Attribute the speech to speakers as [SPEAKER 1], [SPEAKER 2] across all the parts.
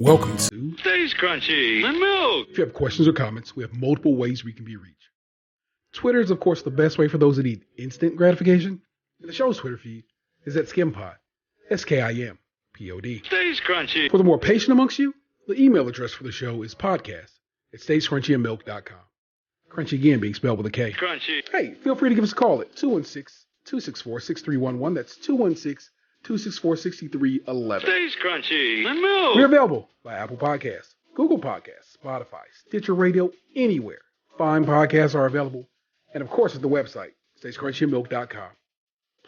[SPEAKER 1] Welcome to
[SPEAKER 2] Stays Crunchy and Milk.
[SPEAKER 1] If you have questions or comments, we have multiple ways we can be reached. Twitter is, of course, the best way for those that need instant gratification. And the show's Twitter feed is at SKiMPod. SKIMPOD.
[SPEAKER 2] Stays Crunchy.
[SPEAKER 1] For the more patient amongst you, the email address for the show is podcast@stayscrunchyandmilk.com. Crunchy again being spelled with a K.
[SPEAKER 2] Crunchy.
[SPEAKER 1] Hey, feel free to give us a call at 216-264-6311. That's 216-264-6311.
[SPEAKER 2] Stays Crunchy and Milk.
[SPEAKER 1] We're available by Apple Podcasts, Google Podcasts, Spotify, Stitcher Radio, anywhere fine podcasts are available. And of course, at the website, stayscrunchyandmilk.com.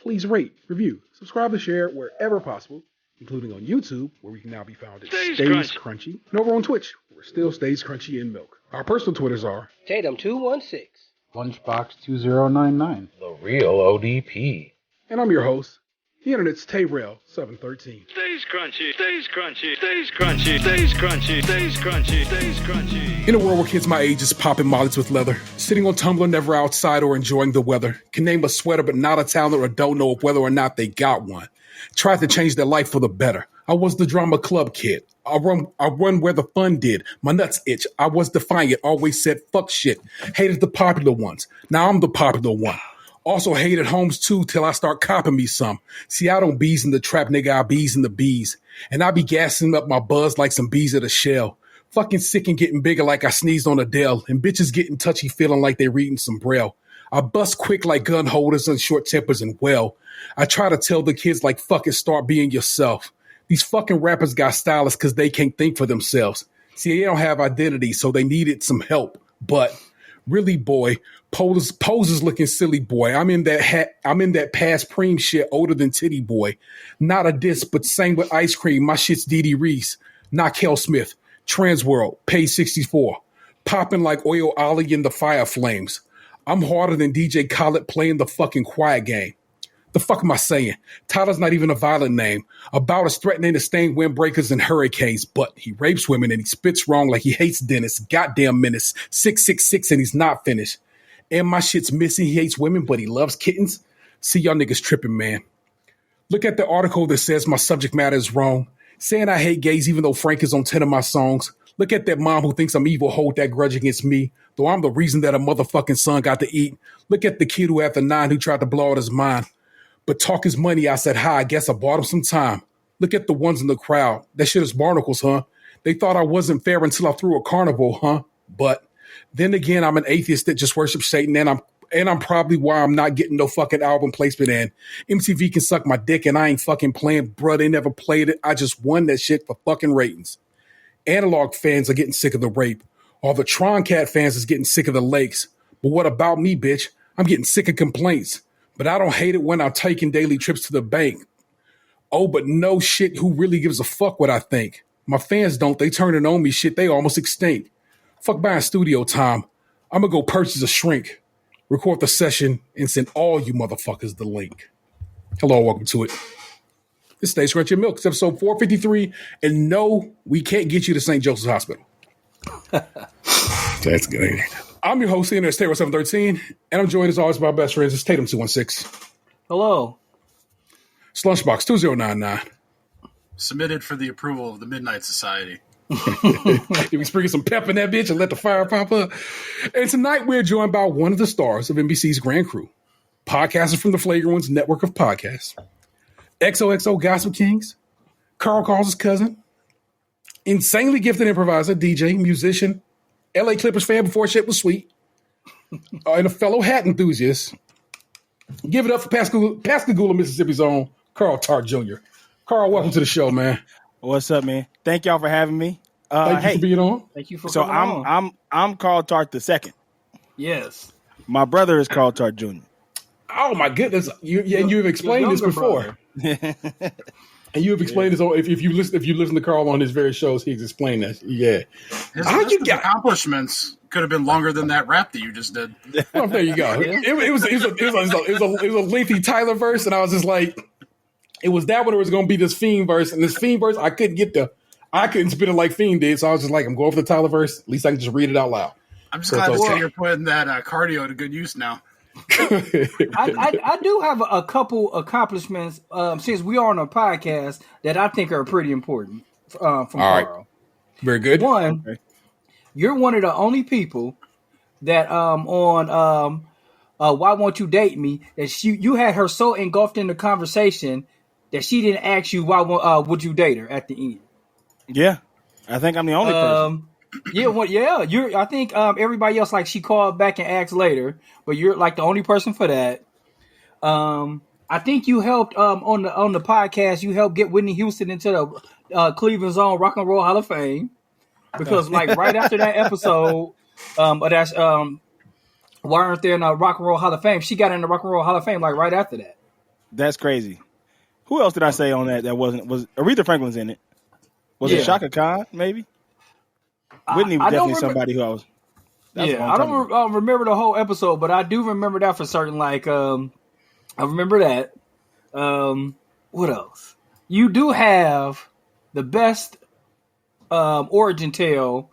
[SPEAKER 1] Please rate, review, subscribe, and share wherever possible, including on YouTube, where we can now be found at
[SPEAKER 2] Stays
[SPEAKER 1] Crunchy, and over on Twitch, where we're still Stays Crunchy and Milk. Our personal Twitters are
[SPEAKER 3] Tatum216,
[SPEAKER 4] Lunchbox2099,
[SPEAKER 5] The Real ODP.
[SPEAKER 1] and I'm your host, the Internet's Tayrell713.
[SPEAKER 2] Stays Crunchy. Stays Crunchy. Stays Crunchy. Stays Crunchy. Stays Crunchy. Stays Crunchy.
[SPEAKER 1] In a world where kids my age is popping mollies with leather, sitting on Tumblr, never outside or enjoying the weather, can name a sweater but not a talent or don't know whether or not they got one. Tried to change their life for the better. I was the drama club kid. I run where the fun did. My nuts itch. I was defiant. Always said fuck shit. Hated the popular ones. Now I'm the popular one. Also hated homes too till I start copping me some. See, I don't bees in the trap, nigga. I bees in the bees. And I be gassing up my buzz like some bees at a shell. Fucking sick and getting bigger like I sneezed on Adele. And bitches getting touchy feeling like they reading some braille. I bust quick like gun holders and short tempers and well. I try to tell the kids like fucking start being yourself. These fucking rappers got stylists because they can't think for themselves. See, they don't have identity, so they needed some help. But really, boy, poses looking silly, boy. I'm in that past preem shit, older than Titty Boy. Not a diss, but same with ice cream. My shit's Dee Dee Reese, not Kel Smith. Transworld, page 64. Popping like oil ollie in the fire flames. I'm harder than DJ Khaled playing the fucking quiet game. The fuck am I saying? Tyler's not even a violent name. About as threatening to stain windbreakers and hurricanes, but he rapes women and he spits wrong like he hates Dennis. Goddamn menace. 666 and he's not finished. And my shit's missing. He hates women, but he loves kittens. See, y'all niggas tripping, man. Look at the article that says my subject matter is wrong. Saying I hate gays even though Frank is on 10 of my songs. Look at that mom who thinks I'm evil, hold that grudge against me, though I'm the reason that a motherfucking son got to eat. Look at the kid who after 9 who tried to blow out his mind. But talk his money, I said, hi, I guess I bought him some time. Look at the ones in the crowd. That shit is barnacles, huh? They thought I wasn't fair until I threw a carnival, huh? But then again, I'm an atheist that just worships Satan, and I'm probably why I'm not getting no fucking album placement in. MTV can suck my dick, and I ain't fucking playing, bruh. They never played it. I just won that shit for fucking ratings. Analog fans are getting sick of the rape. All the Tron Cat fans is getting sick of the lakes. But what about me, bitch? I'm getting sick of complaints. But I don't hate it when I'm taking daily trips to the bank. Oh, but no shit, who really gives a fuck what I think? My fans don't. They turning on me shit. They almost extinct. Fuck buying studio time. I'm going to go purchase a shrink, record the session, and send all you motherfuckers the link. Hello, welcome to it. This Stays Crunchy and Milk. It's episode 453. And no, we can't get you to St. Joseph's Hospital. That's good. I'm your host, the Internet's Tayrell713, and I'm joined as always by my best friends. It's Tatum216.
[SPEAKER 3] hello.
[SPEAKER 1] It's Lunchbox2099.
[SPEAKER 4] submitted for the approval of the Midnight Society.
[SPEAKER 1] If we sprinkle some pep in that bitch and let the fire pop up. And tonight we're joined by one of the stars of NBC's Grand Crew, podcasters from the Flagrant Ones network of podcasts, XOXO Gospel Kings, Carl calls his cousin, insanely gifted improviser, DJ, musician, LA Clippers fan before shit was sweet, and a fellow hat enthusiast. Give it up for Pascagoula, Mississippi's own Carl Tart Jr. Carl, welcome to the show, man.
[SPEAKER 6] What's up, man? Thank y'all for having me.
[SPEAKER 1] Thank you for being on.
[SPEAKER 3] Thank you for
[SPEAKER 6] So
[SPEAKER 3] coming on.
[SPEAKER 6] I'm Carl Tart II.
[SPEAKER 3] Yes.
[SPEAKER 6] My brother is Carl Tart Jr.
[SPEAKER 1] Oh my goodness! You've explained this before. And you have explained this. If you listen to Carl on his various shows, he's explained that. Yeah.
[SPEAKER 4] His accomplishments could have been longer than that rap that you just did.
[SPEAKER 1] Oh, there you go. It was a lengthy Tyler verse, and I was just like, it was that one. It was going to be this Fiend verse, and this Fiend verse, I couldn't spit it like Fiend did. So I was just like, I'm going for the Tyler verse. At least I can just read it out loud.
[SPEAKER 4] I'm just glad to see you're putting that cardio to good use now.
[SPEAKER 3] I do have a couple accomplishments since we are on a podcast that I think are pretty important from Carl.
[SPEAKER 1] Very good.
[SPEAKER 3] One, you're one of the only people that on Why Won't You Date Me that you had her so engulfed in the conversation that she didn't ask you why would you date her at the end.
[SPEAKER 6] Yeah, I think I'm the only person.
[SPEAKER 3] You're. I think everybody else like she called back and asked later, but you're like the only person for that. I think you helped on the podcast. You helped get Whitney Houston into the Cleveland's own Rock and Roll Hall of Fame because like right after that episode of that why aren't there in the Rock and Roll Hall of Fame? She got in the Rock and Roll Hall of Fame like right after that.
[SPEAKER 6] That's crazy. Who else did I say on that was Aretha Franklin's in it? Was it Shaka Khan maybe? Whitney was definitely somebody who I was.
[SPEAKER 3] I don't remember the whole episode, but I do remember that for certain. Like, I remember that. What else? You do have the best origin tale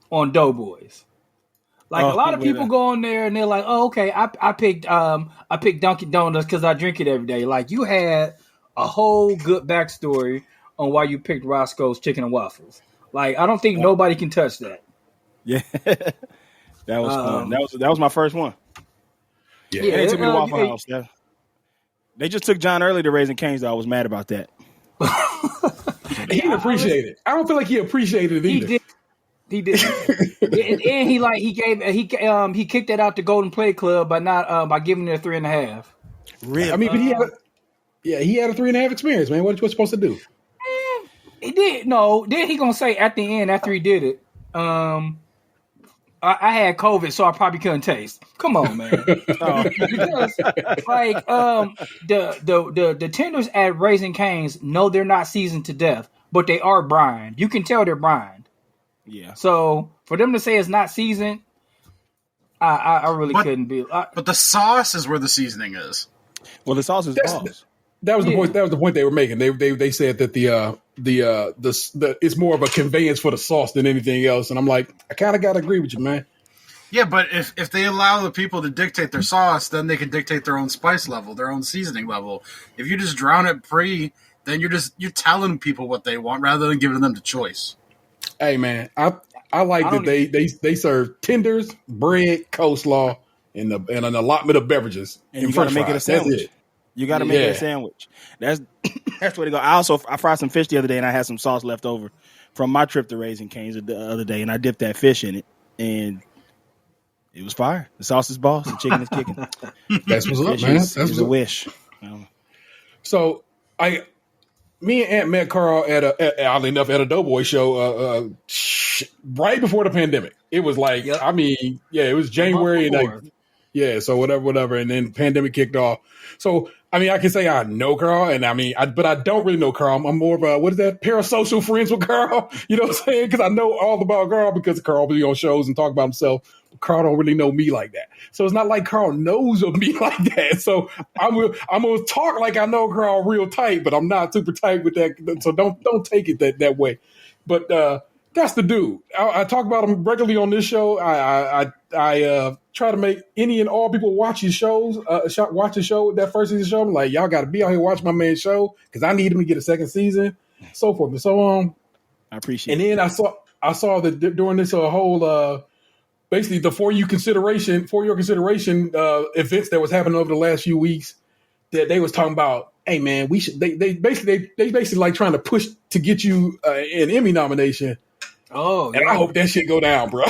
[SPEAKER 3] on Doughboys. Like a lot of people go on there and they're like, "Oh, okay, I picked Dunkin' Donuts because I drink it every day." Like you had a whole good backstory on why you picked Roscoe's Chicken and Waffles. Like I don't think nobody can touch that.
[SPEAKER 6] Yeah, that was fun. That was my first one.
[SPEAKER 1] Yeah,
[SPEAKER 6] they took me to Waffle House. Yeah. They just took John Early to Raising Cane's. Though I was mad about that.
[SPEAKER 1] He didn't appreciate it. I don't feel like he appreciated it either.
[SPEAKER 3] He did, and he kicked that out the Golden Plate Club by giving it a 3.5.
[SPEAKER 6] Really?
[SPEAKER 1] I mean, but he had a 3.5 experience, man. What you supposed to do?
[SPEAKER 3] He did. No, then he gonna say at the end after he did it. I had COVID, so I probably couldn't taste. Come on, man. Because like the tenders at Raising Cane's, no, they're not seasoned to death, but they are brined. You can tell they're brined.
[SPEAKER 6] Yeah.
[SPEAKER 3] So for them to say it's not seasoned, I really couldn't be.
[SPEAKER 4] But the sauce is where the seasoning is.
[SPEAKER 6] Well, the sauce is balls.
[SPEAKER 1] That was the point. That was the point they were making. They said that the it's more of a conveyance for the sauce than anything else. And I'm like, I kind of got to agree with you, man.
[SPEAKER 4] Yeah, but if they allow the people to dictate their sauce, then they can dictate their own spice level, their own seasoning level. If you just drown it then you're telling people what they want rather than giving them the choice.
[SPEAKER 1] Hey, man, I like that they serve tenders, bread, coleslaw, and an allotment of beverages.
[SPEAKER 6] And you got to make it a sandwich. You got to make it a sandwich. That's the way to go. I fried some fish the other day, and I had some sauce left over from my trip to Raising Cane's the other day, and I dipped that fish in it, and it was fire. The sauce is boss. The chicken is kicking.
[SPEAKER 1] That's what's up, man. That's
[SPEAKER 6] a wish.
[SPEAKER 1] So me and Aunt met Carl oddly enough at a Doughboy show right before the pandemic. It was like, I mean, it was January and so whatever, and then pandemic kicked off. So I mean, I can say I know Carl, and I mean, but I don't really know Carl. I'm more of a parasocial friends with Carl. You know what I'm saying? Because I know all about Carl because Carl be on shows and talk about himself. Carl don't really know me like that. So it's not like Carl knows of me like that. So I'm gonna talk like I know Carl real tight, but I'm not super tight with that. So don't take it that way. But that's the dude. I talk about him regularly on this show. I try to make any and all people watch his shows, watch the show, that first season show. I'm like, y'all got to be out here watch my man's show because I need him to get a second season, so forth and so on.
[SPEAKER 6] I appreciate.
[SPEAKER 1] And then I saw that during this whole basically the for your consideration events that was happening over the last few weeks, that they was talking about, hey man, we should. They basically like trying to push to get you an Emmy nomination.
[SPEAKER 3] Oh,
[SPEAKER 1] and I hope that shit go down, bro.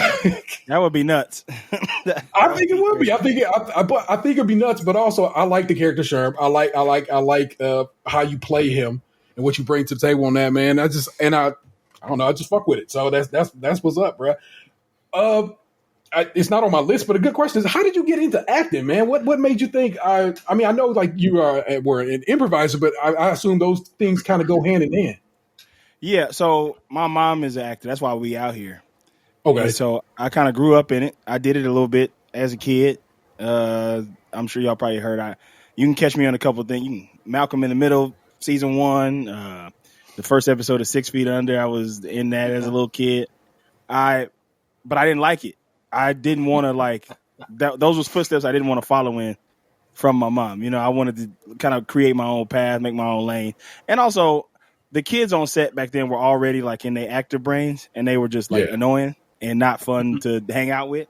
[SPEAKER 6] That would be nuts.
[SPEAKER 1] I think it would be. I think it'd be nuts. But also, I like the character Sherm. I like how you play him and what you bring to the table on that, man. I don't know. I just fuck with it. So that's what's up, bro. It's not on my list, but a good question is, how did you get into acting, man? What made you think? I mean, I know like you were an improviser, but I assume those things kind of go hand in hand.
[SPEAKER 6] Yeah, so my mom is an actor. That's why we out here.
[SPEAKER 1] Okay.
[SPEAKER 6] And so I kind of grew up in it. I did it a little bit as a kid. I'm sure y'all probably heard. You can catch me on a couple of things. Malcolm in the Middle, season 1. The first episode of 6 Feet Under, I was in that as a little kid. But I didn't like it. I didn't want to those was footsteps I didn't want to follow in from my mom. You know, I wanted to kind of create my own path, make my own lane. And also, the kids on set back then were already like in their actor brains, and they were just like annoying and not fun to hang out with.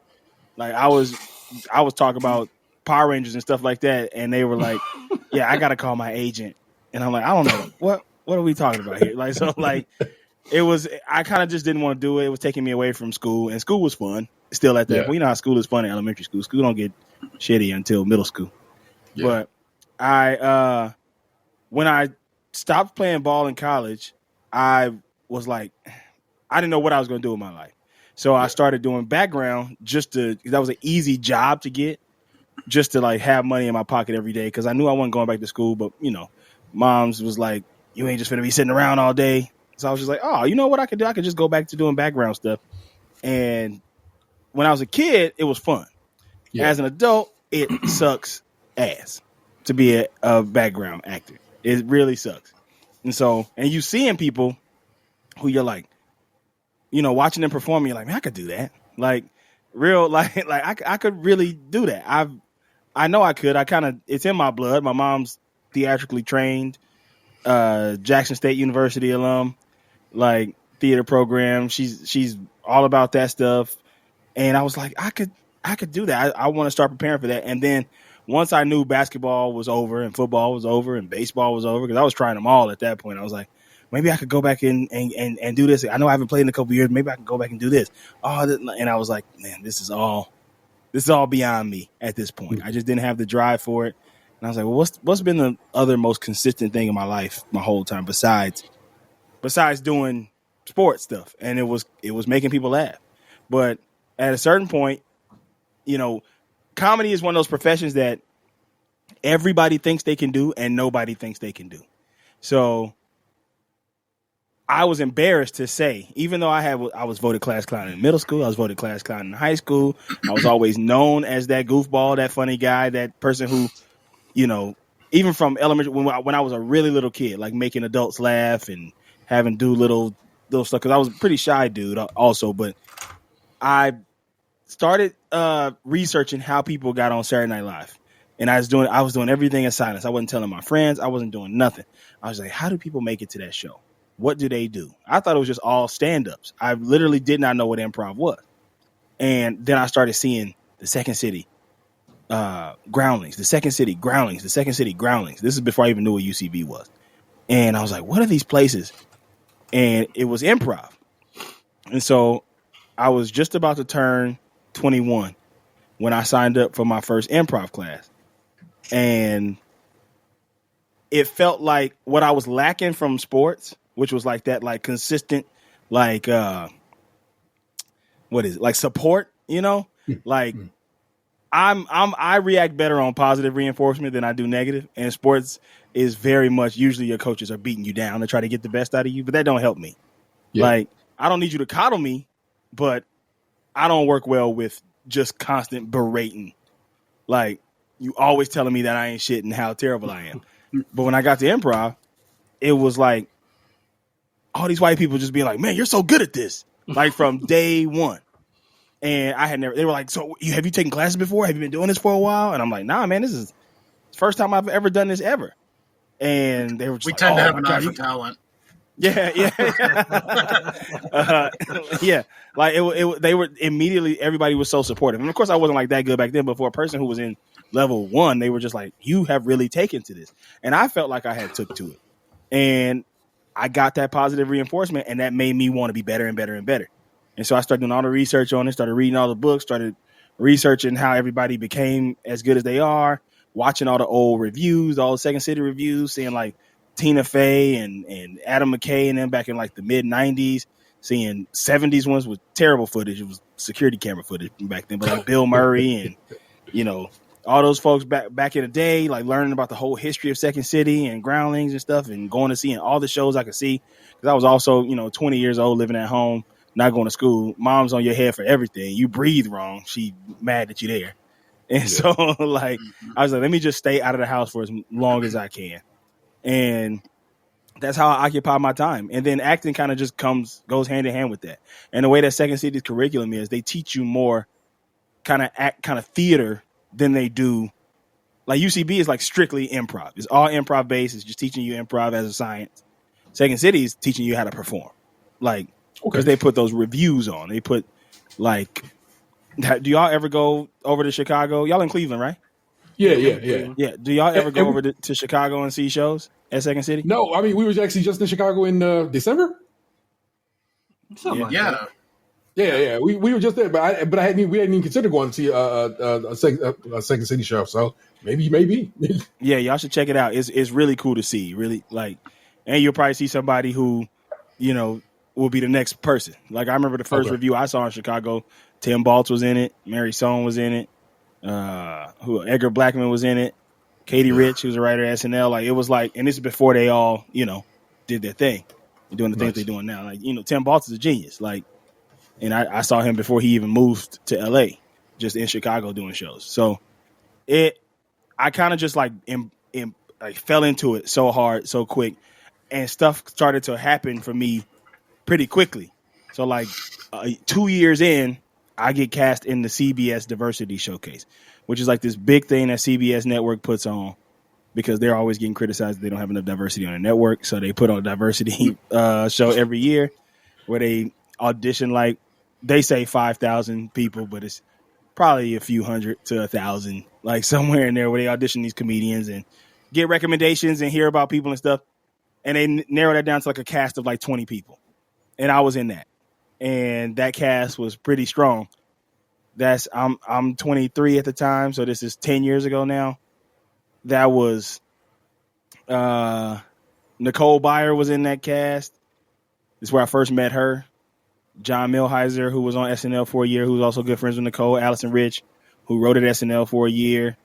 [SPEAKER 6] Like I was talking about Power Rangers and stuff like that, and they were like, "Yeah, I gotta call my agent," and I'm like, "I don't know what are we talking about here?" Like so, like it was. I kind of just didn't want to do it. It was taking me away from school, and school was fun still at that. Yeah. But you know how school is fun in elementary school. School don't get shitty until middle school. Yeah. But when I stopped playing ball in college, I was like, I didn't know what I was going to do with my life. So I started doing background that was an easy job to get, just to like have money in my pocket every day. Cause I knew I wasn't going back to school, but you know, mom's was like, you ain't just going to be sitting around all day. So I was just like, oh, you know what I could do? I could just go back to doing background stuff. And when I was a kid, it was fun. Yeah. As an adult, it sucks ass to be a background actor. It really sucks. And you seeing people who you're like, you know, watching them perform, you're like, man, I could do that. Like real, like I could really do that. I know I could. It's in my blood. My mom's theatrically trained, Jackson State University alum, like theater program. She's all about that stuff. And I was like, I could do that. I want to start preparing for that. And then once I knew basketball was over and football was over and baseball was over, because I was trying them all at that point, I was like, maybe I could go back and do this. I know I haven't played in a couple of years. Maybe I can go back and do this. And I was like, man, this is all beyond me at this point. I just didn't have the drive for it. And I was like, well, what's been the other most consistent thing in my life my whole time besides doing sports stuff? And it was making people laugh. But at a certain point, you know, comedy is one of those professions that everybody thinks they can do and nobody thinks they can do. So I was embarrassed to say, even though I was voted class clown in middle school, I was voted class clown in high school. I was always known as that goofball, that funny guy, that person who, you know, even from elementary, when I was a really little kid, like making adults laugh and having do little stuff, because I was a pretty shy dude also, but I started researching how people got on Saturday Night Live. And I was doing everything in silence. I wasn't telling my friends. I wasn't doing nothing. I was like, how do people make it to that show? What do they do? I thought it was just all stand-ups. I literally did not know what improv was. And then I started seeing the Second City Groundlings, the Second City Groundlings, the Second City Groundlings. This is before I even knew what UCB was. And I was like, what are these places? And it was improv. And so I was just about to turn 21 when I signed up for my first improv class. And it felt like what I was lacking from sports, which was like that, like consistent, like, like support, you know, like I react better on positive reinforcement than I do negative. And sports is very much, usually your coaches are beating you down to try to get the best out of you, but that don't help me. Yeah. Like, I don't need you to coddle me, but I don't work well with just constant berating. Like, you always telling me that I ain't shit and how terrible I am. But when I got to improv, it was like all these white people just being like, man, you're so good at this. Like from day one. And they were like, so have you taken classes before? Have you been doing this for a while? And I'm like, nah, man, this is the first time I've ever done this ever. And they were just
[SPEAKER 4] tend to have an eye for talent.
[SPEAKER 6] Yeah. Yeah. Like they were immediately, everybody was so supportive. And of course I wasn't like that good back then, but for a person who was in level 1, they were just like, you have really taken to this. And I felt like I had took to it. And I got that positive reinforcement, and that made me want to be better and better and better. And so I started doing all the research on it, started reading all the books, started researching how everybody became as good as they are, watching all the old reviews, all the Second City reviews, seeing like Tina Fey and Adam McKay and them back in like the mid 90s, seeing 70s ones with terrible footage. It was security camera footage back then, but like Bill Murray and, you know, all those folks back in the day, like learning about the whole history of Second City and Groundlings and stuff, and going to seeing all the shows I could see. Because I was also, 20 years old, living at home, not going to school. Mom's on your head for everything. You breathe wrong, she mad that you there. And so, like, I was like, let me just stay out of the house for as long as I can. And that's how I occupy my time. And then acting kind of just goes hand in hand with that. And the way that Second City's curriculum is, they teach you more kind of theater than they do. Like UCB is like strictly improv. It's all improv based. It's just teaching you improv as a science. Second City is teaching you how to perform, like because
[SPEAKER 1] Okay.
[SPEAKER 6] they put those reviews on. They put like, do y'all ever go over to Chicago? Y'all in Cleveland, right?
[SPEAKER 1] Yeah.
[SPEAKER 6] Yeah. Do y'all ever go
[SPEAKER 1] And
[SPEAKER 6] over to Chicago and see shows at Second City?
[SPEAKER 1] no, I mean we were actually just in Chicago in December.
[SPEAKER 3] Something like
[SPEAKER 4] Yeah.
[SPEAKER 3] that.
[SPEAKER 1] Yeah. We were just there, but we hadn't even considered going to see a Second City show. So maybe.
[SPEAKER 6] Yeah, y'all should check it out. It's really cool to see. Really like, and you'll probably see somebody who, will be the next person. Like I remember the first review I saw in Chicago. Tim Baltz was in it. Mary Sohn was in it. Edgar Blackman was in it. Katie Rich, who's a writer at SNL. Like it was like, and this is before they all, did their thing, doing the things they're doing now. Like Tim Baltz is a genius. Like, and I saw him before he even moved to LA, just in Chicago doing shows. So I kind of just like fell into it so hard, so quick, and stuff started to happen for me pretty quickly. So like 2 years in, I get cast in the CBS Diversity Showcase, which is like this big thing that CBS Network puts on because they're always getting criticized that they don't have enough diversity on the network. So they put on a diversity show every year where they audition, like they say 5,000 people, but it's probably a few hundred to 1,000, like somewhere in there where they audition these comedians and get recommendations and hear about people and stuff. And they narrow that down to like a cast of like 20 people. And I was in that. And that cast was pretty strong. I'm 23 at the time, so this is 10 years ago now. That was Nicole Byer was in that cast. This is where I first met her. John Milheiser, who was on SNL for a year, who was also good friends with Nicole. Allison Rich, who wrote at SNL for a year.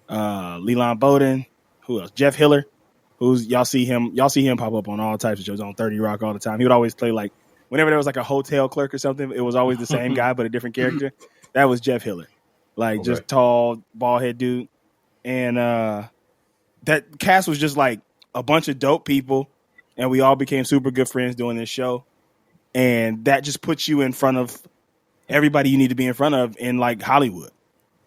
[SPEAKER 6] Leland Bowden, who else? Jeff Hiller, who's y'all see him pop up on all types of shows on 30 Rock all the time. He would always play like whenever there was like a hotel clerk or something, it was always the same guy but a different character. That was Jeff Hiller, like just tall, bald head dude. And that cast was just like a bunch of dope people, and we all became super good friends doing this show. And that just puts you in front of everybody you need to be in front of in like Hollywood.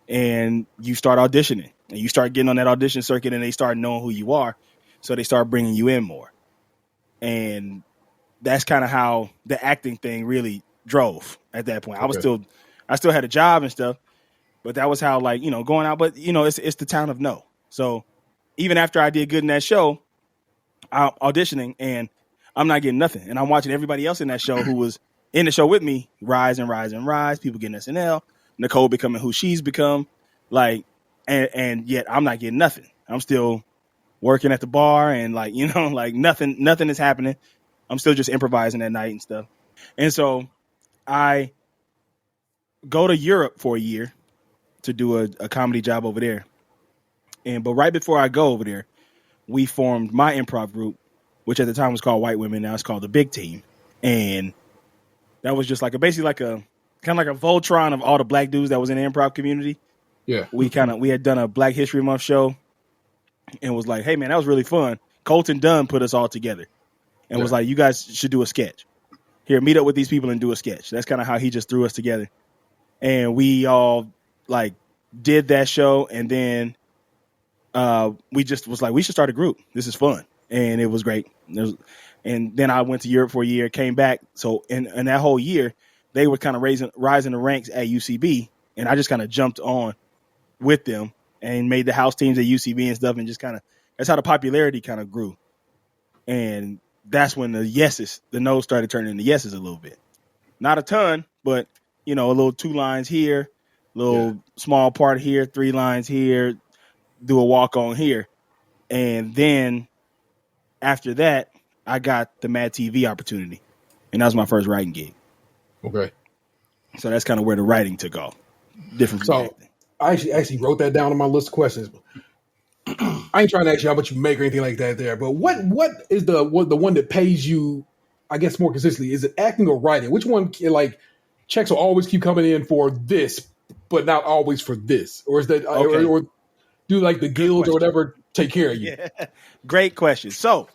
[SPEAKER 6] And you start auditioning and you start getting on that audition circuit and they start knowing who you are. So they start bringing you in more. And that's kind of how the acting thing really drove at that point. I still had a job and stuff, but that was how like, going out, but it's the town of no. So even after I did good in that show, I'm auditioning and I'm not getting nothing. And I'm watching everybody else in that show who was in the show with me rise and rise and rise. People getting SNL, Nicole becoming who she's become, like, and yet I'm not getting nothing. I'm still working at the bar and like, like nothing is happening. I'm still just improvising at night and stuff. And so I go to Europe for a year to do a comedy job over there. But right before I go over there, we formed my improv group, which at the time was called White Women. Now it's called The Big Team. And that was just like basically like a kind of like a Voltron of all the black dudes that was in the improv community.
[SPEAKER 1] Yeah.
[SPEAKER 6] We had done a Black History Month show and was like, hey man, that was really fun. Colton Dunn put us all together and was like, you guys should do a sketch. Here, meet up with these people and do a sketch. That's kind of how he just threw us together. And we all like did that show. And then we just was like, we should start a group. This is fun. And it was great. And then I went to Europe for a year, came back. So in that whole year, they were kind of rising the ranks at UCB. And I just kind of jumped on with them and made the house teams at UCB and stuff. And just that's how the popularity kind of grew. And that's when the no's started turning into yeses a little bit. Not a ton, but, a little 2 lines here, little small part here, 3 lines here, do a walk on here. And then after that, I got the Mad TV opportunity. And that was my first writing gig.
[SPEAKER 1] Okay.
[SPEAKER 6] So that's kind of where the writing took off. Different from acting.
[SPEAKER 1] I actually wrote that down on my list of questions. I ain't trying to ask you how much you make or anything like that there, but what is the one that pays you, I guess, more consistently? Is it acting or writing? Which one, like, checks will always keep coming in for this, but not always for this? Or is that, or do like the guilds or whatever take care of you?
[SPEAKER 6] Yeah. Great question. So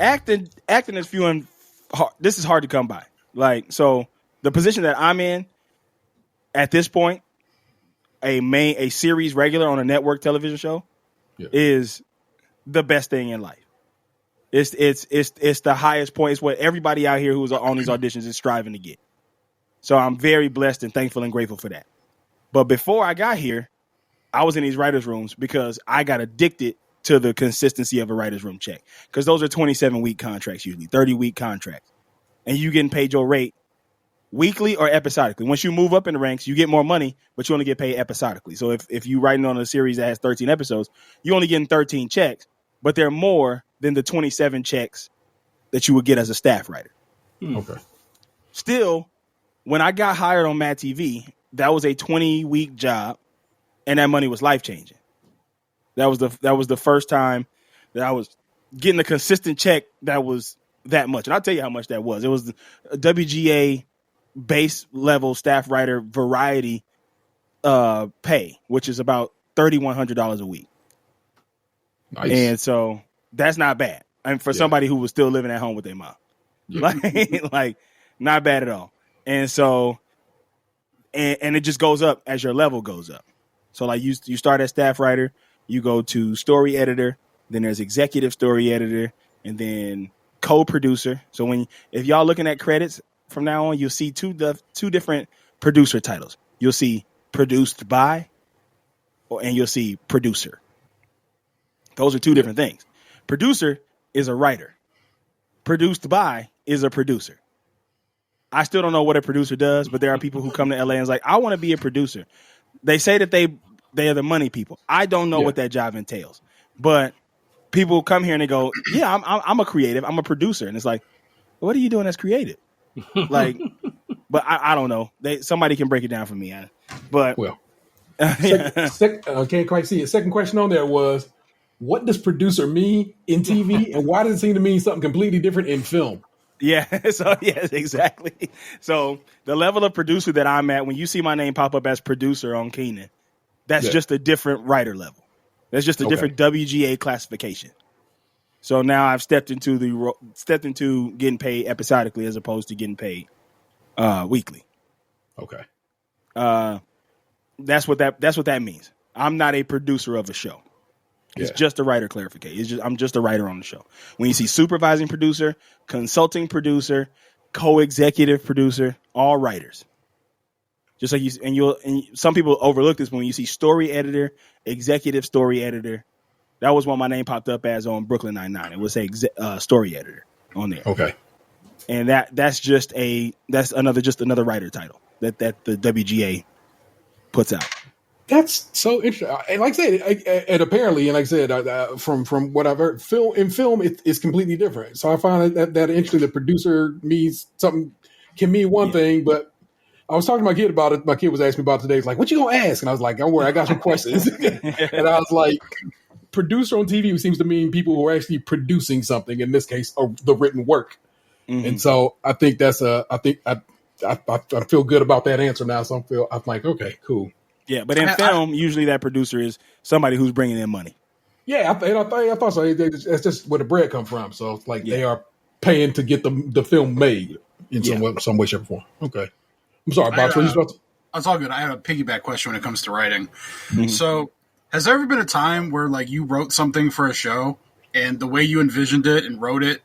[SPEAKER 6] acting is few and hard. This is hard to come by. Like, so the position that I'm in at this point, a series regular on a network television show is the best thing in life. It's the highest point. It's what everybody out here who's on these auditions is striving to get. So I'm very blessed and thankful and grateful for that. But before I got here, I was in these writers' rooms because I got addicted to the consistency of a writer's room check. Because those are 27-week contracts usually, 30-week contracts. And you getting paid your rate weekly or episodically. Once you move up in the ranks, you get more money, but you only get paid episodically. So if you're writing on a series that has 13 episodes, you're only getting 13 checks, but they're more than the 27 checks that you would get as a staff writer.
[SPEAKER 1] Okay.
[SPEAKER 6] Still, when I got hired on Mad TV, that was a 20-week job, and that money was life-changing. That was the first time that I was getting a consistent check that was that much. And I'll tell you how much that was. It was a WGA base level staff writer variety pay, which is about $3,100 a week.
[SPEAKER 1] Nice.
[SPEAKER 6] And so that's not bad. And for somebody who was still living at home with their mom, like not bad at all. And so, and it just goes up as your level goes up. So like you start as staff writer, you go to story editor, then there's executive story editor, and then co-producer. So if y'all looking at credits from now on, you'll see two different producer titles. You'll see produced by, and you'll see producer. Those are two different things. Producer is a writer. Produced by is a producer. I still don't know what a producer does, but there are people who come to LA and is like, I want to be a producer. They say that they are the money people. I don't know what that job entails, but people come here and they go, yeah, I'm a creative. I'm a producer. And it's like, what are you doing as creative? Like, but I don't know. Somebody can break it down for me.
[SPEAKER 1] Can't quite see it. Second question on there was, what does producer mean in TV, and why does it seem to mean something completely different in film?
[SPEAKER 6] Yeah, so yes, exactly. So the level of producer that I'm at, when you see my name pop up as producer on Keenan, that's just a different writer level. That's just a different WGA classification. So now I've stepped into getting paid episodically as opposed to getting paid weekly.
[SPEAKER 1] Okay.
[SPEAKER 6] That's what that means. I'm not a producer of a show. It's just a writer clarification. I'm just a writer on the show. When you see supervising producer, consulting producer, co-executive producer, all writers. Just like and some people overlook this, but when you see story editor, executive story editor, that was what my name popped up as on Brooklyn Nine-Nine. It would say story editor on there. Okay. And that's another writer title that the WGA puts out.
[SPEAKER 1] That's so interesting. And like I said, and apparently, and like I said, from what I've heard, film it's completely different. So I find that interesting. The producer means something, can mean one thing, but I was talking to my kid about it. My kid was asking me about it today. He's like, "What you gonna ask?" And I was like, "Don't worry, I got some questions." And I was like, "Producer on TV seems to mean people who are actually producing something. In this case, the written work." Mm-hmm. And so I think I feel good about that answer now. So I'm like, okay, cool.
[SPEAKER 6] Yeah, but in film, usually that producer is somebody who's bringing in money.
[SPEAKER 1] Yeah, I thought so. That's just where the bread comes from. So it's like they are paying to get the film made in some way, shape, or form. Okay. I'm sorry, Box.
[SPEAKER 4] That's all good. I have a piggyback question when it comes to writing. Mm-hmm. So has there ever been a time where like you wrote something for a show and the way you envisioned it and wrote it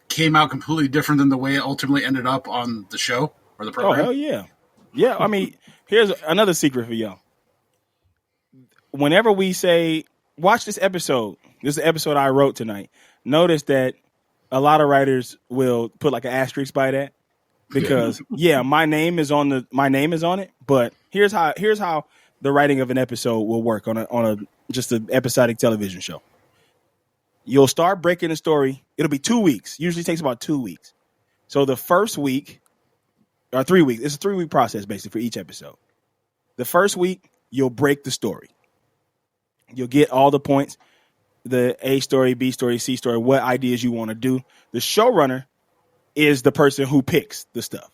[SPEAKER 4] came out completely different than the way it ultimately ended up on the show or the program?
[SPEAKER 6] Oh, hell yeah. Yeah, I mean, here's another secret for y'all. Whenever we say, watch this is the episode I wrote tonight, notice that a lot of writers will put like an asterisk by that because, my name is on it, but here's how the writing of an episode will work on just an episodic television show. You'll start breaking the story. It'll be 2 weeks. Usually takes about 2 weeks. So the first week, or 3 weeks, it's a 3-week process basically for each episode. The first week, you'll break the story. You'll get all the points, the A story, B story, C story, what ideas you want to do. The showrunner is the person who picks the stuff.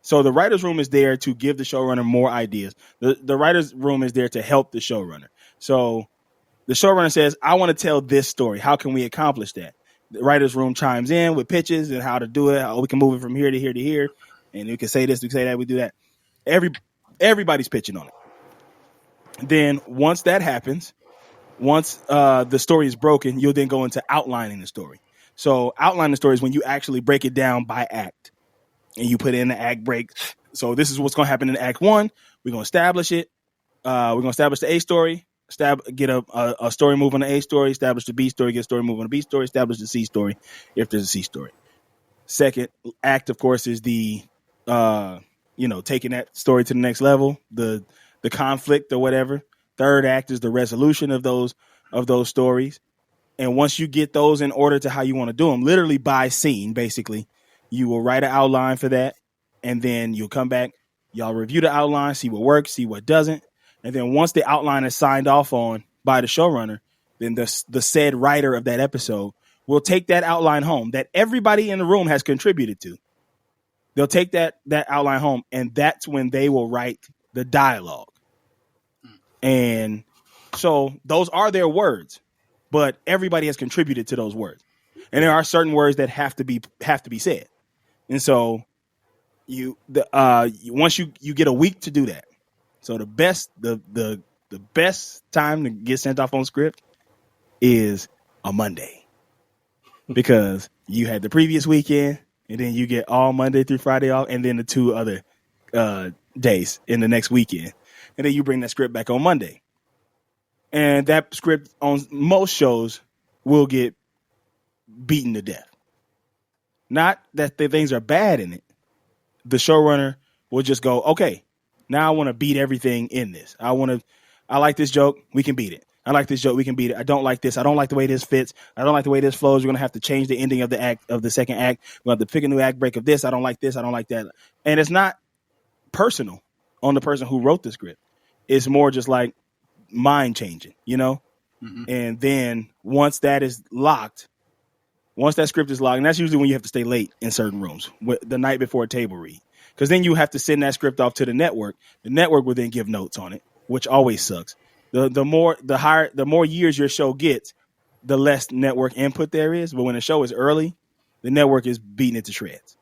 [SPEAKER 6] So the writer's room is there to give the showrunner more ideas. The writer's room is there to help the showrunner. So the showrunner says, I want to tell this story. How can we accomplish that? The writer's room chimes in with pitches and how to do it. How we can move it from here to here to here. And we can say this, we can say that, we do that. Everybody's pitching on it. Then once that happens, once the story is broken, you'll then go into outlining the story. So outline the story is when you actually break it down by act, and you put in the act break. So this is what's going to happen in Act 1. We're going to establish it. We're going to establish the A story. Get a story move on the A story. Establish the B story. Get a story move on the B story. Establish the C story if there's a C story. Second act, of course, is the taking that story to the next level, the conflict or whatever. Third act is the resolution of those stories. And once you get those in order to how you want to do them, literally by scene, basically, you will write an outline for that, and then you'll come back. Y'all review the outline, see what works, see what doesn't, and then once the outline is signed off on by the showrunner, then the said writer of that episode will take that outline home that everybody in the room has contributed to. They'll take that outline home, and that's when they will write the dialogue. And so those are their words, but everybody has contributed to those words. And there are certain words that have to be said. And so once you get a week to do that. So the best time to get sent off on script is a Monday, because you had the previous weekend, and then you get all Monday through Friday off, and then the 2 other days in the next weekend, and then you bring that script back on Monday. And that script on most shows will get beaten to death. Not that the things are bad in it. The showrunner will just go, okay, now I want to beat everything in this. I like this joke, we can beat it. I like this joke, we can beat it. I don't like this. I don't like the way this fits. I don't like the way this flows. We're going to have to change the ending of the second act. We're going to have to pick a new act break of this. I don't like this. I don't like that. And it's not personal on the person who wrote the script. It's more just like mind changing, Mm-hmm. And then once that script is locked, and that's usually when you have to stay late in certain rooms, the night before a table read, because then you have to send that script off to the network. The network will then give notes on it, which always sucks. The more years your show gets, the less network input there is. But when the show is early, the network is beating it to shreds.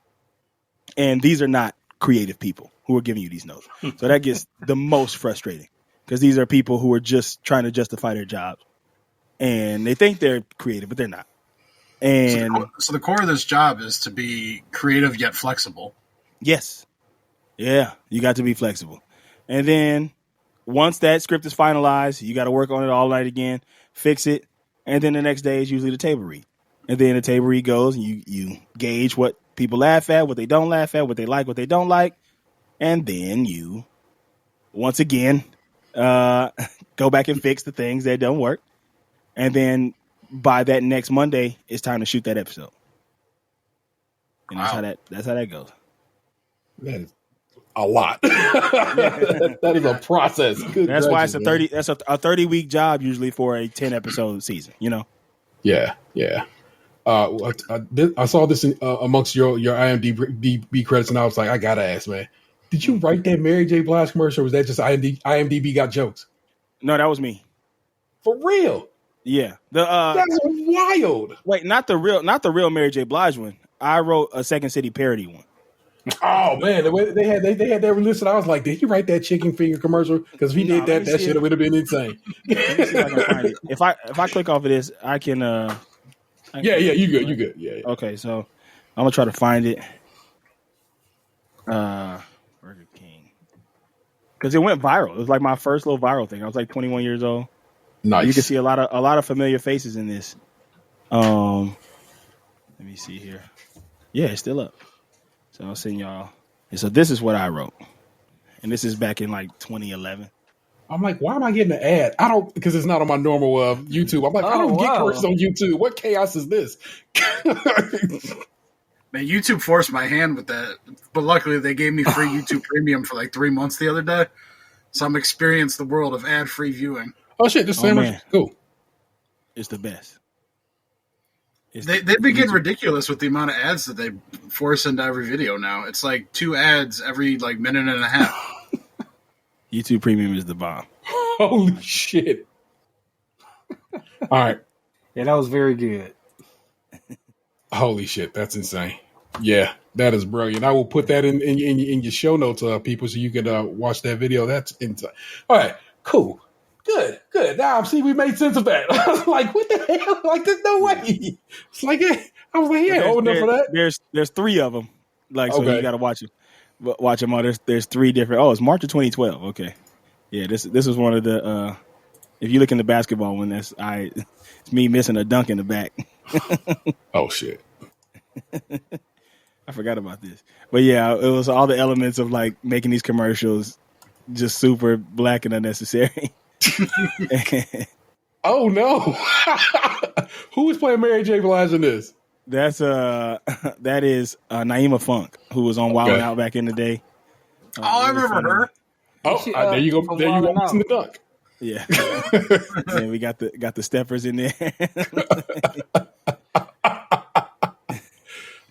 [SPEAKER 6] And these are not creative people who are giving you these notes. So that gets the most frustrating, because these are people who are just trying to justify their jobs. And they think they're creative, but they're not. And
[SPEAKER 4] so the core of this job is to be creative yet flexible.
[SPEAKER 6] Yes. Yeah, you got to be flexible. And then once that script is finalized, you got to work on it all night again, fix it, and then the next day is usually the table read. And then the table read goes, and you gauge what people laugh at, what they don't laugh at, what they like, what they don't like, and then you, once again, go back and fix the things that don't work. And then by that next Monday, it's time to shoot that episode. And that's how that goes.
[SPEAKER 1] That is a lot. that is a process. Good
[SPEAKER 6] that's why it's
[SPEAKER 1] man.
[SPEAKER 6] That's a 30-week job usually for a 10-episode season.
[SPEAKER 1] Yeah. I saw this amongst your IMDb credits, and I was like, I gotta ask, man, did you write that Mary J. Blige commercial, or was that just IMDb got jokes?
[SPEAKER 6] No, that was me.
[SPEAKER 1] For real?
[SPEAKER 6] Yeah.
[SPEAKER 1] That's wild.
[SPEAKER 6] Wait, not the real Mary J. Blige one. I wrote a Second City parody one.
[SPEAKER 1] Oh man, the way they had that listed, I was like, did he write that chicken finger commercial? Because if he did that shit would have been insane.
[SPEAKER 6] Let me see if I can find it. If I click off of this, I can.
[SPEAKER 1] Yeah, you good. Yeah.
[SPEAKER 6] Okay, so I'm gonna try to find it. Burger King, because it went viral. It was like my first little viral thing. I was like 21 years old.
[SPEAKER 1] Nice.
[SPEAKER 6] You can see a lot of familiar faces in this. Let me see here. Yeah, it's still up. So I'll send y'all. And so this is what I wrote, and this is back in like 2011.
[SPEAKER 1] I'm like, why am I getting an ad? I don't, because it's not on my normal YouTube. I'm like, I don't get commercials on YouTube. What chaos is this?
[SPEAKER 4] Man, YouTube forced my hand with that, but luckily they gave me free YouTube Premium for like 3 months the other day, so I'm experiencing the world of ad-free viewing.
[SPEAKER 1] Oh shit, this sandwich is cool.
[SPEAKER 6] It's the best.
[SPEAKER 4] They've been getting ridiculous with the amount of ads that they force into every video now. It's like 2 ads every like minute and a half.
[SPEAKER 6] YouTube Premium is the bomb.
[SPEAKER 1] Holy shit. All right.
[SPEAKER 3] Yeah, that was very good.
[SPEAKER 1] Holy shit, that's insane. Yeah, that is brilliant. I will put that in your show notes, people, so you can watch that video. That's insane. All right, cool. Good. Now, see, we made sense of that. I was like, what the hell? Like, there's no way. It's like, I was like, yeah, old enough for that.
[SPEAKER 6] There's 3 of them. Like, so
[SPEAKER 1] Okay.
[SPEAKER 6] you got to watch it. Watch them all. There's 3 different. Oh, it's March of 2012. Okay. Yeah, this is one of the. If you look in the basketball one, it's me missing a dunk in the back.
[SPEAKER 1] Oh shit.
[SPEAKER 6] I forgot about this. But yeah, it was all the elements of like making these commercials just super black and unnecessary.
[SPEAKER 1] Oh no. Who was playing Mary J. Blige in this?
[SPEAKER 6] That is Naima Funk, who was on Wild 'N Out back in the day.
[SPEAKER 4] Oh, I remember her.
[SPEAKER 1] Oh, there you go. There you go. Missing the dunk.
[SPEAKER 6] Yeah. And we got the steppers in there.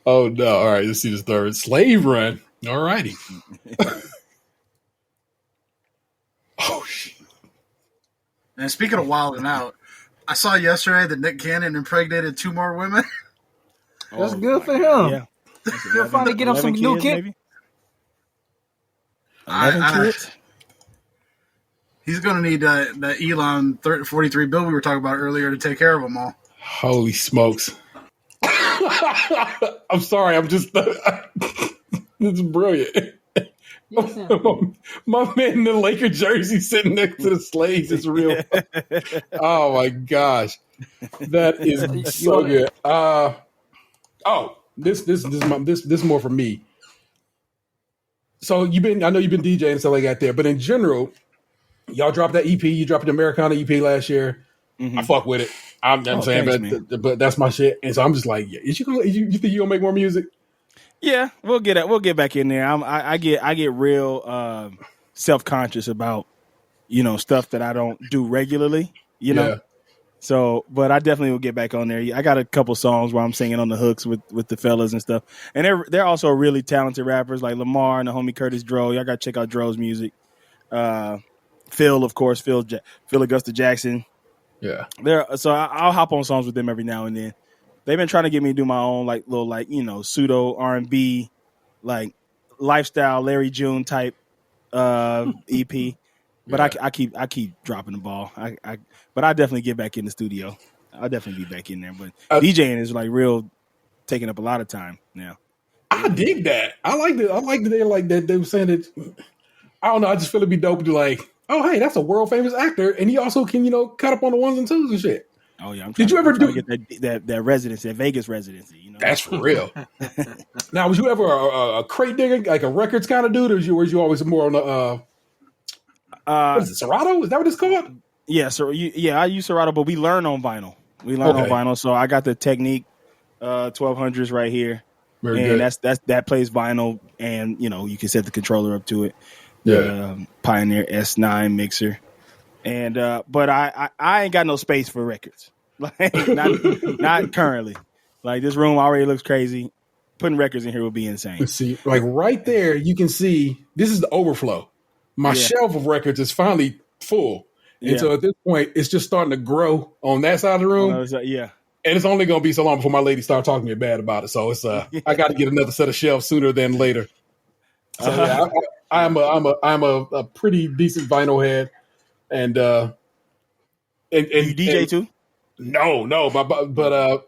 [SPEAKER 1] Oh no! All right, let's see this third slave run. All righty. Oh shit!
[SPEAKER 4] And speaking of Wild 'N Out, I saw yesterday that Nick Cannon impregnated 2 more women.
[SPEAKER 3] That's good for him.
[SPEAKER 6] Yeah.
[SPEAKER 3] He'll finally get him some new kids.
[SPEAKER 6] 11 kids?
[SPEAKER 4] He's going to need that Elon 43 bill we were talking about earlier to take care of them all.
[SPEAKER 1] Holy smokes! I'm sorry. I'm just. It's brilliant. My man in the Laker jersey sitting next to the slaves is real. Oh my gosh, that is so good. This is more for me. So I know you've been DJing and stuff like that there, but in general, y'all dropped that EP. You dropped the Americana EP last year. Mm-hmm. I fuck with it. I'm saying,
[SPEAKER 6] thanks,
[SPEAKER 1] but that's my shit. And so I'm just like, you think you gonna make more music?
[SPEAKER 6] Yeah, we'll get back in there. I get real self-conscious about stuff that I don't do regularly.
[SPEAKER 1] Yeah.
[SPEAKER 6] So, but I definitely will get back on there. I got a couple songs where I'm singing on the hooks with the fellas and stuff, and they're also really talented rappers like Lamar and the homie Curtis Dro. Y'all got to check out Dro's music. Phil, of course, Phil Augusta Jackson.
[SPEAKER 1] Yeah.
[SPEAKER 6] So I'll hop on songs with them every now and then. They've been trying to get me to do my own little pseudo R&B, like lifestyle Larry June type EP. But I keep dropping the ball. But I definitely get back in the studio. I'll definitely be back in there. But DJing is like real taking up a lot of time now.
[SPEAKER 1] I dig that. I like that they like that they were saying that. I don't know. I just feel it'd be dope to like, oh hey, that's a world famous actor, and he also can cut up on the 1s and 2s and shit.
[SPEAKER 6] Oh yeah,
[SPEAKER 1] Did you ever
[SPEAKER 6] get that residency, that Vegas residency?
[SPEAKER 1] That's for real. Now, was you ever a crate digger, like a records kind of dude, or was you always more on the what is it, Serato? Is that what it's called?
[SPEAKER 6] Yeah, I use Serato, but we learn on vinyl. On vinyl, so I got the Technique 1200s right here,
[SPEAKER 1] Very
[SPEAKER 6] and
[SPEAKER 1] good.
[SPEAKER 6] that plays vinyl, and you can set the controller up to it.
[SPEAKER 1] Yeah,
[SPEAKER 6] Pioneer S9 mixer. And but I ain't got no space for records, like not currently. Like this room already looks crazy. Putting records in here would be insane.
[SPEAKER 1] Let's see, like right there, you can see this is the overflow. My shelf of records is finally full, and so at this point, it's just starting to grow on that side of the room. And it's only going to be so long before my lady starts talking to me bad about it. So it's I got to get another set of shelves sooner than later. So I'm a pretty decent vinyl head. And you
[SPEAKER 6] DJ too?
[SPEAKER 1] No, but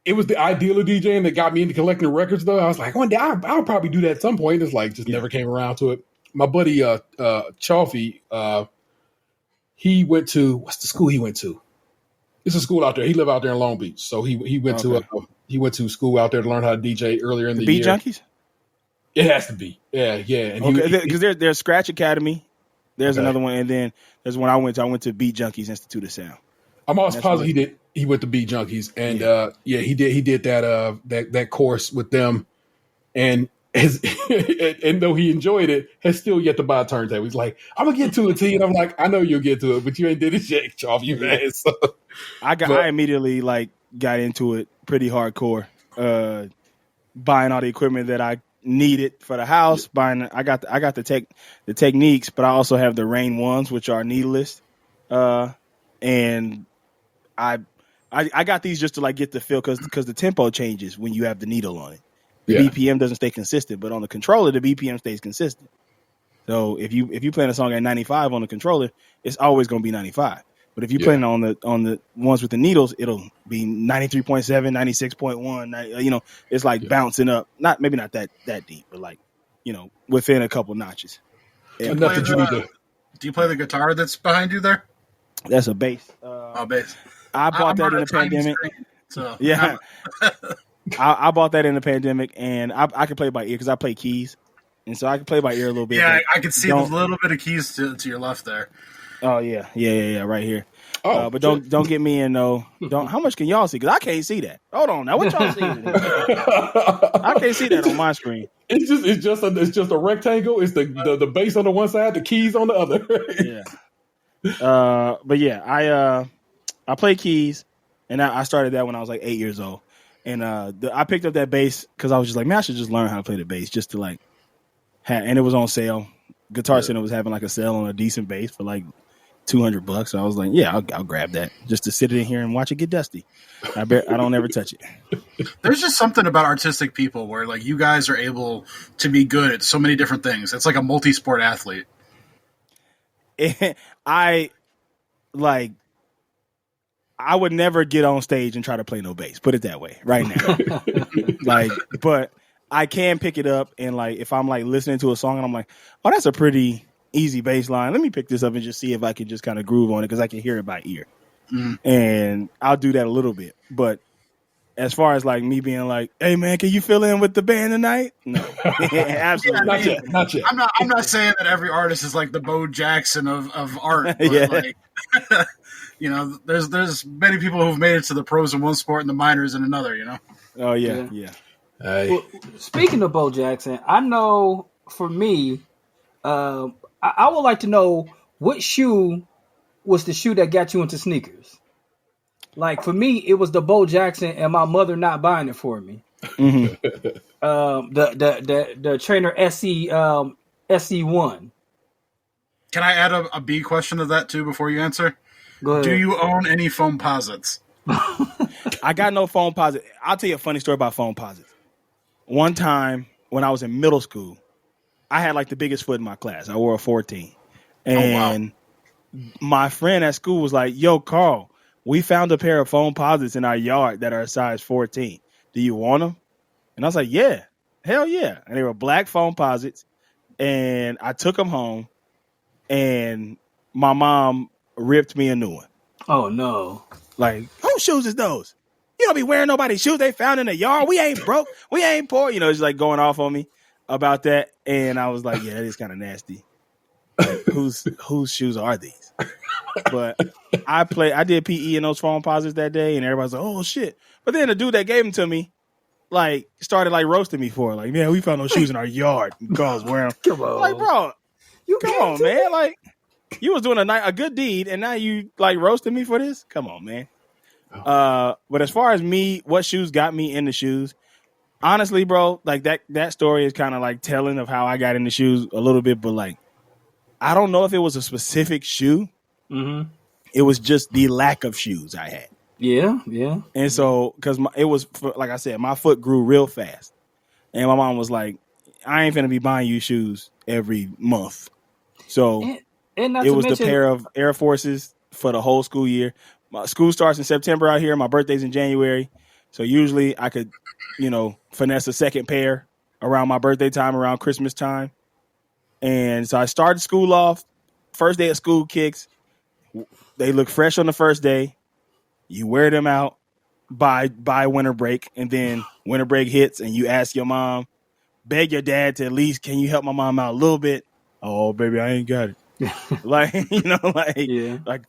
[SPEAKER 1] it was the ideal of DJing that got me into collecting records. Though I was like, one day I'll probably do that at some point. It's like just never came around to it. My buddy Chaffee, he went to what's the school he went to? It's a school out there. He lived out there in Long Beach, so he went to school out there to learn how to DJ earlier in the year.
[SPEAKER 6] Beat Junkies?
[SPEAKER 1] It has to be, yeah. And
[SPEAKER 6] because there's Scratch Academy. There's another one, and then there's one I went to. I went to Beat Junkies Institute of Sound. I'm
[SPEAKER 1] almost positive he went to Beat Junkies, and he did that course with them, and and though he enjoyed it, has still yet to buy a turntable. He's like, I'm gonna get to it, T, and I'm like, I know you'll get to it, but you ain't did it yet, Charles, you man. So, I immediately
[SPEAKER 6] got into it pretty hardcore, buying all the equipment that I needed for the house. I got the Techniques, but I also have the Rain ones, which are needleless, and I got these just to get the feel because the tempo changes when you have the needle on it. The BPM doesn't stay consistent, but on the controller the BPM stays consistent. So if you playing a song at 95 on the controller, it's always going to be 95. But if you playing on the ones with the needles, it'll be 93.7, 96.1. You know, it's like bouncing up. Maybe not that deep, but like, you know, within a couple notches.
[SPEAKER 4] Do you play the guitar that's behind you there?
[SPEAKER 6] That's a bass.
[SPEAKER 4] Bass.
[SPEAKER 6] I bought that in the pandemic.
[SPEAKER 4] Screen, so
[SPEAKER 6] yeah, I bought that in the pandemic, and I can play by ear because I play keys, and so I can play by ear a little bit.
[SPEAKER 4] Yeah, I can see the little bit of keys to your left there.
[SPEAKER 6] Oh yeah, right here. Oh, but don't get me in though. How much can y'all see? Because I can't see that. Hold on, now what y'all see? I can't see that on my screen.
[SPEAKER 1] It's just a rectangle. It's the base on the one side, the keys on the other.
[SPEAKER 6] Yeah. But yeah, I play keys, and I started that when I was like 8 years old, and I picked up that bass because I was just like, man, I should just learn how to play the bass just to like, and it was on sale. Guitar Center was having like a sale on a decent bass for like $200. So I was like, yeah, I'll grab that just to sit in here and watch it get dusty. I don't ever touch it.
[SPEAKER 4] There's just something about artistic people where like you guys are able to be good at so many different things. It's like a multi-sport athlete.
[SPEAKER 6] I would never get on stage and try to play no bass. Put it that way right now. But I can pick it up and like if I'm like listening to a song and I'm like, oh, that's a pretty easy bass line. Let me pick this up and just see if I can just kind of groove on it because I can hear it by ear. And I'll do that a little bit. But as far as like me being like, hey man, can you fill in with the band tonight? No, absolutely
[SPEAKER 1] not yet.
[SPEAKER 4] I'm not saying that every artist is like the Bo Jackson of art. But like, you know, there's many people who've made it to the pros in one sport and the minors in another. You know.
[SPEAKER 6] Oh yeah.
[SPEAKER 1] Hey.
[SPEAKER 3] Well, speaking of Bo Jackson, I know for me, I would like to know what shoe was the shoe that got you into sneakers. Like for me, it was the Bo Jackson and my mother not buying it for me.
[SPEAKER 6] Mm-hmm.
[SPEAKER 3] The trainer SC1.
[SPEAKER 4] Can I add a B question to that too before you answer?
[SPEAKER 3] Go ahead.
[SPEAKER 4] Do you own any foam posits?
[SPEAKER 6] I got no foam posit. I'll tell you a funny story about foam posits. One time when I was in middle school, I had like the biggest foot in my class. I wore a 14. And my friend at school was like, yo, Carl, we found a pair of foam posits in our yard that are a size 14. Do you want them? And I was like, yeah, hell yeah. And they were black foam posits. And I took them home and my mom ripped me a new one.
[SPEAKER 3] Oh, no.
[SPEAKER 6] Like, whose shoes is those? You don't be wearing nobody's shoes they found in the yard. We ain't broke. We ain't poor. You know, it's like going off on me about that. And I was like, yeah, that is kind of nasty. Like, whose shoes are these? But I did PE in those foam posits that day, and everybody's like, oh, shit. But then the dude that gave them to me, like, started, like, roasting me for it. Like, man, we found those shoes in our yard. Carl's wearing them.
[SPEAKER 3] Come on.
[SPEAKER 6] Like, bro, come on, man. Like, you was doing a good deed, and now you, like, roasting me for this? Come on, man. But as far as me, what shoes got me into shoes, honestly, bro, like, that story is kind of, like, telling of how I got into shoes a little bit, but, like, I don't know if it was a specific shoe.
[SPEAKER 3] Mm-hmm.
[SPEAKER 6] It was just the lack of shoes I had.
[SPEAKER 3] Yeah.
[SPEAKER 6] And so, because it was, like I said, my foot grew real fast. And my mom was like, I ain't finna be buying you shoes every month. So
[SPEAKER 3] and
[SPEAKER 6] it was the pair of Air Forces for the whole school year. My school starts in September out here. My birthday's in January. So usually I could, finesse a second pair around my birthday time, around Christmas time. And so I started school off. First day of school kicks. They look fresh on the first day. You wear them out by winter break. And then winter break hits and you ask your mom, beg your dad to at least, can you help my mom out a little bit? Oh, baby, I ain't got it. Like,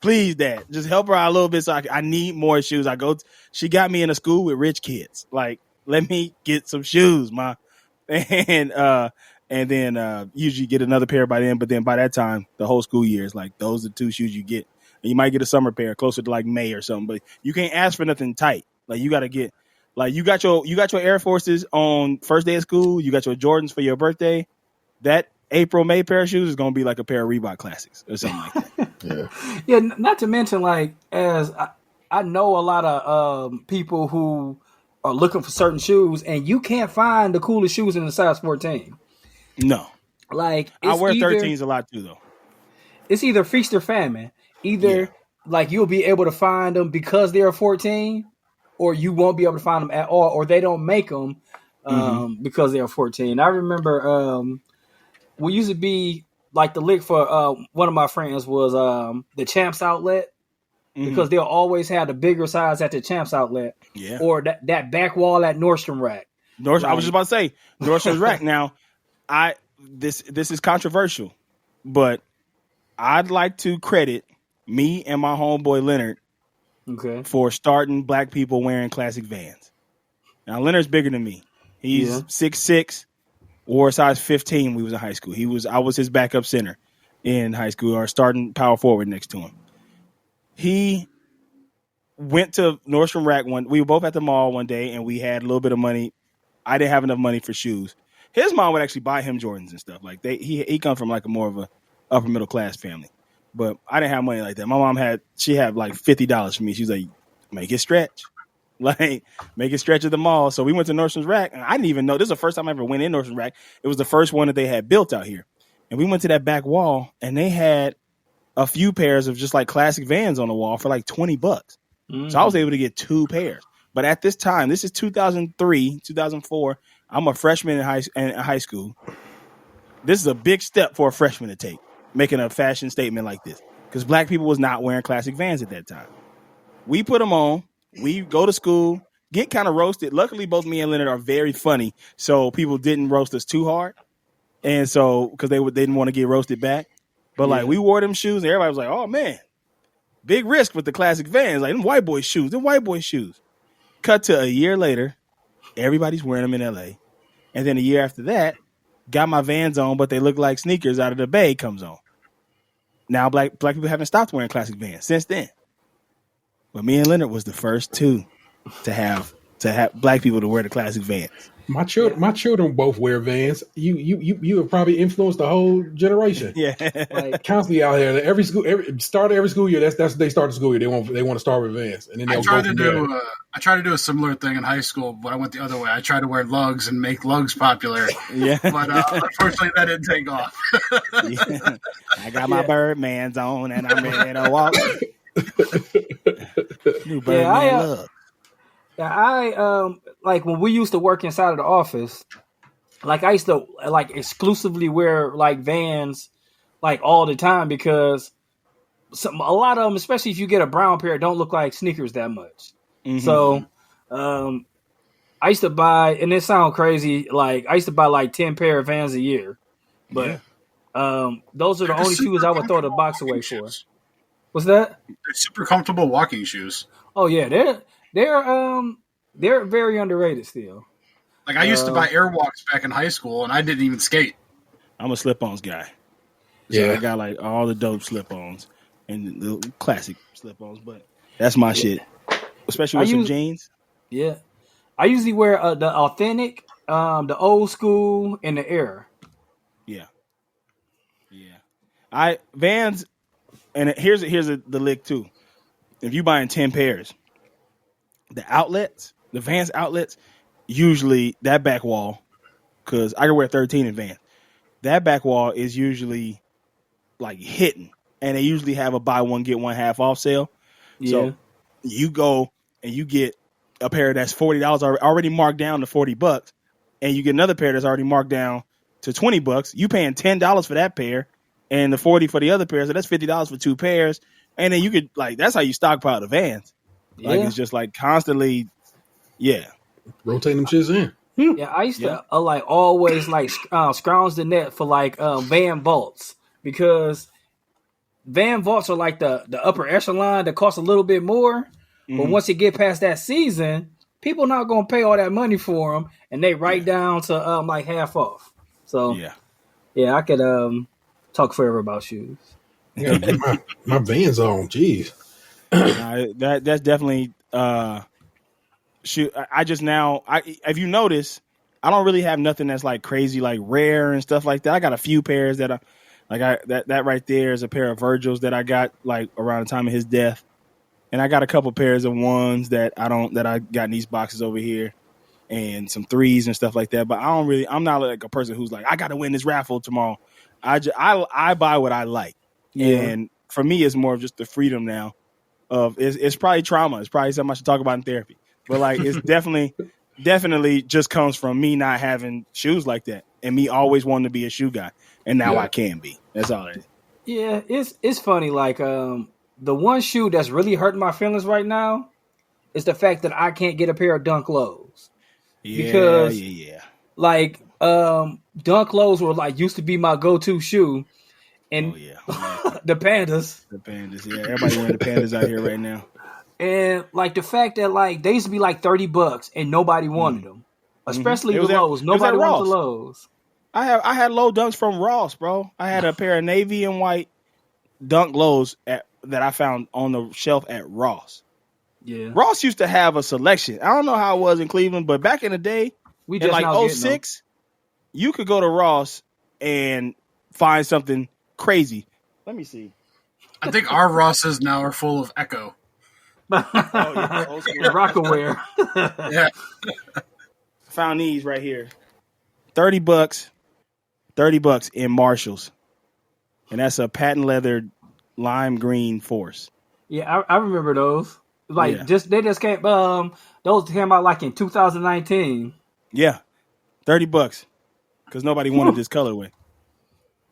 [SPEAKER 6] please, dad, just help her out a little bit. So I need more shoes. She got me in a school with rich kids. Like, let me get some shoes, ma. And then usually get another pair by then. But then by that time, the whole school year is like, those are the two shoes you get. And you might get a summer pair closer to like May or something. But you can't ask for nothing tight. Like, you got to get, like, you got your Air Forces on first day of school. You got your Jordans for your birthday. That April, May pair of shoes is going to be like a pair of Reebok Classics or something like that.
[SPEAKER 3] Yeah, not to mention, like, as I know a lot of people who are looking for certain shoes, and you can't find the coolest shoes in the size 14.
[SPEAKER 6] No.
[SPEAKER 3] Like
[SPEAKER 6] I
[SPEAKER 3] it's
[SPEAKER 6] wear
[SPEAKER 3] either
[SPEAKER 6] 13s a lot too, though.
[SPEAKER 3] it's either feast or famine. Either like you'll be able to find them because they're 14, or you won't be able to find them at all, or they don't make them because they're 14. I remember we used to be like the lick for one of my friends was the Champs Outlet because they'll always have the bigger size at the Champs Outlet, or that back wall at Nordstrom Rack.
[SPEAKER 6] I was just about to say Nordstrom's Rack. Now, this is controversial, but I'd like to credit me and my homeboy Leonard for starting black people wearing classic Vans. Now Leonard's bigger than me. He's 6'6", wore a size 15 when we was in high school. I was his backup center in high school, or starting power forward next to him. He went to Nordstrom Rack we were both at the mall one day, and we had a little bit of money. I didn't have enough money for shoes. His mom would actually buy him Jordans and stuff. Like he comes from like a more of a upper middle class family. But I didn't have money like that. My mom had like $50 for me. She's like, make it stretch. Like, make it stretch at the mall. So we went to Nordstrom's Rack, and I didn't even know. This is the first time I ever went in Nordstrom's Rack. It was the first one that they had built out here. And we went to that back wall, and they had a few pairs of just like classic Vans on the wall for like $20. So I was able to get 2 pairs. But at this time, this is 2003, 2004. I'm a freshman in high school. This is a big step for a freshman to take, making a fashion statement like this, because black people was not wearing classic Vans at that time. We put them on. We go to school, get kind of roasted. Luckily, both me and Leonard are very funny, so people didn't roast us too hard. And so, because they didn't want to get roasted back. But like, we wore them shoes, and everybody was like, "Oh man, big risk with the classic Vans, like them white boy shoes, Cut to a year later, everybody's wearing them in LA, and then a year after that, got my Vans on, but they look like sneakers out of the Bay comes on. Now black people haven't stopped wearing classic Vans since then. But me and Leonard was the first two to have black people to wear the classic Vans.
[SPEAKER 1] My children both wear Vans. You have probably influenced the whole generation.
[SPEAKER 6] Yeah,
[SPEAKER 1] like constantly out here. Every school year. That's they start the school year. They want to start with Vans, and then they'll go from there.
[SPEAKER 4] I tried to do a similar thing in high school, but I went the other way. I tried to wear lugs and make lugs popular.
[SPEAKER 6] Yeah,
[SPEAKER 4] but unfortunately, that didn't take off.
[SPEAKER 6] I got my Birdmans on, and I'm ready to walk. New Birdman lug.
[SPEAKER 3] Yeah, I like when we used to work inside of the office, like I used to like exclusively wear like Vans like all the time because a lot of them, especially if you get a brown pair, don't look like sneakers that much. So I used to buy, and it sounds crazy, like I used to buy like 10 pair of Vans a year. But those are the only shoes I would throw the box away for. What's that?
[SPEAKER 4] They're super comfortable walking shoes.
[SPEAKER 3] Oh yeah, they're very underrated still.
[SPEAKER 4] Like I used to buy Airwalks back in high school, and I didn't even skate.
[SPEAKER 6] I'm a slip-ons guy. So I got like all the dope slip-ons and the classic slip-ons, but that's my shit. Especially with some jeans. Yeah,
[SPEAKER 3] I usually wear the authentic, the old school, and the Air.
[SPEAKER 6] Yeah. Vans, and here's the lick too. If you buying 10 pairs, the Vans outlets, usually that back wall, because I can wear 13 in Vans, that back wall is usually like hitting, and they usually have a buy one get one half off sale. Yeah. So you go and you get a pair that's $40 already marked down to $40, and you get another pair that's already marked down to $20. You paying $10 for that pair, and the $40 for the other pair, so that's $50 for 2 pairs. And then you could that's how you stockpile the Vans. Like it's just like constantly,
[SPEAKER 1] rotating them shits in.
[SPEAKER 3] Yeah, I used to always scrounge the net for Van Vaults, because Van Vaults are like the upper echelon that cost a little bit more, but once you get past that season, people not gonna pay all that money for them, and they write down to half off. So I could talk forever about shoes.
[SPEAKER 1] Yeah, my Vans on, jeez.
[SPEAKER 6] That's definitely shoot. If you notice, I don't really have nothing that's like crazy, like rare and stuff like that. I got a few pairs that that right there is a pair of Virgils that I got like around the time of his death, and I got a couple pairs of ones that I got in these boxes over here. and some threes and stuff like that. But I'm not like a person who's like, I got to win this raffle tomorrow. I buy what I like.
[SPEAKER 3] Yeah.
[SPEAKER 6] And for me, it's more of just the freedom now of it's probably trauma. It's probably something I should talk about in therapy. But like, it's definitely just comes from me not having shoes like that and me always wanting to be a shoe guy. And now I can be. That's all it is.
[SPEAKER 3] Yeah, it's funny. Like, the one shoe that's really hurting my feelings right now is the fact that I can't get a pair of Dunk Lows. Because, like, Dunk Lows were like used to be my go-to shoe, and the Pandas.
[SPEAKER 6] The Pandas, yeah. Everybody wearing the Pandas out here right now.
[SPEAKER 3] And like the fact that like they used to be like $30 and nobody wanted them, especially the lows. Nobody wanted the lows.
[SPEAKER 6] I had low dunks from Ross, bro. I had a pair of navy and white Dunk Lows that I found on the shelf at Ross.
[SPEAKER 3] Yeah,
[SPEAKER 6] Ross used to have a selection. I don't know how it was in Cleveland, but back in the day,
[SPEAKER 3] we
[SPEAKER 6] in
[SPEAKER 3] just
[SPEAKER 6] like 06, you could go to Ross and find something crazy. Let me see.
[SPEAKER 4] I think our Rosses now are full of Echo.
[SPEAKER 3] Rockaware.
[SPEAKER 4] Yeah.
[SPEAKER 6] Found these right here. $30 in Marshalls. And that's a patent leather lime green Force.
[SPEAKER 3] Yeah, I remember those. Like they just came those came out like in 2019.
[SPEAKER 6] Yeah. $30. Because nobody wanted this colorway.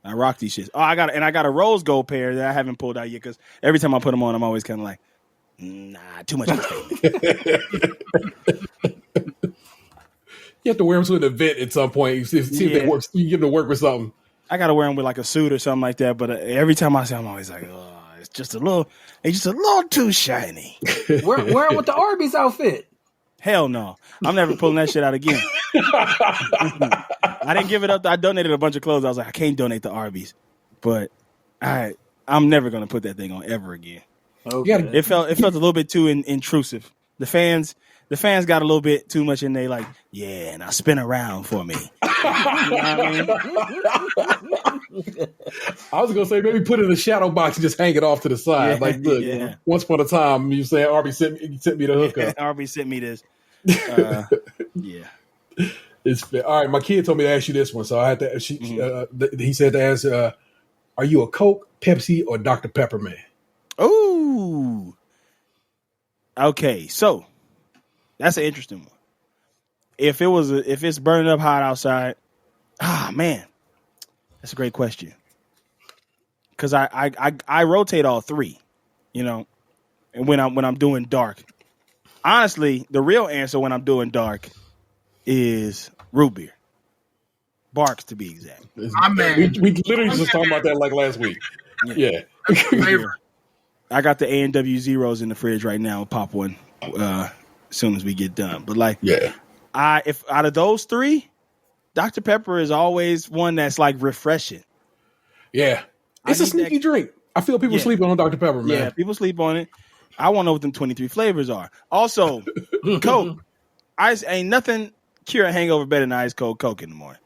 [SPEAKER 6] I rock these shits. Oh, I got a rose gold pair that I haven't pulled out yet because every time I put them on, I'm always kind of like, nah, too much of a statement.
[SPEAKER 1] You have to wear them to an event at some point. See if they work. You get them to work with something.
[SPEAKER 6] I got to wear them with like a suit or something like that. But every time I see them, I'm always like, oh, it's just a little too shiny.
[SPEAKER 3] Wear them with the Arby's outfit.
[SPEAKER 6] Hell no. I'm never pulling that shit out again. I didn't give it up. I donated a bunch of clothes. I was like, I can't donate to Arby's. But I'm never going to put that thing on ever again.
[SPEAKER 3] Okay.
[SPEAKER 6] It felt a little bit too intrusive. The fans got a little bit too much in there, like, yeah, now spin around for me. You know what I mean?
[SPEAKER 1] I was gonna say maybe put it in a shadow box and just hang it off to the side.
[SPEAKER 6] Yeah,
[SPEAKER 1] like, look, once upon a time you say Arby sent me the hookup.
[SPEAKER 6] Arby sent me this. Yeah.
[SPEAKER 1] It's fair. All right, my kid told me to ask you this one, so I had to. He said to ask, "Are you a Coke, Pepsi, or Dr. Pepper man?"
[SPEAKER 6] Ooh. Okay, so that's an interesting one. If it's burning up hot outside, man, that's a great question. Because I rotate all three, you know, and when I'm doing dark. Honestly, the real answer when I'm doing dark is root beer. Barks to be exact.
[SPEAKER 1] We literally just talked about that like last week. Yeah.
[SPEAKER 6] I got the A&W Zeros in the fridge right now. I'll pop one as soon as we get done. But like, if out of those three, Dr. Pepper is always one that's like refreshing.
[SPEAKER 1] Yeah. It's a sneaky drink. I feel people sleeping on Dr. Pepper, man.
[SPEAKER 6] Yeah, people sleep on it. I want to know what them 23 flavors are. Also, Coke. Ice ain't nothing cure a hangover better than ice cold Coke in the morning.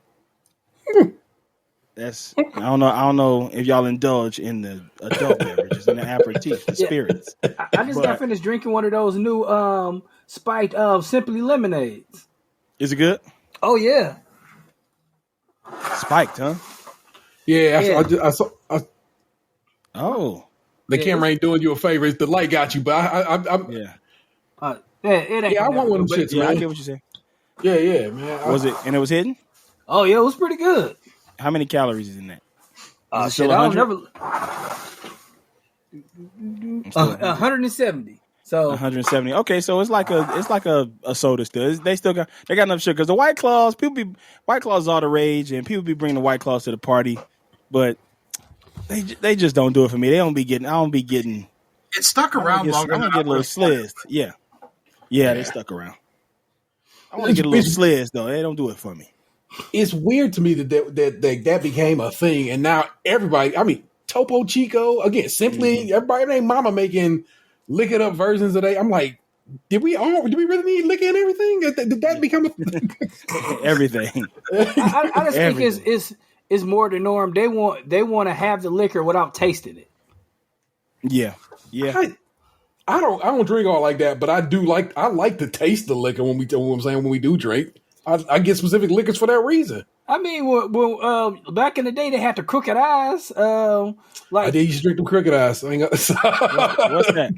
[SPEAKER 6] That's I don't know if y'all indulge in the adult beverages and the aperitif, the spirits.
[SPEAKER 3] I just got finished drinking one of those new spiked Simply Lemonades.
[SPEAKER 6] Is it good?
[SPEAKER 3] Oh yeah.
[SPEAKER 6] Spiked, huh?
[SPEAKER 1] Yeah, I saw.
[SPEAKER 6] Oh.
[SPEAKER 1] The camera ain't doing you a favor. The light got you, but I'm
[SPEAKER 3] it ain't.
[SPEAKER 1] I want one of them shits, man.
[SPEAKER 6] I get what you're saying.
[SPEAKER 1] Yeah, man.
[SPEAKER 6] Was it? And it was hidden?
[SPEAKER 3] Oh yeah, it was pretty good.
[SPEAKER 6] How many calories is in that?
[SPEAKER 3] Shit, I don't never. 170. So
[SPEAKER 6] 170. Okay, so it's like a soda still. They got enough sugar because the White Claws is all the rage and people be bringing the White Claws to the party, but they just don't do it for me. I don't be getting.
[SPEAKER 4] It stuck around longer.
[SPEAKER 6] I want to get a little slizzed. Yeah, they stuck around. I want to get a little slizzed though. They don't do it for me.
[SPEAKER 1] It's weird to me that became a thing, and now everybody. I mean, Topo Chico again. Simply everybody named Mama making lick it up versions of that. I'm like, did we really need liquor and everything? Did that become a
[SPEAKER 6] everything?
[SPEAKER 3] I just think it's more the norm. They want to have the liquor without tasting it.
[SPEAKER 6] Yeah.
[SPEAKER 1] I I don't drink all like that, but I like to taste the liquor when we do drink. I get specific liquors for that reason.
[SPEAKER 3] I mean, back in the day, they had the crooked eyes.
[SPEAKER 1] I did used to drink them crooked eyes.
[SPEAKER 6] What's that?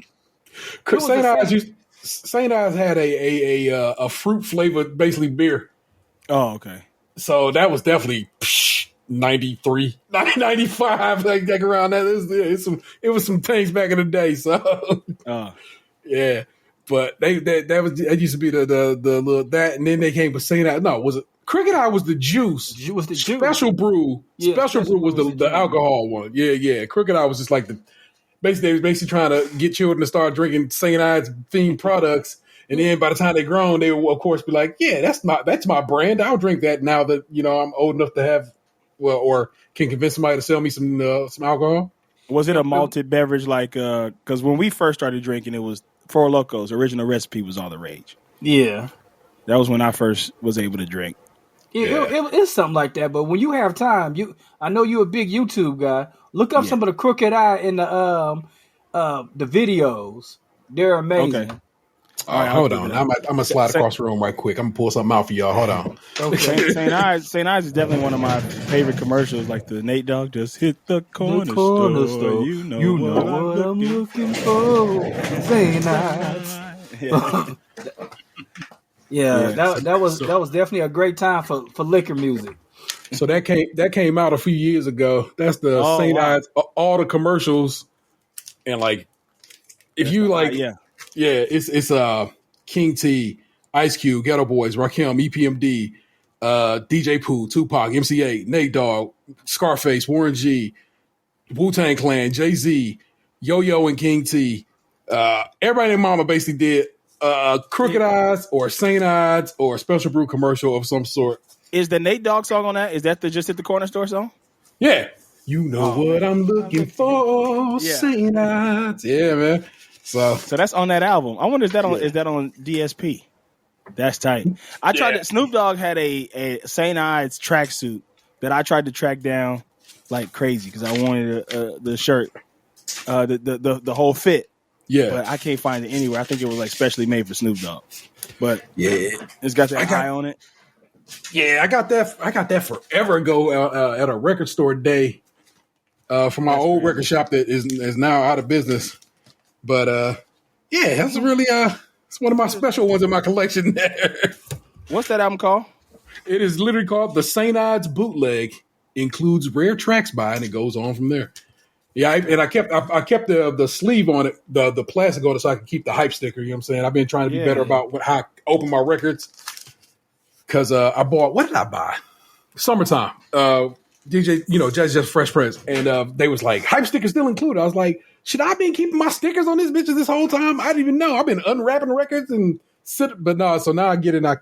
[SPEAKER 1] St. Ives had a fruit flavored basically beer.
[SPEAKER 6] Oh, okay.
[SPEAKER 1] So that was definitely 93, 95, like around that. It was some things back in the day. So yeah, but that used to be the little that, and then they came with St. Ives. No, was it Cricket Eye? Was the juice?
[SPEAKER 3] Was the juice.
[SPEAKER 1] Special Brew?
[SPEAKER 3] Yeah,
[SPEAKER 1] Special Brew was the alcohol one. Yeah. Cricket Eye was just like they was basically trying to get children to start drinking St. Ives themed products. And then by the time they're grown, they will of course be like, "Yeah, that's my brand. I'll drink that now that I'm old enough to have, or can convince somebody to sell me some alcohol."
[SPEAKER 6] Was it a malted beverage like? Because when we first started drinking, it was Four Locos. Original recipe was all the rage.
[SPEAKER 3] Yeah,
[SPEAKER 6] that was when I first was able to drink.
[SPEAKER 3] It's something like that. But when you have time, I know you're a big YouTube guy. Look up some of the Crooked Eye in the videos. They're amazing.
[SPEAKER 6] Okay.
[SPEAKER 1] All right, hold on. I'm gonna slide across the room right quick. I'm gonna pull something out for y'all. Hold on.
[SPEAKER 6] Okay. St. Ives is definitely one of my favorite commercials. Like the Nate Dogg just hit the corner store. You know what I'm looking for.
[SPEAKER 3] St. Ives. That was definitely a great time for liquor music.
[SPEAKER 1] So that came out a few years ago. That's the St. Ives. All the commercials, and like if you like. Yeah, it's King T, Ice Cube, Ghetto Boys, Rakim, EPMD, DJ Pooh, Tupac, MC8, Nate Dogg, Scarface, Warren G, Wu-Tang Clan, Jay-Z, Yo-Yo and King T. Everybody and Mama basically did Crooked Eyes or St. Ives or a Special Brew commercial of some sort.
[SPEAKER 6] Is the Nate Dogg song on that? Is that the Just Hit the Corner Store song?
[SPEAKER 1] Yeah. You know what I'm looking for, St. Ives. Yeah, man. So
[SPEAKER 6] that's on that album. I wonder is that on DSP? That's tight. I tried it. Snoop Dogg had a St. Ives tracksuit that I tried to track down like crazy because I wanted the shirt, the whole fit.
[SPEAKER 1] Yeah,
[SPEAKER 6] but I can't find it anywhere. I think it was like specially made for Snoop Dogg. But it's got that eye on it.
[SPEAKER 1] Yeah, I got that forever ago at a record store day from my old record shop that is now out of business. But that's really it's one of my special ones in my collection there.
[SPEAKER 6] What's that album called?
[SPEAKER 1] It is literally called The St. Ives Bootleg. Includes rare tracks by, and it goes on from there. Yeah, I kept the sleeve on it, the plastic on it, so I can keep the hype sticker. You know what I'm saying? I've been trying to be better about how I open my records. Because I bought, what did I buy? Summertime. DJ, just Fresh Prince. And they was like, hype sticker still included. I was like, should I been keeping my stickers on these bitches this whole time? I didn't even know. I've been unwrapping records and but no. So now I get it. And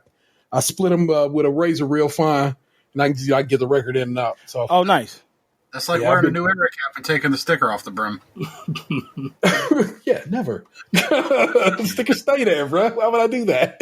[SPEAKER 1] I split them with a razor real fine, and I can get the record in and out. So
[SPEAKER 6] nice.
[SPEAKER 4] That's like wearing a new era cap and taking the sticker off the brim.
[SPEAKER 1] Yeah, never. The sticker stay there, bro. Why would I do that?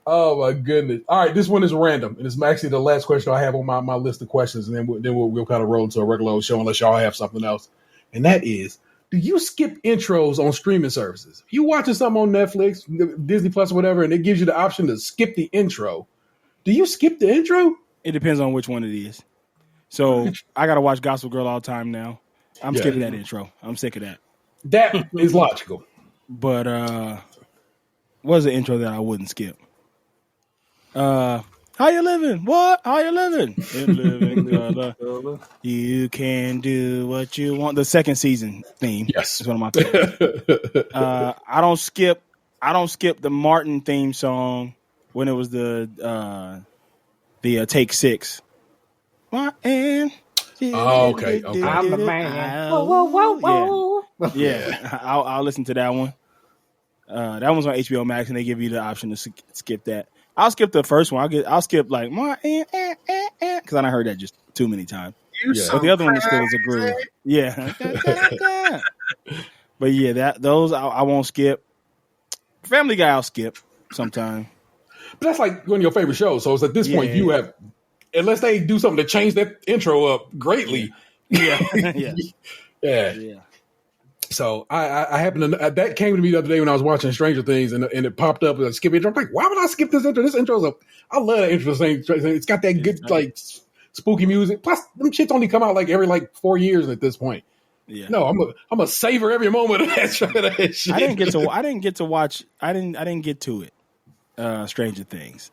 [SPEAKER 1] Oh my goodness! All right, this one is random, and it's actually the last question I have on my list of questions, and then we'll kind of roll into a regular old show unless y'all have something else. And that is, do you skip intros on streaming services? If you watching something on Netflix, Disney Plus, or whatever, and it gives you the option to skip the intro, do you skip the intro?
[SPEAKER 6] It depends on which one it is. So I gotta watch Gospel Girl all the time now. I'm skipping that intro. I'm sick of that.
[SPEAKER 1] That is logical.
[SPEAKER 6] But what's the intro that I wouldn't skip? How you living? What? How you living? You can do what you want. The second season theme.
[SPEAKER 1] Yes,
[SPEAKER 6] is one of my favorites. I don't skip the Martin theme song when it was the Take Six. Martin.
[SPEAKER 1] Oh, okay.
[SPEAKER 3] I'm the man. Whoa.
[SPEAKER 6] Yeah, I'll listen to that one. That one's on HBO Max, and they give you the option to skip that. I'll skip the first one. I'll skip like Martin, because I heard that just too many times. But the other one is still as a groove. Yeah. But yeah, those I won't skip. Family Guy I'll skip sometime.
[SPEAKER 1] But that's like one of your favorite shows. So it's at this point you have, unless they do something to change that intro up greatly.
[SPEAKER 6] Yeah.
[SPEAKER 1] Yeah. So I happened to that came to me the other day when I was watching Stranger Things, and it popped up as a skip intro. I'm like, why would I skip this intro? This intro's I love that intro. It's got that good like spooky music. Plus, them shits only come out like every 4 years at this point.
[SPEAKER 6] Yeah.
[SPEAKER 1] No, I'm a savor every moment of that shit.
[SPEAKER 6] I didn't get to watch. I didn't get to it. Stranger Things.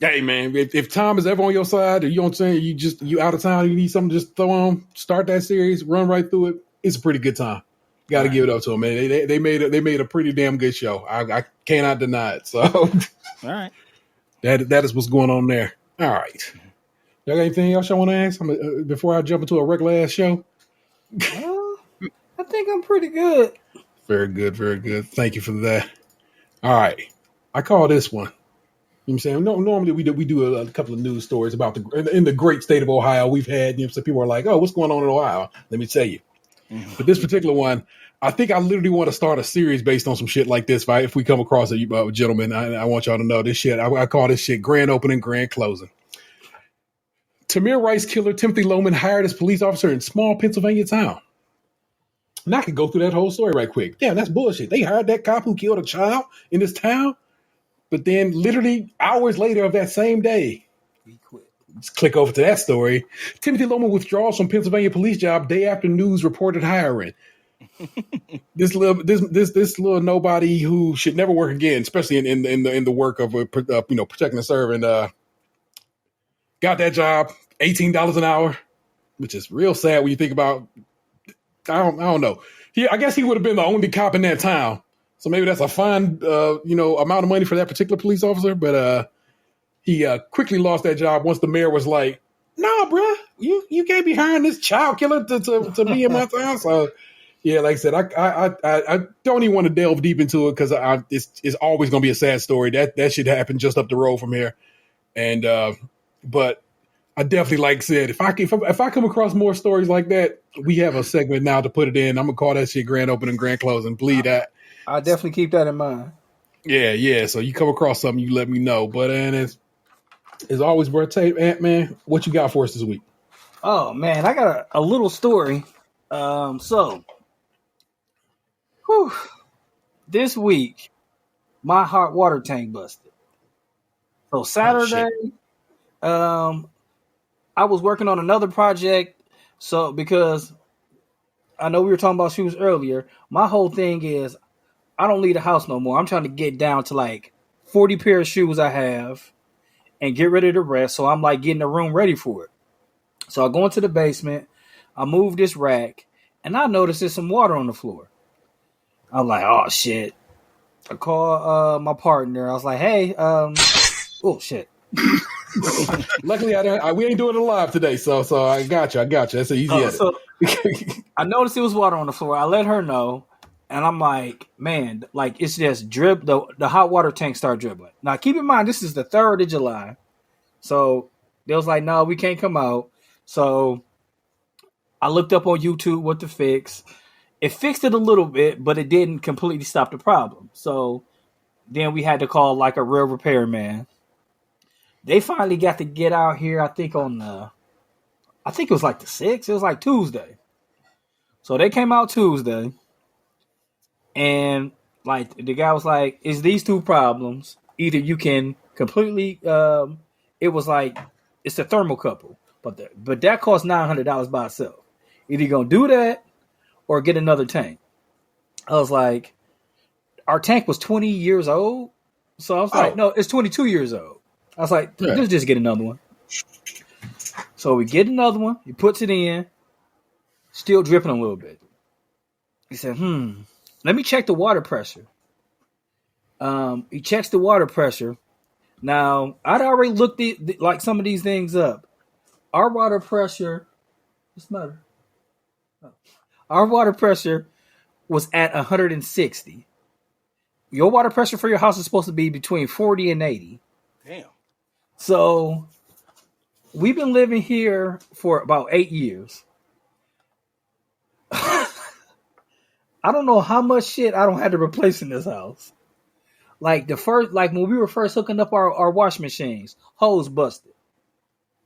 [SPEAKER 1] Hey man, if time is ever on your side, or you know what I'm saying, you out of town, you need something, just throw on, start that series, run right through it. It's a pretty good time. Got to give it up to them, man. They made a pretty damn good show. I cannot deny it. So, all
[SPEAKER 6] right,
[SPEAKER 1] that is what's going on there. All right, y'all got anything else y'all want to ask before I jump into a regular ass show?
[SPEAKER 3] I think I'm pretty good.
[SPEAKER 1] Very good, very good. Thank you for that. All right, I call this one. You know what I'm saying? No, normally we do a couple of news stories about in the great state of Ohio. We've had, some people are like, oh, what's going on in Ohio? Let me tell you. Mm-hmm. But this particular one, I think I literally want to start a series based on some shit like this. If we come across a gentleman, I want y'all to know this shit. I call this shit grand opening, grand closing. Tamir Rice killer Timothy Loman hired as police officer in small Pennsylvania town. And I could go through that whole story right quick. Damn, that's bullshit. They hired that cop who killed a child in this town. But then literally hours later of that same day, he quit. Let's click over to that story. Timothy Loman withdraws from Pennsylvania police job day after news reported hiring. This little nobody who should never work again, especially in the work of protecting and serving. Got that job, $18 an hour, which is real sad when you think about. I don't know. I guess he would have been the only cop in that town. So maybe that's a fine, amount of money for that particular police officer. But he quickly lost that job once the mayor was like, "No, bro, you can't be hiring this child killer to be in my town." So, yeah, like I said, I don't even want to delve deep into it because it's always going to be a sad story. That shit happened just up the road from here, and but I definitely, like I said, if I come across more stories like that, we have a segment now to put it in. I'm gonna call that shit grand opening, grand closing. Believe that.
[SPEAKER 3] I'll definitely keep that in mind.
[SPEAKER 1] Yeah. So you come across something, you let me know. But it's always worth tape, Ant-Man. What you got for us this week?
[SPEAKER 3] Oh man, I got a little story. This week, my hot water tank busted. So Saturday, I was working on another project. So because I know we were talking about shoes earlier, my whole thing is I don't leave the house no more. I'm trying to get down to 40 pair of shoes I have and get rid of the rest. So I'm getting the room ready for it. So I go into the basement, I move this rack, and I notice there's some water on the floor. I'm like, oh shit. I call my partner. I was like, hey, oh shit.
[SPEAKER 1] Luckily, we ain't doing it live today, so I got you. That's an easy edit.
[SPEAKER 3] So I noticed there was water on the floor. I let her know. And I'm like, man, it's just drip. The hot water tank started dribbling. Now, keep in mind, this is the 3rd of July. So they was like, no, we can't come out. So I looked up on YouTube what to fix. It fixed it a little bit, but it didn't completely stop the problem. So then we had to call a real repairman. They finally got to get out here, I think it was the 6th. It was Tuesday. So they came out Tuesday. And the guy was like, "It's these two problems. Either you can completely." It was it's a thermocouple, but that costs $900 by itself. Either you're gonna do that or get another tank. I was like, our tank was 20 years old, so I was like, no, it's 22 years old. I was like, let's just get another one. So we get another one. He puts it in, still dripping a little bit. He said, let me check the water pressure. He checks the water pressure. Now, I'd already looked some of these things up. Our water pressure, what's the matter? Our water pressure was at 160. Your water pressure for your house is supposed to be between 40 and 80.
[SPEAKER 6] Damn.
[SPEAKER 3] So, we've been living here for about 8 years. I don't know how much shit I don't have to replace in this house. When we were first hooking up our washing machines, hose busted.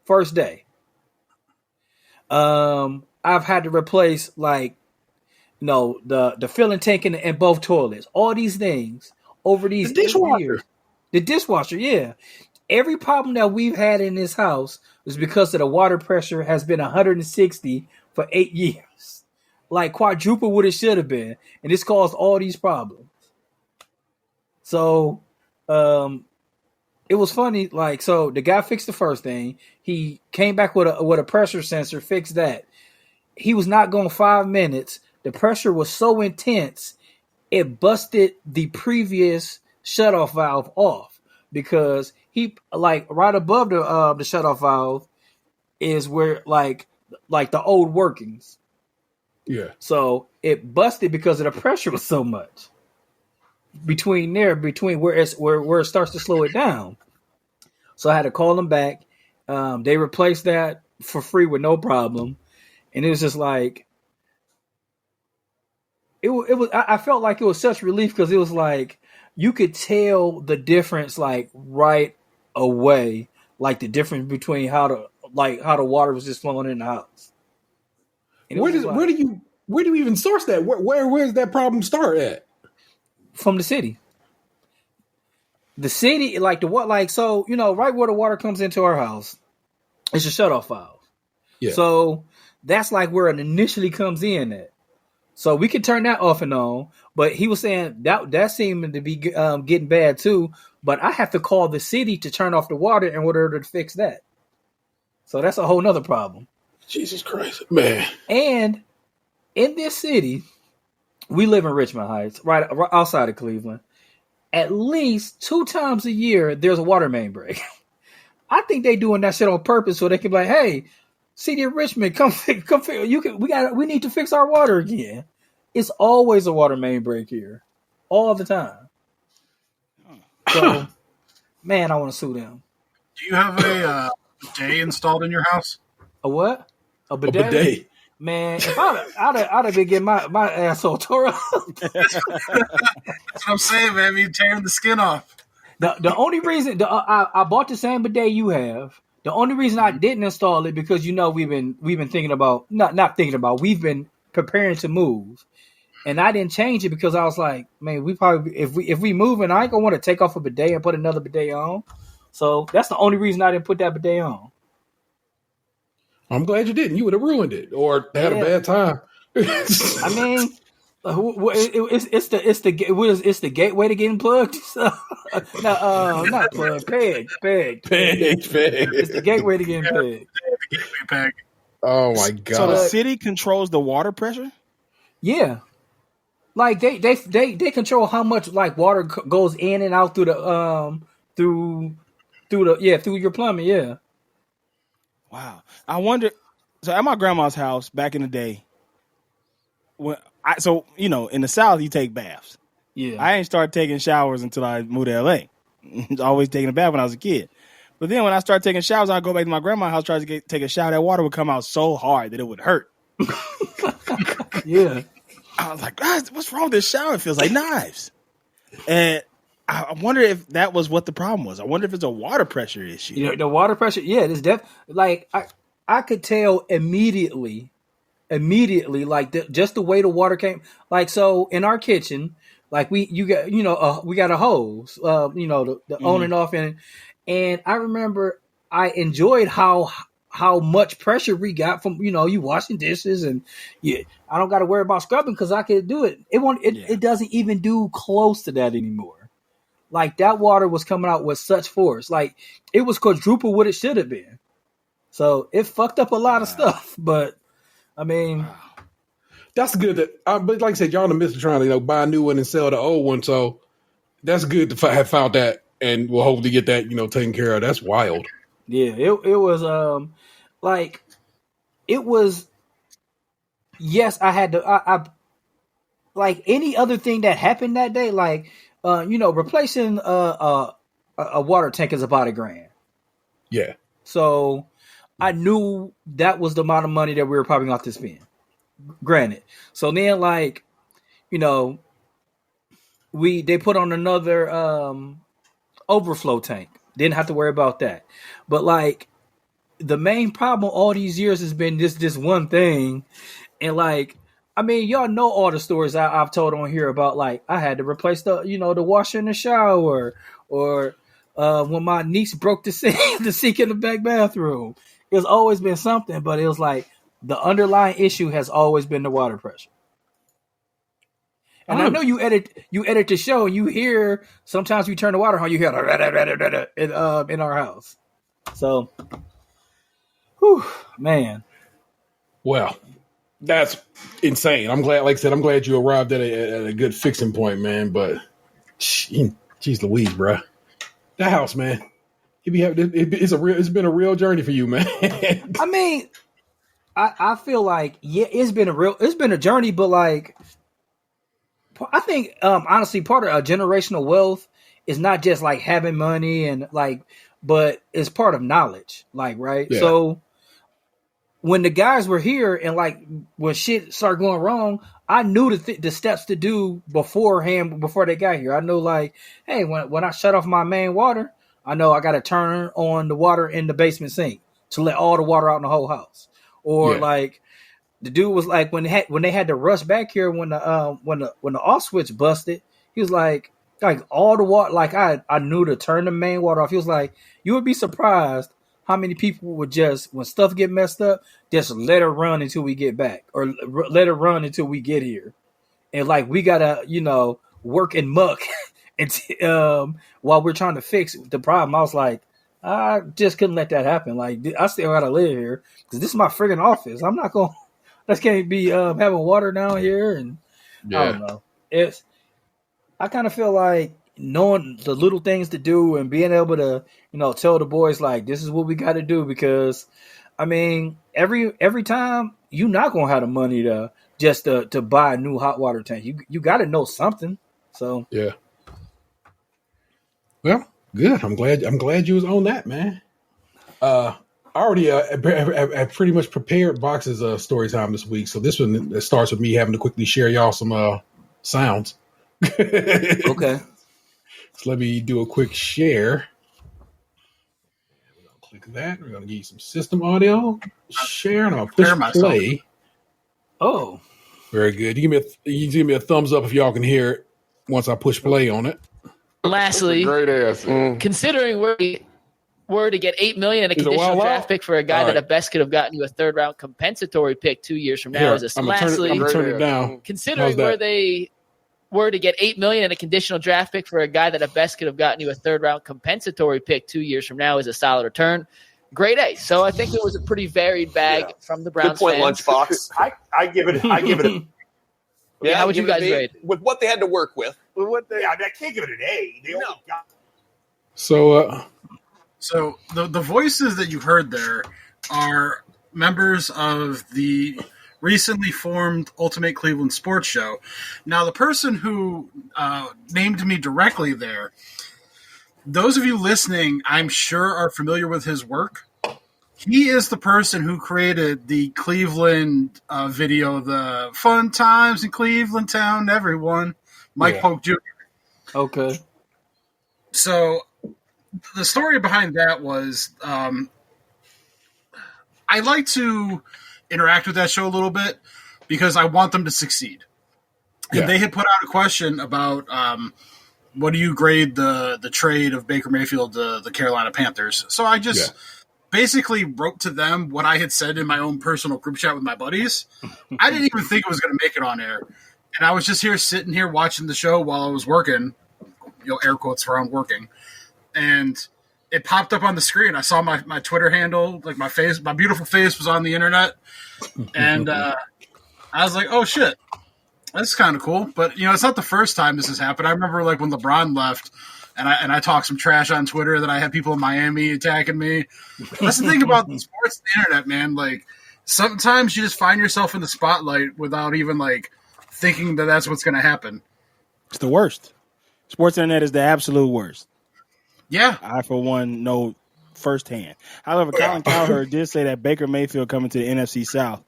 [SPEAKER 3] First day. I've had to replace the filling tank in both toilets, all these things over these
[SPEAKER 1] The dishwasher.
[SPEAKER 3] 8 years. The dishwasher, yeah. Every problem that we've had in this house is because of the water pressure has been 160 for 8 years. Like quadruple what it should have been. And this caused all these problems. So it was funny, like, so the guy fixed the first thing. He came back with a pressure sensor, fixed that. He was not going 5 minutes. The pressure was so intense, it busted the previous shutoff valve off, because he, like, right above the shutoff valve is where like the old workings.
[SPEAKER 1] Yeah.
[SPEAKER 3] So it busted because of the pressure was so much between where it starts to slow it down. So I had to call them back. They replaced that for free with no problem, and it was just like it was. I felt like it was such relief, because it was like you could tell the difference like right away, like the difference between how the water was just flowing in the house. And
[SPEAKER 1] Where do you even source that? Where does that problem start at?
[SPEAKER 3] From the city. The city, like so, right where the water comes into our house, it's a shutoff valve.
[SPEAKER 1] Yeah.
[SPEAKER 3] So that's like where it initially comes in at. So we can turn that off and on. But he was saying that seemed to be getting bad too. But I have to call the city to turn off the water in order to fix that. So that's a whole nother problem.
[SPEAKER 1] Jesus Christ, man.
[SPEAKER 3] And in this city, we live in Richmond Heights, right outside of Cleveland. At least 2 times a year, there's a water main break. I think they doing that shit on purpose so they can be like, "Hey, City of Richmond, come fix. We need to fix our water again." It's always a water main break here, all the time. So, man, I want to sue them.
[SPEAKER 4] Do you have a bidet installed in your house?
[SPEAKER 3] A what? A bidet?
[SPEAKER 1] A bidet.
[SPEAKER 3] Man, if I'd have been getting my asshole tore up.
[SPEAKER 4] That's what I'm saying, man. You tearing the skin off.
[SPEAKER 3] The only reason I bought the same bidet you have. The only reason I didn't install it, because we've been thinking about not thinking about, we've been preparing to move, and I didn't change it because I was like, man, we probably if we move, and I ain't gonna want to take off a bidet and put another bidet on. So that's the only reason I didn't put that bidet on.
[SPEAKER 1] I'm glad you didn't. You would have ruined it or had a bad time.
[SPEAKER 3] I mean, it's the gateway to getting plugged. So, not plugged, pegged. It's the gateway to getting pegged.
[SPEAKER 4] The gateway peg.
[SPEAKER 1] Oh my god!
[SPEAKER 6] So the city controls the water pressure?
[SPEAKER 3] Yeah, like they control how much like water goes in and out through your plumbing. Yeah.
[SPEAKER 6] Wow. I wonder. So at my grandma's house back in the day, in the South you take baths.
[SPEAKER 3] Yeah.
[SPEAKER 6] I ain't started taking showers until I moved to LA. I was always taking a bath when I was a kid. But then when I started taking showers, I'd go back to my grandma's house, try to take a shower. That water would come out so hard that it would hurt.
[SPEAKER 3] Yeah.
[SPEAKER 6] I was like, "God, what's wrong with this shower? It feels like knives." And I wonder if that was what the problem was. I wonder if it's a water pressure issue.
[SPEAKER 3] The water pressure, yeah, it's like I could tell immediately, like just the way the water came. Like, so in our kitchen, like we got a hose, the on and off, and I remember I enjoyed how much pressure we got from you washing dishes, and I don't got to worry about scrubbing because I could do it. It doesn't even do close to that anymore. Like, that water was coming out with such force. Like, it was quadruple what it should have been. So it fucked up a lot of stuff. But, I mean.
[SPEAKER 1] That's good. But like I said, y'all in the midst of trying to buy a new one and sell the old one. So that's good to have found that. And we'll hopefully get that, taken care of. That's wild.
[SPEAKER 3] Yeah, it was, it was, yes, I had to, I like any other thing that happened that day, like, replacing a water tank is about $1,000.
[SPEAKER 1] Yeah.
[SPEAKER 3] So I knew that was the amount of money that we were probably going to have to spend. Granted. So then, like, they put on another overflow tank. Didn't have to worry about that. But, like, the main problem all these years has been this one thing. And, like, I mean, y'all know all the stories I've told on here about, like, I had to replace the washer in the shower, or when my niece broke the sink, the sink in the back bathroom. It's always been something, but it was like the underlying issue has always been the water pressure. And I know you edit the show, and you hear sometimes we turn the water on, you hear in our house. So, whew, man.
[SPEAKER 1] Well, that's insane. I'm glad, like I said, I'm glad you arrived at a good fixing point, man. But, geez Louise, bro, that house, man. It's been a real journey for you, man.
[SPEAKER 3] I mean, I feel like it's been a journey, but like, I think honestly, part of a generational wealth is not just like having money and like, but it's part of knowledge, like, right? Yeah. So when the guys were here and like when shit started going wrong, I knew the steps to do before they got here. I know, like, hey, when I shut off my main water, I know I got to turn on the water in the basement sink to let all the water out in the whole house. Or like the dude was like, when they had to rush back here when the off switch busted, he was like all the water, like I knew to turn the main water off. He was like, you would be surprised how many people would just, when stuff get messed up, just let it run until we get back, or let it run until we get here. And like, we gotta, work and muck while we're trying to fix the problem. I was like, I just couldn't let that happen. Like, I still gotta live here because this is my friggin' office. I'm not gonna, I can't be having water down here. And I don't know. I kind of feel like knowing the little things to do and being able to, tell the boys, like, this is what we got to do, because I mean, every time you're not going to have the money to buy a new hot water tank. You got to know something. So,
[SPEAKER 1] yeah. Well, good. I'm glad you was on that, man. I already I pretty much prepared boxes of story time this week. So this one starts with me having to quickly share y'all some sounds.
[SPEAKER 3] Okay.
[SPEAKER 1] So let me do a quick share. We're gonna click that. We're gonna give you some system audio. Share, and I'll push play.
[SPEAKER 3] Oh,
[SPEAKER 1] very good. You give me a thumbs up if y'all can hear it once I push play on it.
[SPEAKER 7] Lastly,
[SPEAKER 8] great ass.
[SPEAKER 7] Considering were to get $8 million in a conditional draft pick for a guy that at best could have gotten you a third round compensatory pick 2 years from now, lastly,
[SPEAKER 1] turn it down.
[SPEAKER 7] Considering where they were to get $8 million in a conditional draft pick for a guy that at best could have gotten you a third round compensatory pick 2 years from now is a solid return. Grade A. So I think it was a pretty varied bag from the Browns.
[SPEAKER 9] Good point,
[SPEAKER 7] fans.
[SPEAKER 9] Lunchbox. I give it a
[SPEAKER 7] yeah, how would you guys rate?
[SPEAKER 9] With what they had to work with.
[SPEAKER 10] I can't give it an A. They only got.
[SPEAKER 4] So the voices that you heard there are members of the recently formed Ultimate Cleveland Sports Show. Now, the person who named me directly there, those of you listening, I'm sure are familiar with his work. He is the person who created the Cleveland video, the Fun Times in Cleveland Town, everyone. Mike Polk Jr.
[SPEAKER 3] Okay.
[SPEAKER 4] So the story behind that was I like to interact with that show a little bit because I want them to succeed. And they had put out a question about what do you grade the trade of Baker Mayfield to the Carolina Panthers? So I just basically wrote to them what I had said in my own personal group chat with my buddies. I didn't even think it was going to make it on air. And I was just sitting here watching the show while I was working, air quotes around working. And it popped up on the screen. I saw my Twitter handle, like my beautiful face was on the internet. And I was like, oh shit, that's kind of cool. But it's not the first time this has happened. I remember like when LeBron left and I talked some trash on Twitter that I had people in Miami attacking me. That's the thing about the sports and the internet, man. Like sometimes you just find yourself in the spotlight without even like thinking that that's what's going to happen.
[SPEAKER 6] It's the worst. Sports internet is the absolute worst.
[SPEAKER 4] Yeah.
[SPEAKER 6] I, for one, know firsthand. However, Colin Cowherd did say that Baker Mayfield coming to the NFC South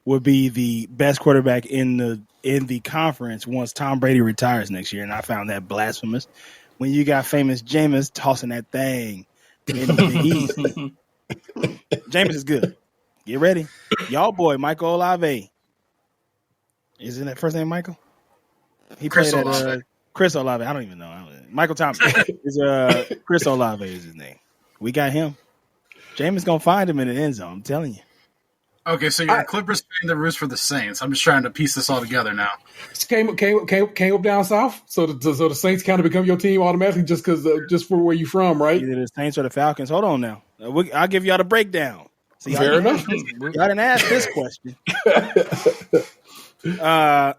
[SPEAKER 6] would be the best quarterback in the conference once Tom Brady retires next year, and I found that blasphemous. When you got famous Jameis tossing that thing in the East. Jameis is good. Get ready. Y'all boy, Michael Olave. Isn't that first name Michael? He
[SPEAKER 4] Chris
[SPEAKER 6] played
[SPEAKER 4] Olave.
[SPEAKER 6] at Chris Olave. I don't even know. Michael Thompson. Is Chris Olave is his name. We got him. Jameis gonna find him in the end zone. I'm telling you.
[SPEAKER 4] Okay, so you're a Clippers fan that roots for the Saints. I'm just trying to piece this all together now.
[SPEAKER 1] Came up down south, so the Saints kind of become your team automatically just for where you from, right?
[SPEAKER 6] Either the Saints or the Falcons. Hold on now. I'll give y'all the breakdown. See,
[SPEAKER 1] Fair enough.
[SPEAKER 6] Y'all didn't ask this question. I'll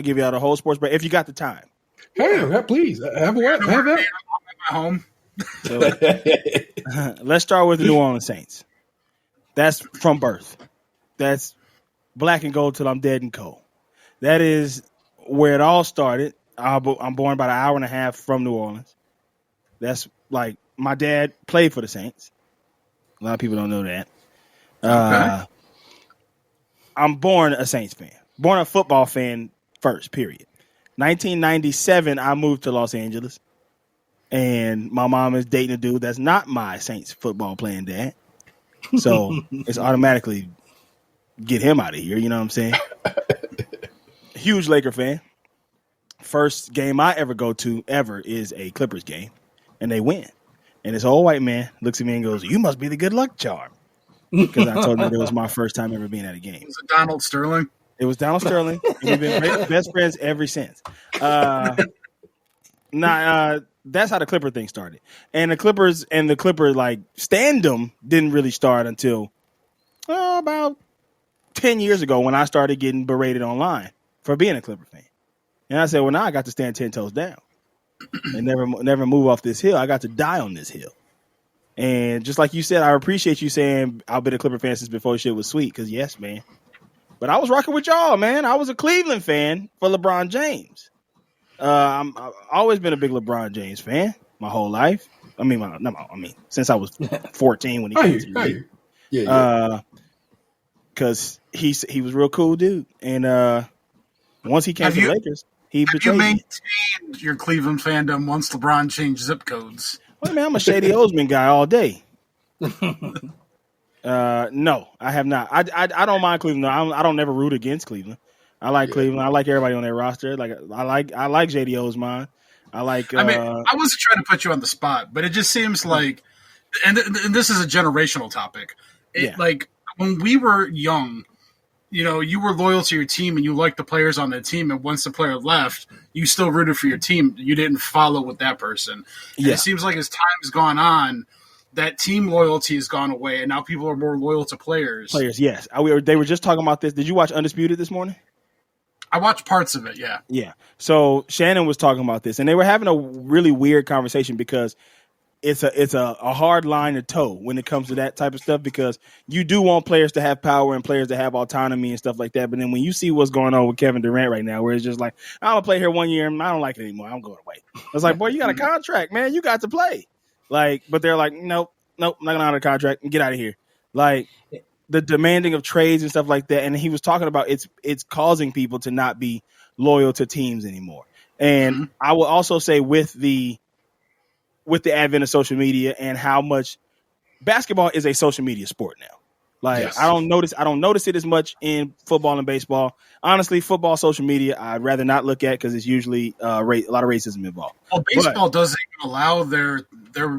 [SPEAKER 6] give y'all the whole sports break if you got the time.
[SPEAKER 1] Hey, please have
[SPEAKER 4] I'm
[SPEAKER 1] that.
[SPEAKER 4] at my home.
[SPEAKER 6] So, let's start with the New Orleans Saints. That's from birth. That's black and gold till I'm dead and cold. That is where it all started. I'm born about an hour and a half from New Orleans. That's like my dad played for the Saints. A lot of people don't know that.
[SPEAKER 4] Okay.
[SPEAKER 6] I'm born a Saints fan. Born a football fan first, period. 1997, I moved to Los Angeles. And my mom is dating a dude that's not my Saints football playing dad. So it's automatically get him out of here. You know what I'm saying? Huge Laker fan. First game I ever go to ever is a Clippers game. And they win. And this old white man looks at me and goes, "You must be the good luck charm." Because I told him it was my first time ever being at a game.
[SPEAKER 4] Was it Donald Sterling?
[SPEAKER 6] It was Donald Sterling. And we've been best friends ever since. That's how the Clipper thing started. And the Clipper like standum didn't really start until about 10 years ago when I started getting berated online for being a Clipper fan. And I said, well, now I got to stand 10 toes down and never move off this hill. I got to die on this hill. And just like you said, I appreciate you saying I've been a Clipper fan since before shit was sweet. Because yes, man. But I was rocking with y'all, man. I was a Cleveland fan for LeBron James. I've always been a big LeBron James fan my whole life. I mean, since I was 14 when he came to the league.
[SPEAKER 1] Yeah.
[SPEAKER 6] Because he was a real cool dude, and once he came to the Lakers, he betrayed me.
[SPEAKER 4] You maintained your Cleveland fandom once LeBron changed zip codes.
[SPEAKER 6] Well, man, I'm a Shady Osman guy all day. No, I have not. I don't mind Cleveland. I don't never root against Cleveland. I like Cleveland. I like everybody on their roster. Like I like JD Osman. I like.
[SPEAKER 4] I wasn't trying to put you on the spot, but it just seems like, and this is a generational topic. Like when we were young, you were loyal to your team and you liked the players on the team. And once the player left, you still rooted for your team. You didn't follow with that person. And it seems like as time has gone on, that team loyalty has gone away, and now people are more loyal to players.
[SPEAKER 6] Players, yes. They were just talking about this. Did you watch Undisputed this morning?
[SPEAKER 4] I watched parts of it, yeah.
[SPEAKER 6] Yeah. So Shannon was talking about this, and they were having a really weird conversation because it's a hard line to toe when it comes to that type of stuff, because you do want players to have power and players to have autonomy and stuff like that. But then when you see what's going on with Kevin Durant right now, where it's just like, I'm going to play here 1 year and I don't like it anymore. I'm going away. It's like, boy, you got a contract, man. You got to play. Like, but they're like, nope, I'm not going to honor the contract and get out of here. Like, the demanding of trades and stuff like that. And he was talking about it's causing people to not be loyal to teams anymore. And I will also say with the advent of social media and how much basketball is a social media sport now. Like, yes. I don't notice it as much in football and baseball. Honestly, football, social media, I'd rather not look at because it's usually a lot of racism involved.
[SPEAKER 4] Well, baseball doesn't even allow their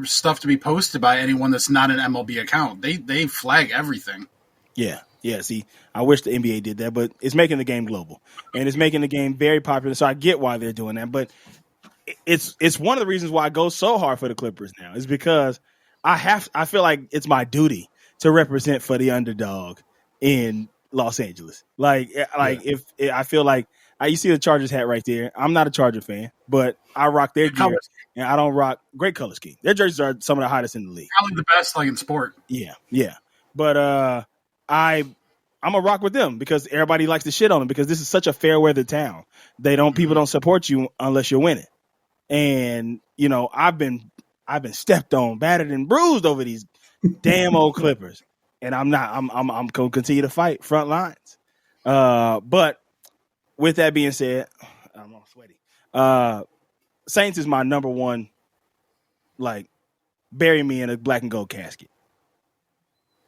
[SPEAKER 4] stuff to be posted by anyone that's not an MLB account. They flag everything.
[SPEAKER 6] Yeah. See, I wish the NBA did that, but it's making the game global and it's making the game very popular. So I get why they're doing that, but it's one of the reasons why I go so hard for the Clippers now is because I feel like it's my duty to represent for the underdog in Los Angeles. If I feel like you see the Chargers hat right there. I'm not a Charger fan, but I rock their gear and I don't rock great color scheme. Their jerseys are some of the hottest in the league.
[SPEAKER 4] Probably the best in sport.
[SPEAKER 6] Yeah. But I'm a rock with them because everybody likes to shit on them because this is such a fair weather town. People don't support you unless you're winning. And I've been stepped on, battered and bruised over these damn old Clippers. And I'm going to continue to fight front lines. But with that being said, I'm all sweaty. Saints is my number one, like, bury me in a black and gold casket.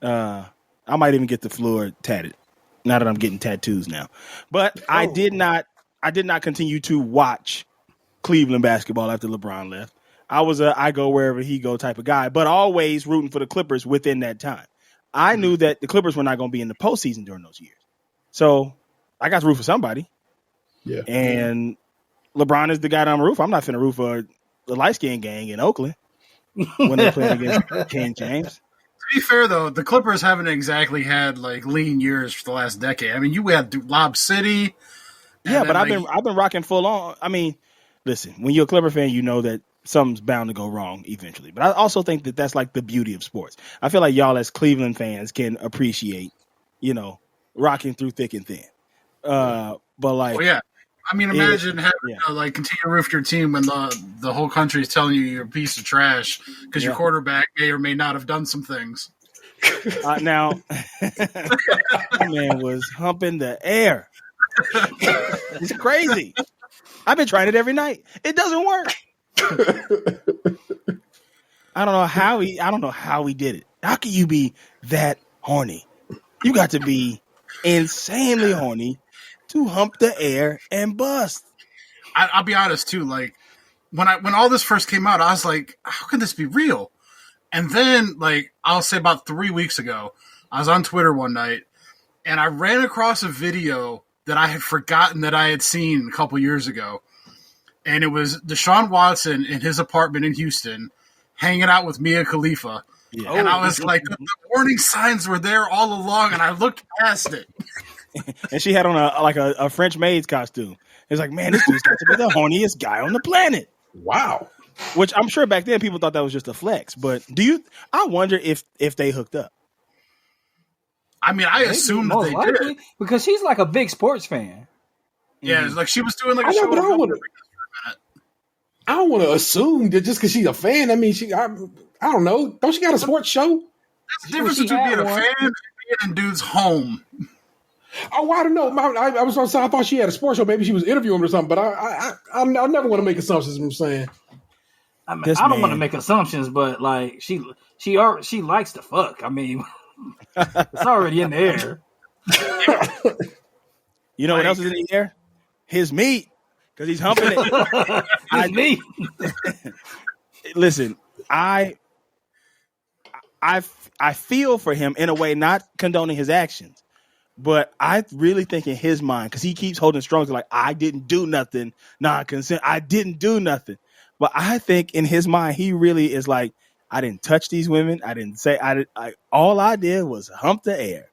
[SPEAKER 6] I might even get the floor tatted Now that I'm getting tattoos now, but I did not continue to watch Cleveland basketball after LeBron left. I was I go wherever he go type of guy, but always rooting for the Clippers within that time. I knew that the Clippers were not going to be in the postseason during those years, so I got to root for somebody.
[SPEAKER 1] Yeah,
[SPEAKER 6] and LeBron is the guy that I'm root for. I'm not finna root for the light skinned gang in Oakland when they're playing against Ken James.
[SPEAKER 4] To be fair, though, the Clippers haven't exactly had like lean years for the last decade. I mean, you had Lob City.
[SPEAKER 6] Yeah, but I've been rocking full on. I mean, listen, when you're a Clipper fan, you know that something's bound to go wrong eventually. But I also think that that's like the beauty of sports. I feel like y'all as Cleveland fans can appreciate, rocking through thick and thin. But like,
[SPEAKER 4] yeah. I mean, imagine having to like continue to root for your team when the whole country is telling you you're a piece of trash because your quarterback may or may not have done some things.
[SPEAKER 6] Now, that man was humping the air. It's crazy. I've been trying it every night. It doesn't work. I don't know how he did it. How can you be that horny? You got to be insanely horny to hump the air and bust.
[SPEAKER 4] I'll be honest too. Like when all this first came out, I was like, "How can this be real?" And then, like, I'll say about 3 weeks ago, I was on Twitter one night, and I ran across a video that I had forgotten that I had seen a couple years ago, and it was Deshaun Watson in his apartment in Houston, hanging out with Mia Khalifa. Yeah. And I was like, the warning signs were there all along, and I looked past it.
[SPEAKER 6] And she had on a French maid's costume. It's like, man, this dude's got to be the horniest guy on the planet.
[SPEAKER 1] Wow.
[SPEAKER 6] Which I'm sure back then people thought that was just a flex. But I wonder if they hooked up.
[SPEAKER 4] I mean, I assumed they did.
[SPEAKER 3] Because she's like a big sports fan.
[SPEAKER 4] Yeah, it's like she was doing like a show.
[SPEAKER 1] I don't want to assume that just because she's a fan. I mean, I don't know. Don't she got a sports show?
[SPEAKER 4] There's a difference between being a fan and being in dude's home.
[SPEAKER 1] Oh, I don't know. I was going to say I thought she had a sports show. Maybe she was interviewing him or something. But I never want to make assumptions. I'm saying.
[SPEAKER 3] I don't want to make assumptions, but like she likes to fuck. I mean, it's already in the air.
[SPEAKER 6] You know what else is in the air? His meat, because he's humping it.
[SPEAKER 3] His meat.
[SPEAKER 6] Listen, I feel for him in a way, not condoning his actions. But I really think in his mind, because he keeps holding strong to like, I didn't do nothing, non-consent. I didn't do nothing. But I think in his mind, he really is like, I didn't touch these women. I didn't say, all I did was hump the air.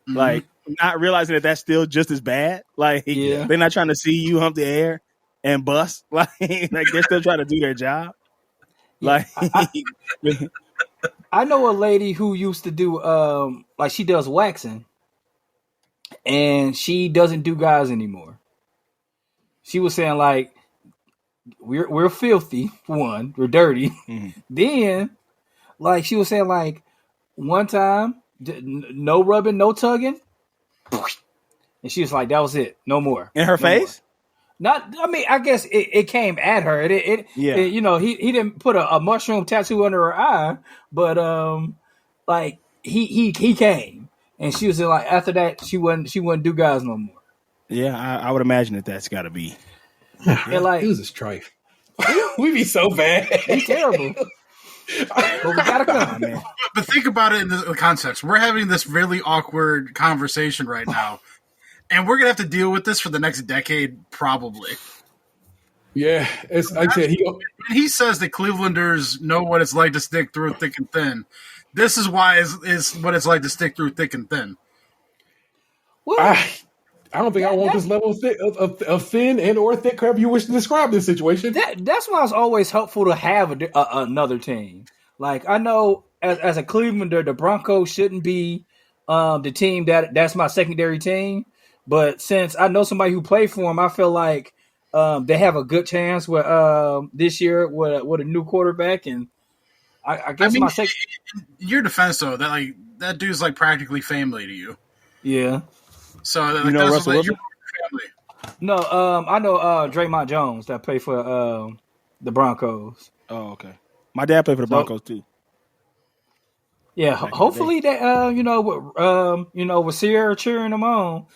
[SPEAKER 6] Mm-hmm. Like, not realizing that that's still just as bad. Like, they're not trying to see you hump the air and bust. Like they're still trying to do their job. Like,
[SPEAKER 3] I know a lady who used to do, like she does waxing. And she doesn't do guys anymore. She was saying like, we're filthy. One, we're dirty. Mm-hmm. Then, like she was saying like, one time, no rubbing, no tugging, and she was like, that was it, no more.
[SPEAKER 6] In her face?
[SPEAKER 3] More. Not. I mean, I guess it came at her. It he didn't put a mushroom tattoo under her eye, but like he came. And she was like, after that, she wouldn't do guys no more.
[SPEAKER 6] Yeah, I would imagine that's got to be.
[SPEAKER 3] And like,
[SPEAKER 1] this is strife. We be so bad.
[SPEAKER 3] He's terrible. But we gotta come, man.
[SPEAKER 4] But think about it in the context. We're having this really awkward conversation right now, and we're gonna have to deal with this for the next decade, probably.
[SPEAKER 1] Yeah, as I said,
[SPEAKER 4] he says that Clevelanders know what it's like to stick through thick and thin. This is why is what it's like to stick through thick and thin.
[SPEAKER 1] Well, I don't think I want this level of thin and or thick, however you wish to describe this situation.
[SPEAKER 3] That's why it's always helpful to have another team. Like, I know as a Clevelander, the Broncos shouldn't be the team that's my secondary team. But since I know somebody who played for them, I feel like they have a good chance with this year with a new quarterback. And I guess
[SPEAKER 4] your defense though, that dude's like practically family to you.
[SPEAKER 3] Yeah.
[SPEAKER 4] So like,
[SPEAKER 6] you know Russell Wilson?
[SPEAKER 4] Family.
[SPEAKER 3] No, I know Draymond Jones that played for the Broncos.
[SPEAKER 6] Oh, okay. My dad played for the Broncos too.
[SPEAKER 3] Yeah,
[SPEAKER 6] back in the
[SPEAKER 3] hopefully that with Sierra cheering them on,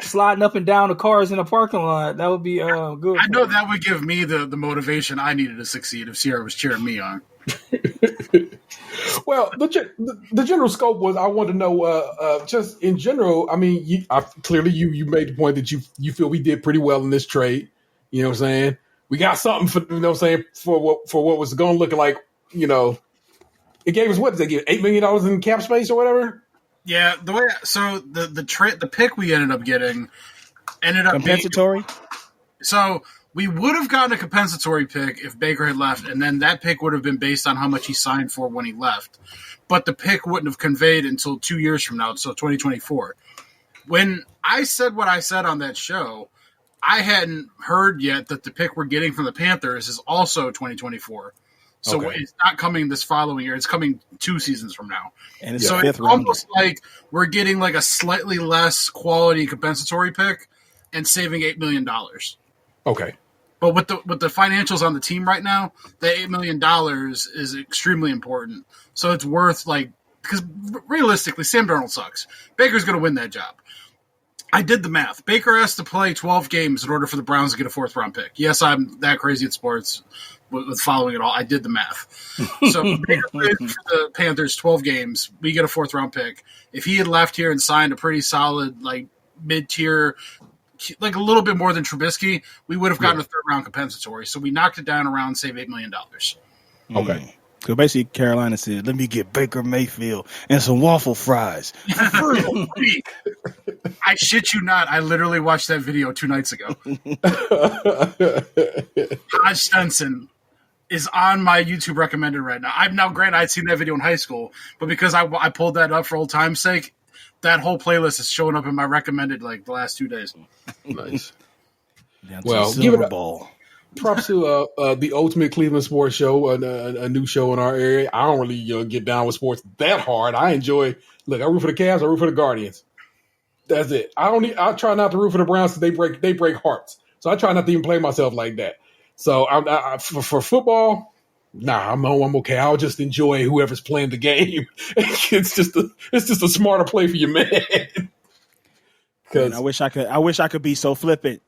[SPEAKER 3] sliding up and down the cars in the parking lot, that would be good.
[SPEAKER 4] I
[SPEAKER 3] for
[SPEAKER 4] know
[SPEAKER 3] them.
[SPEAKER 4] that would give me the motivation I needed to succeed if Sierra was cheering me on.
[SPEAKER 1] Well, the general scope was I wanted to know, just in general. I mean, clearly you made the point that you feel we did pretty well in this trade. You know what I'm saying? We got something for what was going to look like. It gave us what did they give $8 million in cap space or whatever?
[SPEAKER 4] Yeah, the pick we ended up getting ended up
[SPEAKER 6] compensatory.
[SPEAKER 4] So we would have gotten a compensatory pick if Baker had left, and then that pick would have been based on how much he signed for when he left. But the pick wouldn't have conveyed until 2 years from now, so 2024. When I said what I said on that show, I hadn't heard yet that the pick we're getting from the Panthers is also 2024. So It's not coming this following year. It's coming 2 seasons from now.
[SPEAKER 6] And it's
[SPEAKER 4] so
[SPEAKER 6] fifth
[SPEAKER 4] it's almost like we're getting like a slightly less quality compensatory pick and saving $8 million.
[SPEAKER 1] Okay.
[SPEAKER 4] But with the financials on the team right now, the $8 million is extremely important. So it's worth because realistically, Sam Darnold sucks. Baker's going to win that job. I did the math. Baker has to play 12 games in order for the Browns to get a 4th round pick. Yes, I'm that crazy at sports with following it all. I did the math. So Baker played for the Panthers 12 games. We get a 4th round pick. If he had left here and signed a pretty solid mid-tier, a little bit more than Trubisky, we would have gotten a 3rd round compensatory. So we knocked it down around, save $8 million.
[SPEAKER 1] Okay.
[SPEAKER 6] So basically, Carolina said, "Let me get Baker Mayfield and some waffle fries."
[SPEAKER 4] I shit you not. I literally watched that video 2 nights ago. Hodge Stenson is on my YouTube recommended right now. Granted, I'd seen that video in high school, but because I pulled that up for old time's sake, that whole playlist is showing up in my recommended the last 2 days.
[SPEAKER 1] Nice.
[SPEAKER 6] Well,
[SPEAKER 1] give it
[SPEAKER 6] ball.
[SPEAKER 1] Props to the Ultimate Cleveland Sports Show, a new show in our area. I don't really get down with sports that hard. I enjoy. Look, I root for the Cavs. I root for the Guardians. That's it. I try not to root for the Browns because they break hearts. So I try not to even play myself like that. So for football, I'm okay. I'll just enjoy whoever's playing the game. It's just a smarter play for your man.
[SPEAKER 6] Man, I wish I could be so flippant.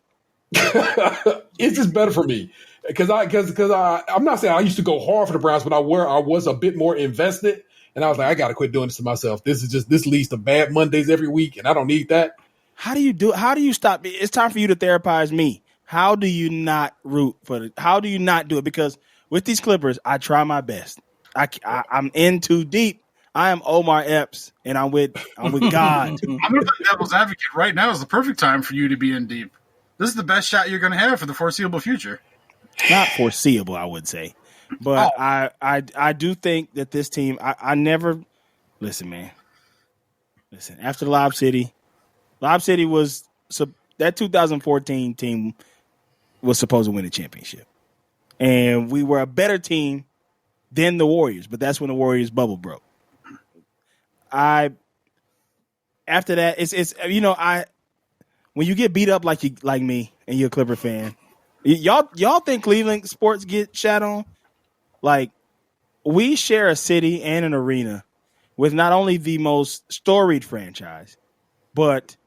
[SPEAKER 1] It's just better for me because I'm not saying I used to go hard for the Browns, but I was a bit more invested, and I was like, I got to quit doing this to myself. This leads to bad Mondays every week, and I don't need that.
[SPEAKER 6] How do you stop? It's time for you to therapize me. How do you not root for it? How do you not do it? Because with these Clippers, I try my best. I'm in too deep. I am Omar Epps, and I'm with God.
[SPEAKER 4] I'm going to play devil's advocate right now. Is the perfect time for you to be in deep. This is the best shot you're going to have for the foreseeable future.
[SPEAKER 6] Not foreseeable, I would say. But I do think that this team, I never – listen, man. Listen, after Lob City was – that 2014 team was supposed to win a championship. And we were a better team than the Warriors, but that's when the Warriors bubble broke. After that, it's when you get beat up like me and you're a Clipper fan, y'all think Cleveland sports get shat on? Like, we share a city and an arena with not only the most storied franchise, but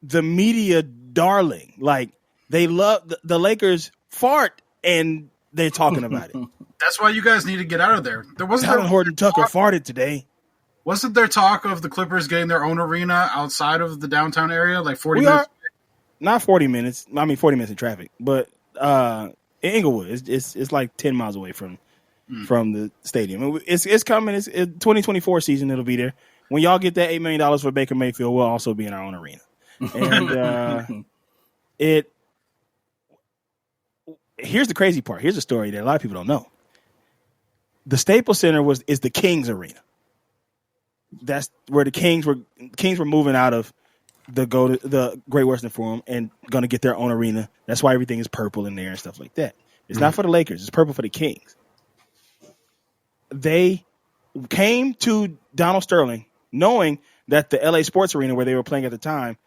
[SPEAKER 6] the media darling. Like, they love the Lakers fart and they're talking about it.
[SPEAKER 4] That's why you guys need to get out of there. There wasn't
[SPEAKER 6] Alan Horton Tucker farted today.
[SPEAKER 4] Wasn't there talk of the Clippers getting their own arena outside of the downtown area, like 40 minutes?
[SPEAKER 6] Not 40 minutes. I mean, 40 minutes in traffic. But in Inglewood, it's like 10 miles away from the stadium. It's coming. It's 2024 season. It'll be there. When y'all get that $8 million for Baker Mayfield, we'll also be in our own arena. And here's the crazy part. Here's a story that a lot of people don't know. The Staples Center is the Kings arena. That's where the Kings were moving out of the Great Western Forum and going to get their own arena. That's why everything is purple in there and stuff like that. It's not for the Lakers. It's purple for the Kings. They came to Donald Sterling knowing that the LA Sports Arena where they were playing at the time,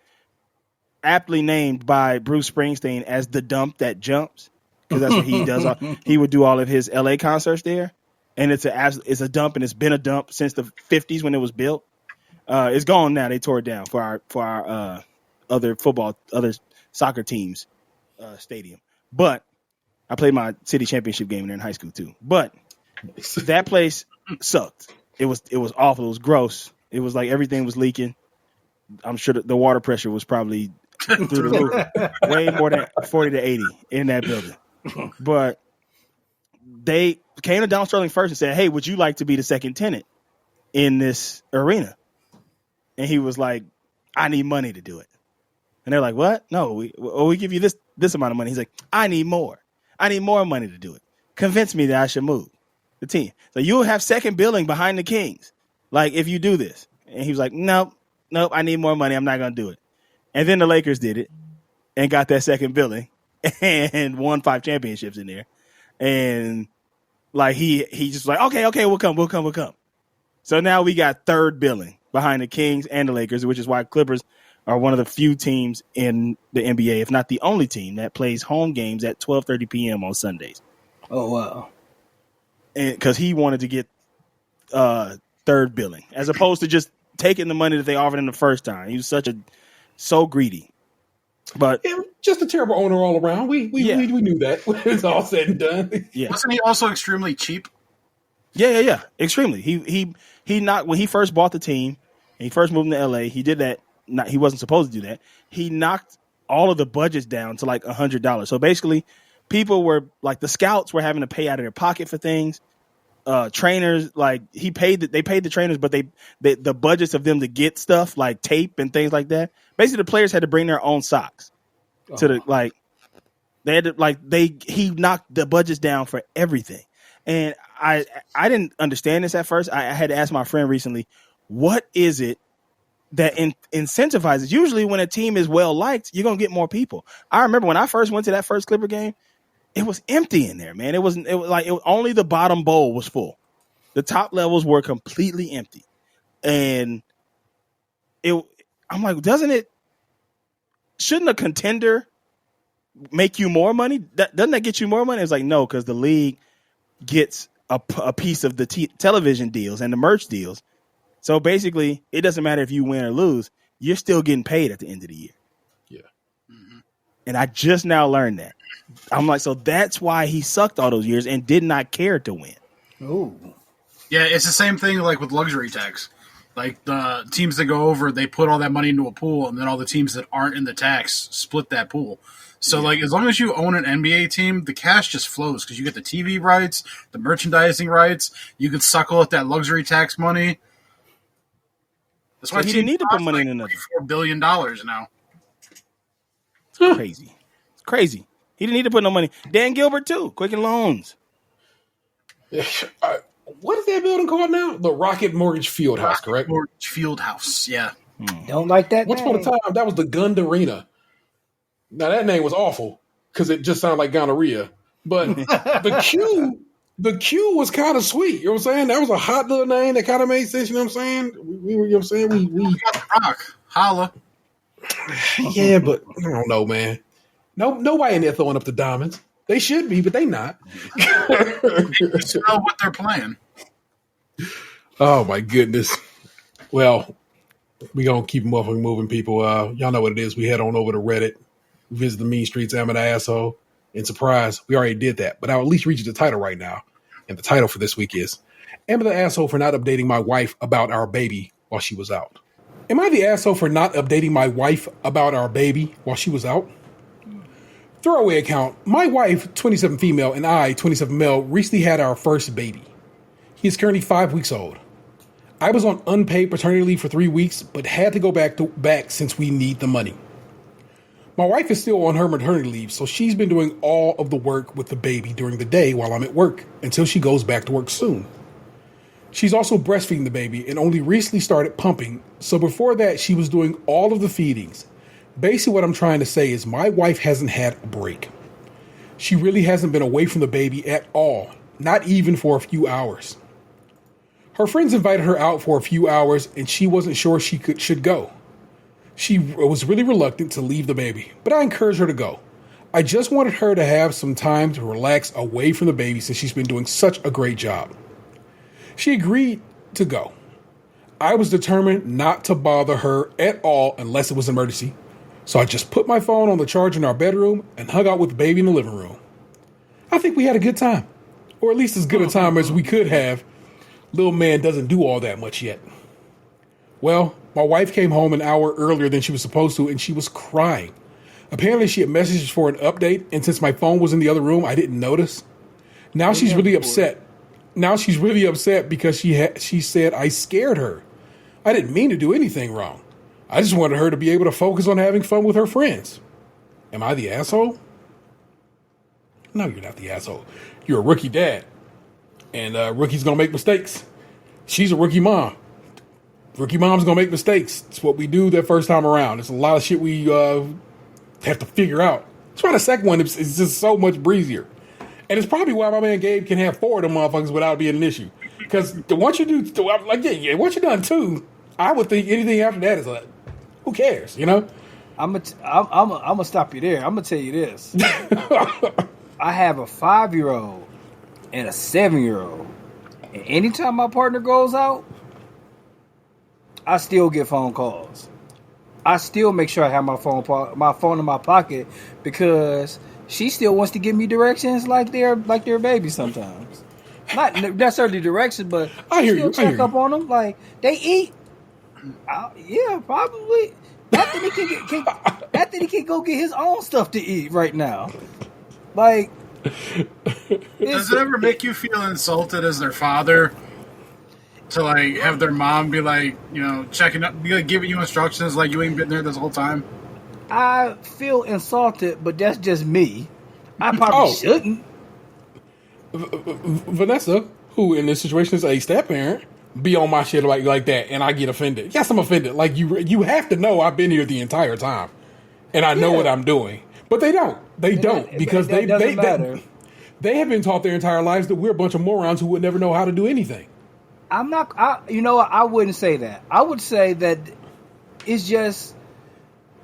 [SPEAKER 6] aptly named by Bruce Springsteen as the dump that jumps, because that's what he does. He would do all of his LA concerts there. and it's a dump, and it's been a dump since the 50s when it was built. It's gone now. They tore it down for our other soccer teams stadium. But I played my city championship game there in high school too. But that place sucked. It was awful. It was gross. It was like everything was leaking. I'm sure the water pressure was probably through the roof, way more than 40 to 80 in that building. But they came to Don Sterling first and said, "Hey, would you like to be the second tenant in this arena?" And he was like, "I need money to do it." And they're like, "What? No, we give you this amount of money." He's like, "I need more. I need more money to do it. Convince me that I should move the team. So you'll have second billing behind the Kings, like if you do this." And he was like, "Nope, I need more money. I'm not going to do it." And then the Lakers did it and got that second billing and won 5 championships in there. And like he just like, okay, we'll come. So now we got third billing behind the Kings and the Lakers, which is why Clippers are one of the few teams in the NBA, if not the only team, that plays home games at 12:30 p.m. on Sundays.
[SPEAKER 3] Oh, wow.
[SPEAKER 6] And because he wanted to get third billing as opposed to just taking the money that they offered him the first time. He was so greedy. But
[SPEAKER 1] yeah, just a terrible owner all around. We knew that. It's all said and done.
[SPEAKER 6] Yeah.
[SPEAKER 4] Wasn't he also extremely cheap?
[SPEAKER 6] Yeah. Extremely. He knocked when he first bought the team and he first moved to LA, he did that. He wasn't supposed to do that. He knocked all of the budgets down to like $100. So basically, people were like the scouts were having to pay out of their pocket for things. Trainers, like they paid the trainers, but the budgets of them to get stuff like tape and things like that. Basically, the players had to bring their own socks to the like. They had to he knocked the budgets down for everything, and I didn't understand this at first. I had to ask my friend recently, what is it that incentivizes? Usually, when a team is well liked, you're gonna get more people. I remember when I first went to that first Clipper game. It was empty in there, man. It was only the bottom bowl was full. The top levels were completely empty. And I'm like, shouldn't a contender make you more money? Doesn't that get you more money? It's like, no, because the league gets a piece of the television deals and the merch deals. So basically, it doesn't matter if you win or lose. You're still getting paid at the end of the year.
[SPEAKER 1] Yeah.
[SPEAKER 4] Mm-hmm.
[SPEAKER 6] And I just now learned that. I'm like, so that's why he sucked all those years and did not care to win.
[SPEAKER 3] Oh,
[SPEAKER 4] yeah, it's the same thing like with luxury tax. Like the teams that go over, they put all that money into a pool, and then all the teams that aren't in the tax split that pool. So, like, as long as you own an NBA team, the cash just flows because you get the TV rights, the merchandising rights. You can suckle at that luxury tax money. That's why
[SPEAKER 6] he didn't need to put money in another
[SPEAKER 4] $4 billion now.
[SPEAKER 6] It's crazy. It's crazy. He didn't need to put no money. Dan Gilbert, too. Quicken Loans.
[SPEAKER 1] What is that building called now? The Rocket Mortgage Fieldhouse, correct?
[SPEAKER 4] Mortgage Fieldhouse, yeah.
[SPEAKER 3] don't like that.
[SPEAKER 1] Once upon a time, that was the Gund Arena. Now, that name was awful because it just sounded like gonorrhea. But the Q was kind of sweet. You know what I'm saying? That was a hot little name that kind of made sense. You know what I'm saying? We you know what I'm saying? We
[SPEAKER 4] got the rock. Holla.
[SPEAKER 1] Yeah, but I don't know, man. Nobody in there throwing up the diamonds. They should be, but they not.
[SPEAKER 4] Smell what they're playing.
[SPEAKER 1] Oh my goodness. Well, we gonna keep moving, people. Y'all know what it is. We head on over to Reddit, visit the mean streets, am an asshole, and surprise, we already did that. But I'll at least read you the title right now. And the title for this week is Am I the asshole for not updating my wife about our baby while she was out? Am I the asshole for not updating my wife about our baby while she was out? Throwaway account. My wife, 27 female, and I, 27 male, recently had our first baby. He is currently 5 weeks old. I was on unpaid paternity leave for 3 weeks, but had to go back since we need the money. My wife is still on her maternity leave, so she's been doing all of the work with the baby during the day while I'm at work until she goes back to work soon. She's also breastfeeding the baby and only recently started pumping, so before that she was doing all of the feedings. Basically what I'm trying to say is my wife hasn't had a break. She really hasn't been away from the baby at all, not even for a few hours. Her friends invited her out for a few hours and she wasn't sure she should go. She was really reluctant to leave the baby, but I encouraged her to go. I just wanted her to have some time to relax away from the baby since she's been doing such a great job. She agreed to go. I was determined not to bother her at all unless it was an emergency. So I just put my phone on the charger in our bedroom and hung out with the baby in the living room. I think we had a good time. Or at least as good a time as we could have. Little man doesn't do all that much yet. Well, my wife came home an hour earlier than she was supposed to, and she was crying. Apparently, she had messaged for an update, and since my phone was in the other room, I didn't notice. Now she's really upset. Now she's really upset because she said I scared her. I didn't mean to do anything wrong. I just wanted her to be able to focus on having fun with her friends. Am I the asshole? No, you're not the asshole. You're a rookie dad. And rookie's going to make mistakes. She's a rookie mom. Rookie mom's going to make mistakes. It's what we do that first time around. There's a lot of shit we have to figure out. That's why the second one is just so much breezier. And it's probably why my man Gabe can have 4 of them motherfuckers without it being an issue. Because once you do, like, once you're done 2, I would think anything after that is like, who cares, you know?
[SPEAKER 3] I'm gonna stop you there. I'm gonna tell you this. I have a 5-year-old and a 7-year-old, and anytime my partner goes out, I still get phone calls. I still make sure I have my phone in my pocket because she still wants to give me directions like they're babies sometimes. Not necessarily directions, but
[SPEAKER 1] I hear you.
[SPEAKER 3] Check up on them. Like they eat. Yeah, probably. Anthony can go get his own stuff to eat right now. Like,
[SPEAKER 4] does it ever make you feel insulted as their father to like have their mom be like, you know, checking up, be like giving you instructions like you ain't been there this whole time?
[SPEAKER 3] I feel insulted, but that's just me. I probably shouldn't.
[SPEAKER 1] Vanessa, who in this situation is a step parent, be on my shit like that, and I get offended. Yes, I'm offended. Like you have to know I've been here the entire time, and I know what I'm doing. But they don't. They don't because they have been taught their entire lives that we're a bunch of morons who would never know how to do anything.
[SPEAKER 3] I'm not. I wouldn't say that. I would say that it's just.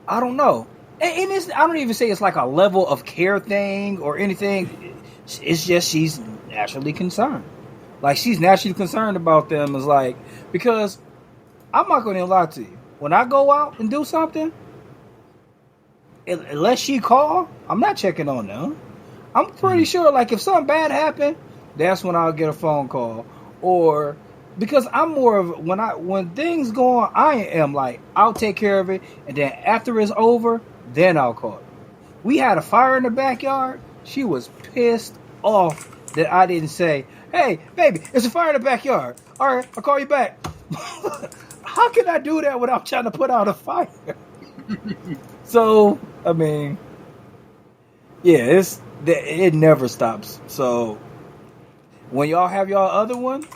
[SPEAKER 3] I don't know. And it's, I don't even say it's like a level of care thing or anything. It's just she's naturally concerned. Like, she's naturally concerned about them. Is like, because I'm not going to lie to you. When I go out and do something, unless she call, I'm not checking on them. I'm pretty sure, like, if something bad happened, that's when I'll get a phone call. Or because I'm more of when things go on, I am like, I'll take care of it, and then after it's over, then I'll call you. We had a fire in the backyard. She was pissed off that I didn't say, "Hey, baby, it's a fire in the backyard. All right, I'll call you back." How can I do that without trying to put out a fire? So, I mean, yeah, it never stops. So, when y'all have y'all other one,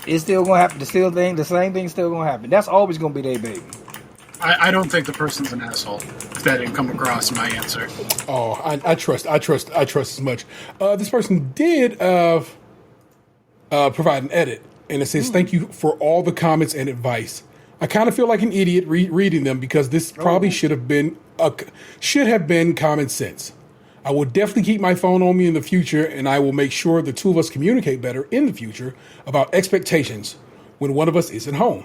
[SPEAKER 3] it's still gonna happen. The same thing's still gonna happen. That's always gonna be their baby.
[SPEAKER 4] I don't think the person's an asshole. If that didn't come across in my answer.
[SPEAKER 1] Oh, I trust as much. This person did provide an edit, and it says, "Thank you for all the comments and advice. I kind of feel like an idiot reading them because this probably should have been common sense. I will definitely keep my phone on me in the future, and I will make sure the two of us communicate better in the future about expectations when one of us isn't home.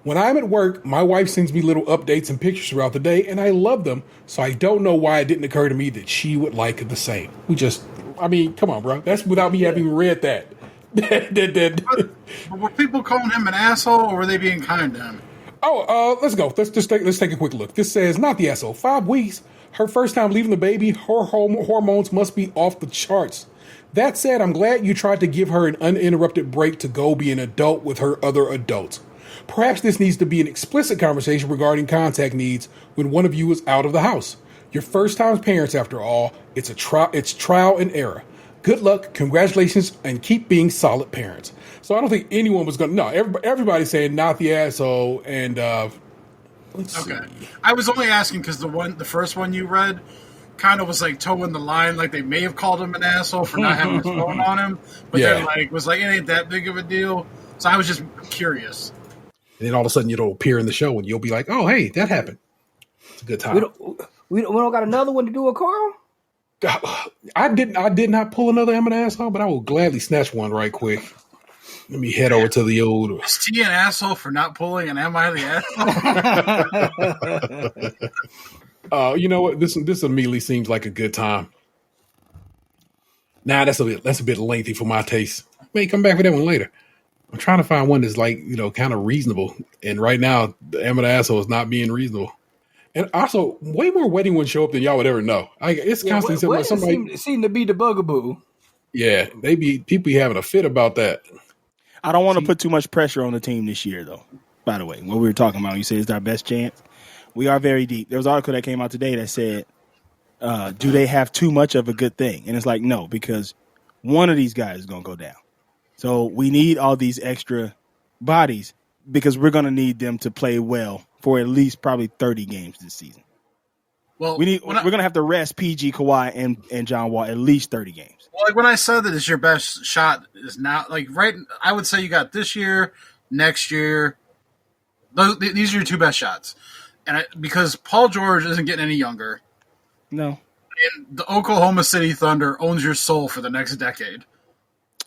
[SPEAKER 1] When I'm at work, my wife sends me little updates and pictures throughout the day, and I love them, so I don't know why it didn't occur to me that she would like the same." Come on, bro. That's without me having read that.
[SPEAKER 4] But were people calling him an asshole, or were they being kind to him?
[SPEAKER 1] Let's go. Let's take a quick look. This says, "Not the asshole. 5 weeks. Her first time leaving the baby. Her hormones must be off the charts. That said, I'm glad you tried to give her an uninterrupted break to go be an adult with her other adults. Perhaps this needs to be an explicit conversation regarding contact needs when one of you is out of the house. Your first time parents, after all. It's trial and error. Good luck, congratulations, and keep being solid parents." So I don't think anyone was going to... No, everybody's saying not the asshole, and... let's see.
[SPEAKER 4] I was only asking because the first one you read kind of was like towing the line, like they may have called him an asshole for not having his phone on him, but then was like, it ain't that big of a deal. So I was just curious.
[SPEAKER 1] And then all of a sudden it'll appear in the show and you'll be like, "Oh, hey, that happened." It's a good time.
[SPEAKER 3] We don't got another one to do with Carl?
[SPEAKER 1] I did not pull another I'm an asshole, but I will gladly snatch one right quick. Let me head over to the old.
[SPEAKER 4] Is T an asshole for not pulling, and am I the asshole?
[SPEAKER 1] You know what? This immediately seems like a good time. Nah, that's a bit lengthy for my taste. May come back for that one later. I'm trying to find one that's like, kind of reasonable. And right now, the Am I the Asshole is not being reasonable. And also, way more wedding ones show up than y'all would ever know. It's constantly somebody
[SPEAKER 3] seem to be the bugaboo.
[SPEAKER 1] Yeah, people be having a fit about that.
[SPEAKER 6] I don't want to put too much pressure on the team this year, though. By the way, what we were talking about, you said it's our best chance. We are very deep. There was an article that came out today that said, do they have too much of a good thing? And it's like, no, because one of these guys is going to go down. So we need all these extra bodies because we're going to need them to play well for at least probably 30 games this season.
[SPEAKER 4] Well,
[SPEAKER 6] we're going to have to rest PG, Kawhi, and John Wall at least 30 games.
[SPEAKER 4] Well, like when I said that it's your best shot is now, like right, I would say you got this year, next year. These are your two best shots. And because Paul George isn't getting any younger.
[SPEAKER 6] No.
[SPEAKER 4] And the Oklahoma City Thunder owns your soul for the next decade.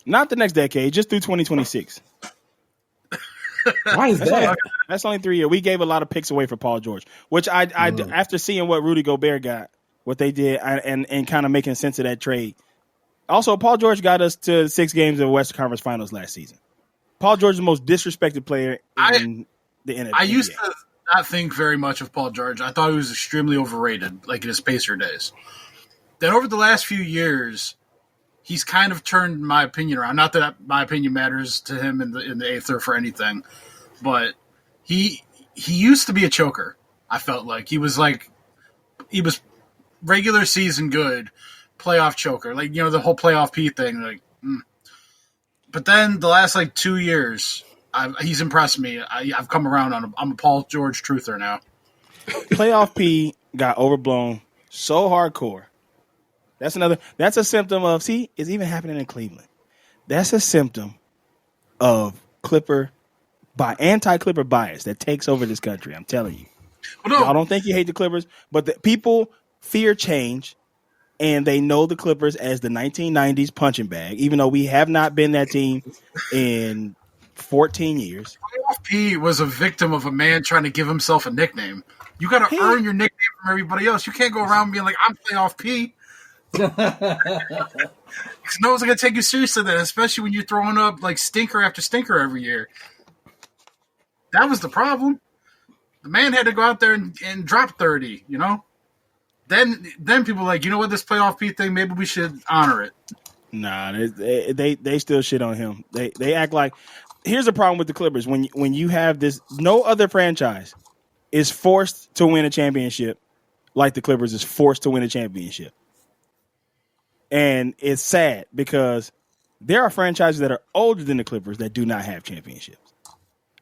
[SPEAKER 6] Not the next decade, just through 2026.
[SPEAKER 1] Why is that?
[SPEAKER 6] That's only 3 years. We gave a lot of picks away for Paul George, which I after seeing what Rudy Gobert got, what they did, and kind of making sense of that trade. Also, Paul George got us to 6 games of the Western Conference Finals last season. Paul George is the most disrespected player in the NBA.
[SPEAKER 4] I used to not think very much of Paul George. I thought he was extremely overrated, like in his Pacer days. Then over the last few years, he's kind of turned my opinion around. Not that my opinion matters to him in the eighth or for anything, but he used to be a choker. I felt like he was regular season good, playoff choker, like the whole playoff P thing. But then the last 2 years, he's impressed me. I've come around on him. I'm a Paul George truther now.
[SPEAKER 6] Playoff P got overblown so hardcore. That's a symptom of, see, it's even happening in Cleveland. That's a symptom of anti-Clipper bias that takes over this country. I'm telling you. Well, no. I don't think you hate the Clippers, but the people fear change, and they know the Clippers as the 1990s punching bag, even though we have not been that team in 14 years.
[SPEAKER 4] Playoff P was a victim of a man trying to give himself a nickname. You got to earn your nickname from everybody else. You can't go around being like, I'm Playoff P. Because no one's going to take you seriously then, especially when you're throwing up stinker after stinker every year. That was the problem. The man had to go out there and drop 30, Then people are like, you know what, this Playoff P thing, maybe we should honor it.
[SPEAKER 6] Nah, they still shit on him. They act like, here's the problem with the Clippers. When you have this, no other franchise is forced to win a championship like the Clippers is forced to win a championship. And it's sad because there are franchises that are older than the Clippers that do not have championships,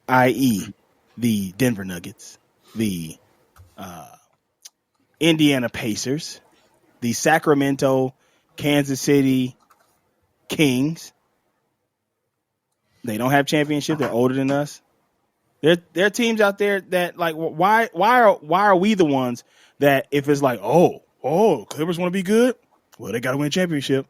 [SPEAKER 6] i.e. the Denver Nuggets, the Indiana Pacers, the Sacramento, Kansas City Kings. They don't have championships. They're older than us. There are teams out there that why are we the ones that if it's Clippers want to be good? Well, they got to win a championship.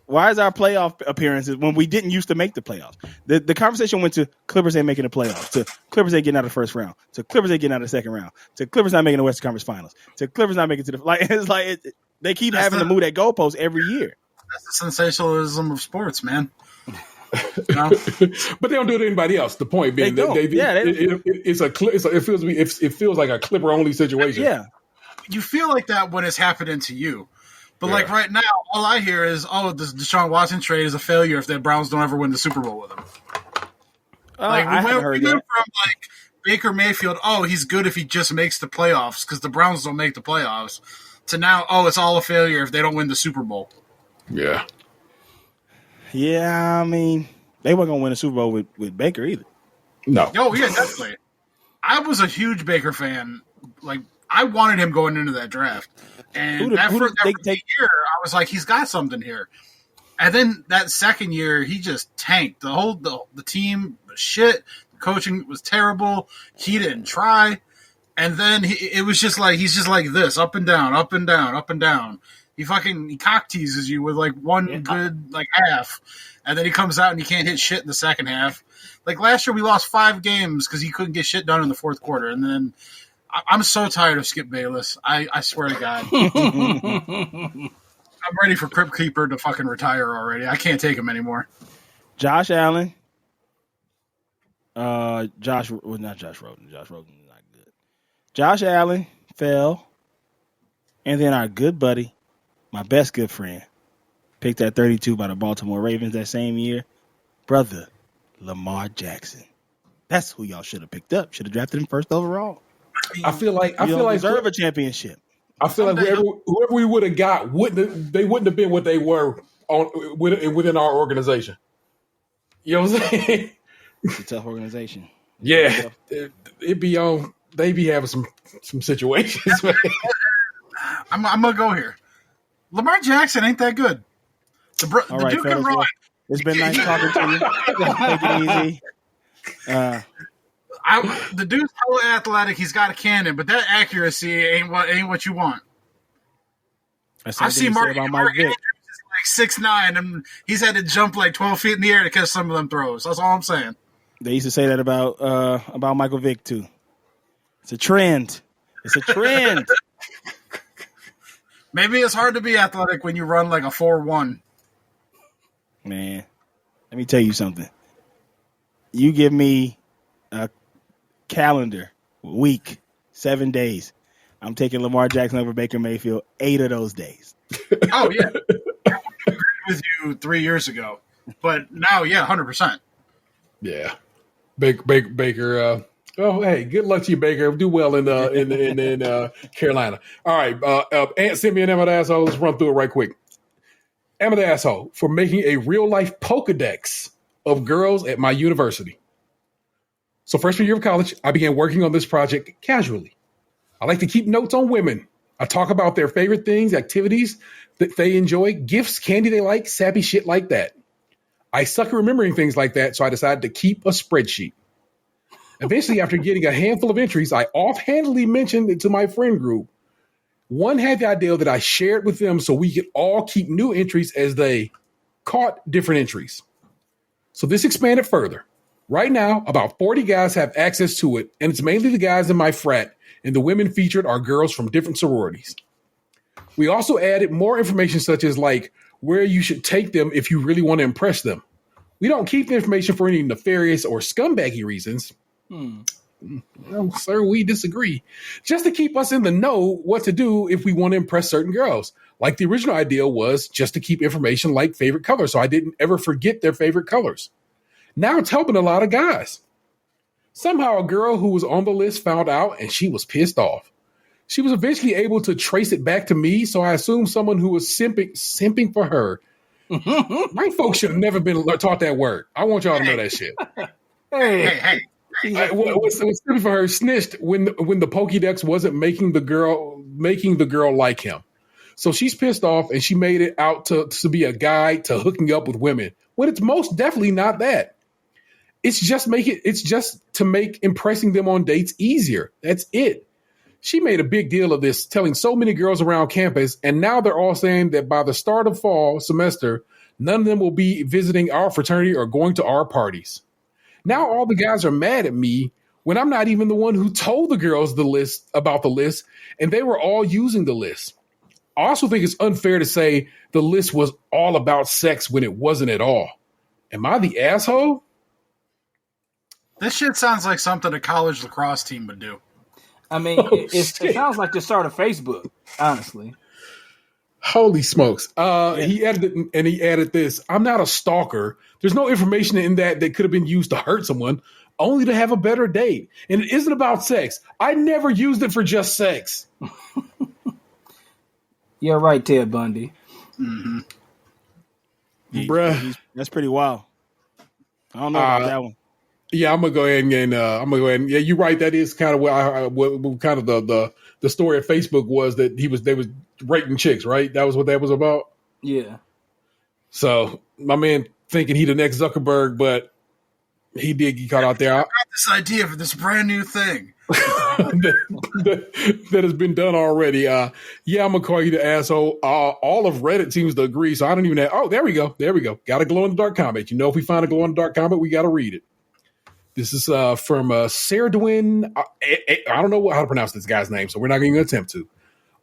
[SPEAKER 6] Why is our playoff appearances when we didn't used to make the playoffs? The conversation went to Clippers ain't making the playoffs, to Clippers ain't getting out of the first round, to Clippers ain't getting out of the second round, to Clippers not making the Western Conference Finals, to Clippers not making it to the they keep having to move that goalpost every year.
[SPEAKER 4] That's the sensationalism of sports, man.
[SPEAKER 1] But they don't do it to anybody else. The point being it feels like a Clipper only situation.
[SPEAKER 6] Yeah,
[SPEAKER 4] you feel like that when it's happening to you. But right now, all I hear is, this Deshaun Watson trade is a failure if the Browns don't ever win the Super Bowl with him. We went from Baker Mayfield, he's good if he just makes the playoffs because the Browns don't make the playoffs, to now, it's all a failure if they don't win the Super Bowl.
[SPEAKER 1] Yeah.
[SPEAKER 6] Yeah, I mean, they weren't going to win a Super Bowl with Baker either.
[SPEAKER 1] No.
[SPEAKER 4] Oh, yeah, definitely. I was a huge Baker fan. I wanted him going into that draft. And that first year, I was like, he's got something here. And then that second year, he just tanked. The team was shit. The coaching was terrible. He didn't try. And then it was just he's just like this, up and down, up and down, up and down. He cock teases you with like one good like half, and then he comes out and he can't hit shit in the second half. Like last year, we lost 5 games because he couldn't get shit done in the fourth quarter. And then I'm so tired of Skip Bayless. I swear to God, I'm ready for Crypt Keeper to fucking retire already. I can't take him anymore.
[SPEAKER 6] Josh Allen. Not Josh Rosen. Josh Rosen is not good. Josh Allen fell, and then our good buddy, my best good friend, picked at 32 by the Baltimore Ravens that same year. Brother, Lamar Jackson. That's who y'all should have picked up. Should have drafted him first overall.
[SPEAKER 1] I feel like
[SPEAKER 6] deserve a championship.
[SPEAKER 1] I feel like whoever we would have got wouldn't have been what they were within our organization. You know what I'm saying?
[SPEAKER 6] It's a tough organization.
[SPEAKER 1] Yeah, it'd be on. They be having some situations. Man.
[SPEAKER 4] I'm gonna go here. Lamar Jackson ain't that good. The
[SPEAKER 6] All right,
[SPEAKER 4] Duke
[SPEAKER 6] fellas,
[SPEAKER 4] can run.
[SPEAKER 6] well, it's been nice talking to you. Take it easy.
[SPEAKER 4] The dude's hella athletic. He's got a cannon, but that accuracy ain't what you want. I see Mark Andrews is like 6'9", and he's had to jump like 12 feet in the air to catch some of them throws. That's all I'm saying.
[SPEAKER 6] They used to say that about Michael Vick too. It's a trend.
[SPEAKER 4] Maybe it's hard to be athletic when you run like a 4.1.
[SPEAKER 6] Man, let me tell you something. You give me a calendar week, 7 days. I'm taking Lamar Jackson over Baker Mayfield 8 of those days.
[SPEAKER 4] Oh, yeah. I agreed with you 3 years ago. But now, yeah, 100%.
[SPEAKER 1] Yeah. Baker. Hey, good luck to you, Baker. Do well in Carolina. All right, Aunt sent me an Emma the asshole. Let's run through it right quick. Emma the asshole for making a real life Pokedex of girls at my university. So freshman year of college, I began working on this project casually. I like to keep notes on women. I talk about their favorite things, activities that they enjoy, gifts, candy they like, sappy shit like that. I suck at remembering things like that, so I decided to keep a spreadsheet. Eventually, after getting a handful of entries, I offhandedly mentioned it to my friend group. One had the idea that I shared with them so we could all keep new entries as they caught different entries. So this expanded further. Right now, about 40 guys have access to it, and it's mainly the guys in my frat, and the women featured are girls from different sororities. We also added more information such as like where you should take them if you really want to impress them. We don't keep the information for any nefarious or scumbaggy reasons. No, sir, we disagree. Just to keep us in the know what to do if we want to impress certain girls. Like the original idea was just to keep information like favorite color, so I didn't ever forget their favorite colors. Now it's helping a lot of guys. Somehow a girl who was on the list found out and she was pissed off. She was eventually able to trace it back to me, so I assumed someone who was simping for her. My folks should have never been taught that word. I want y'all to know that shit.
[SPEAKER 4] Hey.
[SPEAKER 1] What's simping for her snitched when the Pokédex wasn't making the girl like him. So she's pissed off and she made it out to be a guide to hooking up with women. When it's most definitely not that. It's just to make impressing them on dates easier. That's it. She made a big deal of this, telling so many girls around campus, and now they're all saying that by the start of fall semester, none of them will be visiting our fraternity or going to our parties. Now all the guys are mad at me when I'm not even the one who told the girls about the list, and they were all using the list. I also think it's unfair to say the list was all about sex when it wasn't at all. Am I the asshole?
[SPEAKER 4] This shit sounds like something a college lacrosse team would do.
[SPEAKER 3] I mean, it sounds like the start of Facebook, honestly.
[SPEAKER 1] Holy smokes. He added this. I'm not a stalker. There's no information in that could have been used to hurt someone, only to have a better date. And it isn't about sex. I never used it for just sex.
[SPEAKER 3] You're right, Ted Bundy.
[SPEAKER 4] Mm-hmm.
[SPEAKER 1] Bruh.
[SPEAKER 6] That's pretty wild. I don't know about that one.
[SPEAKER 1] Yeah, I'm gonna go ahead and yeah, you're right. That is kind of what kind of the story of Facebook was, that they was rating chicks, right? That was what that was about.
[SPEAKER 3] Yeah.
[SPEAKER 1] So my man thinking he the next Zuckerberg, but he did get caught out there.
[SPEAKER 4] I got this idea for this brand new thing.
[SPEAKER 1] that has been done already. Yeah, I'm gonna call you the asshole. All of Reddit seems to agree, so I don't even have. Oh, there we go. Got a glow in the dark comment. You know, if we find a glow in the dark comment, we got to read it. This is from Sarah Dwin. I don't know how to pronounce this guy's name, so we're not going to attempt to.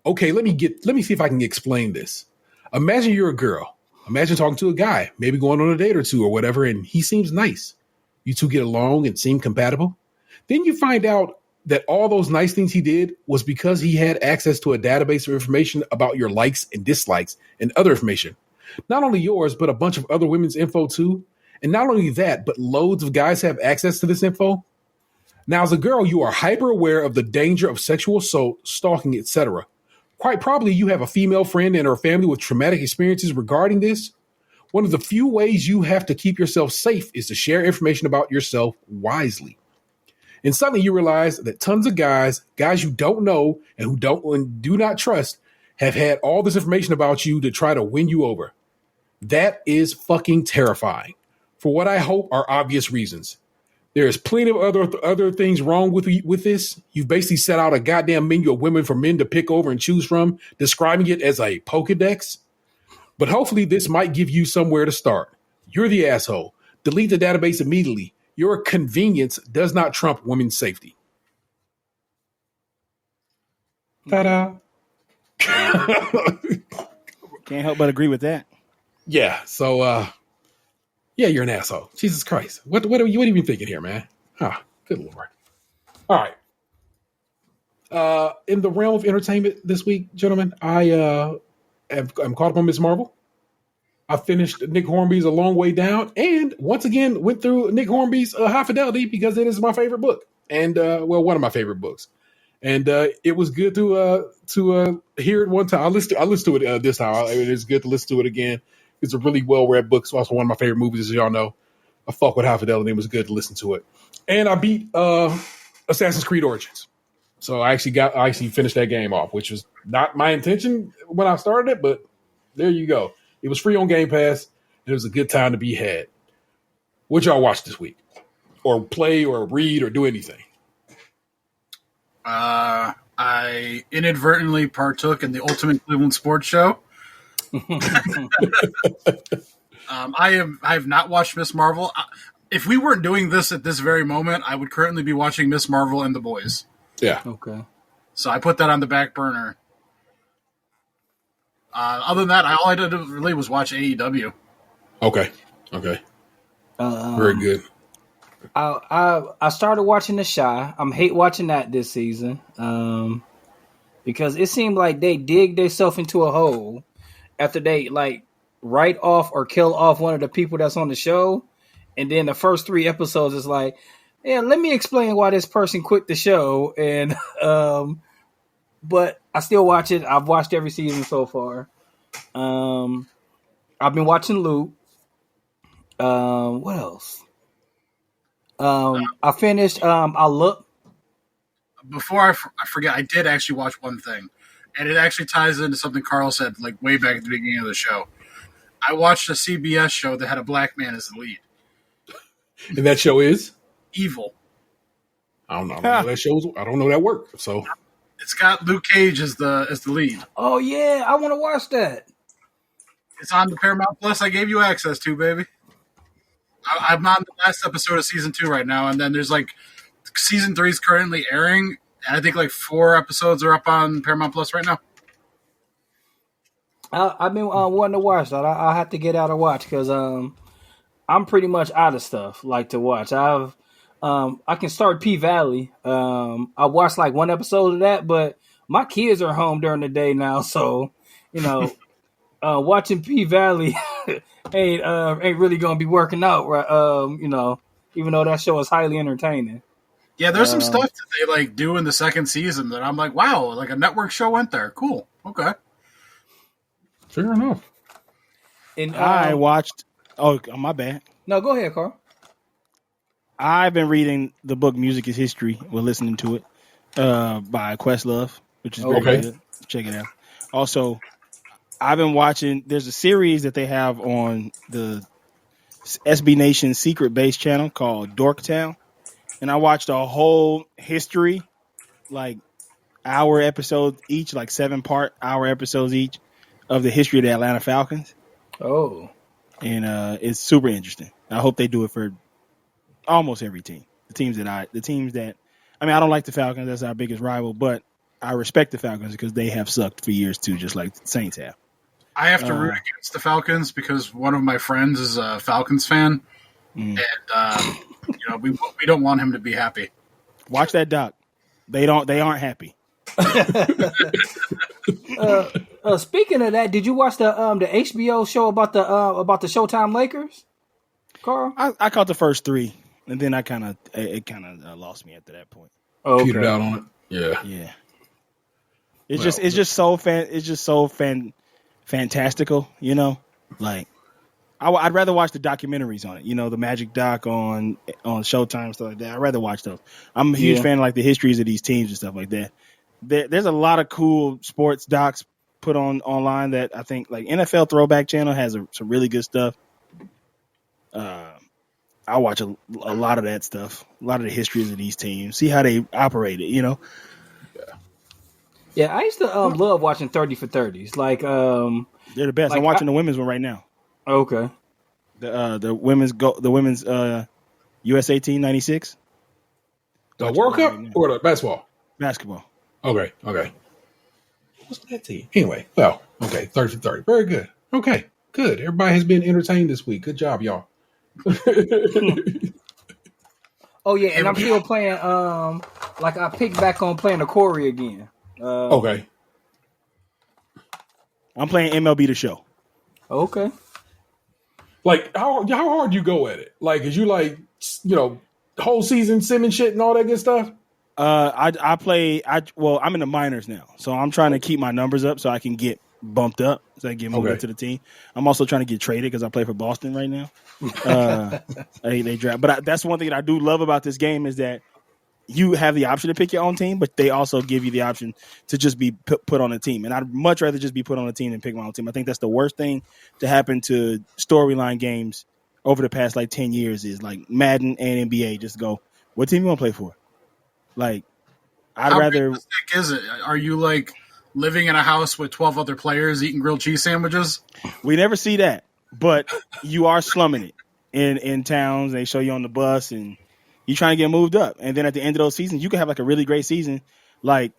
[SPEAKER 1] Okay, let me see if I can explain this. Imagine you're a girl. Imagine talking to a guy, maybe going on a date or two or whatever, and he seems nice. You two get along and seem compatible. Then you find out that all those nice things he did was because he had access to a database of information about your likes and dislikes and other information. Not only yours, but a bunch of other women's info too. And not only that, but loads of guys have access to this info. Now, as a girl, you are hyper aware of the danger of sexual assault, stalking, etc. Quite probably you have a female friend and her family with traumatic experiences regarding this. One of the few ways you have to keep yourself safe is to share information about yourself wisely. And suddenly you realize that tons of guys you don't know and do not trust, have had all this information about you to try to win you over. That is fucking terrifying. For what I hope are obvious reasons. There is plenty of other things wrong with this. You've basically set out a goddamn menu of women for men to pick over and choose from, describing it as a Pokedex. But hopefully this might give you somewhere to start. You're the asshole. Delete the database immediately. Your convenience does not trump women's safety. Ta-da.
[SPEAKER 6] Can't help but agree with that.
[SPEAKER 1] Yeah, so yeah, you're an asshole. Jesus Christ. What are you even thinking here, man? Good Lord. All right. In the realm of entertainment this week, gentlemen, I'm caught up on Miss Marvel. I finished Nick Hornby's A Long Way Down, and once again went through Nick Hornby's High Fidelity because it is my favorite book, and one of my favorite books. And it was good to hear it one time. I listened to it this time. It is good to listen to it again. It's a really well-read book. It's also one of my favorite movies, as y'all know. I fuck with High Fidelity. It was good to listen to it. And I beat Assassin's Creed Origins. So I actually finished that game off, which was not my intention when I started it, but there you go. It was free on Game Pass, and it was a good time to be had. What y'all watch this week? Or play or read or do anything?
[SPEAKER 4] I inadvertently partook in the Ultimate Cleveland Sports Show. I have not watched Miss Marvel. If we weren't doing this at this very moment, I would currently be watching Miss Marvel and The Boys.
[SPEAKER 1] Yeah.
[SPEAKER 3] Okay.
[SPEAKER 4] So I put that on the back burner. Other than that, all I did really was watch AEW.
[SPEAKER 1] Okay. Very good.
[SPEAKER 3] I started watching The Chi. I'm hate watching that this season because it seemed like they dig themselves into a hole after they like write off or kill off one of the people that's on the show, and then the first 3 episodes is like, yeah, let me explain why this person quit the show, and but I still watch it. I've watched every season so far. I've been watching Loop. What else? I finished. I look.
[SPEAKER 4] Before I forget, I did actually watch one thing, and it actually ties into something Carl said like way back at the beginning of the show. I watched a CBS show that had a black man as the lead.
[SPEAKER 1] And that show is
[SPEAKER 4] Evil.
[SPEAKER 1] I don't know that shows. I don't know that work. So
[SPEAKER 4] it's got Luke Cage as the lead.
[SPEAKER 3] Oh yeah, I want to watch that.
[SPEAKER 4] It's on the Paramount Plus. I gave you access to, baby. I'm on the last episode of season 2 right now, and then there's like season 3 is currently airing, and I think like 4 episodes are up on Paramount Plus right now.
[SPEAKER 3] I've been wanting to watch that. I have to get out and watch because I'm pretty much out of stuff like to watch. I can start P Valley. I watched like 1 episode of that, but my kids are home during the day now, so you know, watching P Valley ain't really gonna be working out, right? You know, even though that show is highly entertaining.
[SPEAKER 4] Yeah, there's some stuff that they like do in the second season that I'm like, wow, like a network show went there. Cool. Okay.
[SPEAKER 1] Fair enough.
[SPEAKER 3] And
[SPEAKER 6] I watched. Oh, my bad.
[SPEAKER 3] No, go ahead, Carl.
[SPEAKER 6] I've been reading the book Music is History. We're listening to it by Questlove, which is very good. Check it out. Also, I've been watching. There's a series that they have on the SB Nation Secret Base channel called Dorktown, and I watched a whole history like hour episodes each, like 7-part hour episodes each of the history of the Atlanta Falcons.
[SPEAKER 3] Oh,
[SPEAKER 6] And it's super interesting. I hope they do it for almost every team. The teams that I mean, I don't like the Falcons. That's our biggest rival, but I respect the Falcons because they have sucked for years too, just like the Saints have.
[SPEAKER 4] I have to root against the Falcons because one of my friends is a Falcons fan, and we don't want him to be happy.
[SPEAKER 6] Watch that doc. They aren't happy.
[SPEAKER 3] Speaking of that, did you watch the HBO show about the Showtime Lakers, Carl?
[SPEAKER 6] I caught the first 3, and then it kind of lost me after that point.
[SPEAKER 3] Okay.
[SPEAKER 1] Petered out on it. Yeah.
[SPEAKER 6] Yeah. It's just so fantastical, you know. Like I'd rather watch the documentaries on it, you know, the Magic doc on Showtime, stuff like that. I'd rather watch those. I'm a huge fan of like the histories of these teams and stuff like that. There's a lot of cool sports docs put online that I think like NFL Throwback Channel has some really good stuff. I watch a lot of that stuff, a lot of the histories of these teams, see how they operated, you know.
[SPEAKER 3] Yeah, I used to love watching 30 for 30s. Like
[SPEAKER 6] they're the best.
[SPEAKER 3] Like,
[SPEAKER 6] I'm watching the women's one right now.
[SPEAKER 3] Okay.
[SPEAKER 6] The women's USA team 96.
[SPEAKER 1] The World Cup or the basketball?
[SPEAKER 6] Basketball.
[SPEAKER 1] Okay. What's that team? Anyway, well, okay, 30 for 30. Very good. Okay, good. Everybody has been entertained this week. Good job, y'all.
[SPEAKER 3] Oh yeah, and I'm still playing. Like I picked back on playing the Corey again.
[SPEAKER 1] Okay.
[SPEAKER 6] I'm playing MLB The Show.
[SPEAKER 3] Okay.
[SPEAKER 1] Like how hard you go at it? Like, is you like whole season sim and shit and all that good stuff?
[SPEAKER 6] I'm in the minors now, so I'm trying to keep my numbers up so I can get bumped up, so I can get moved up to the team. I'm also trying to get traded because I play for Boston right now. They draft, but that's one thing that I do love about this game is that you have the option to pick your own team, but they also give you the option to just be put on a team. And I'd much rather just be put on a team than pick my own team. I think that's the worst thing to happen to storyline games over the past like 10 years is like Madden and NBA just go, what team you want to play for? Like, I'd rather.
[SPEAKER 4] How realistic is it? Are you like living in a house with 12 other players eating grilled cheese sandwiches?
[SPEAKER 6] We never see that, but you are slumming it in towns. They show you on the bus and you're trying to get moved up. And then at the end of those seasons, you can have like a really great season. Like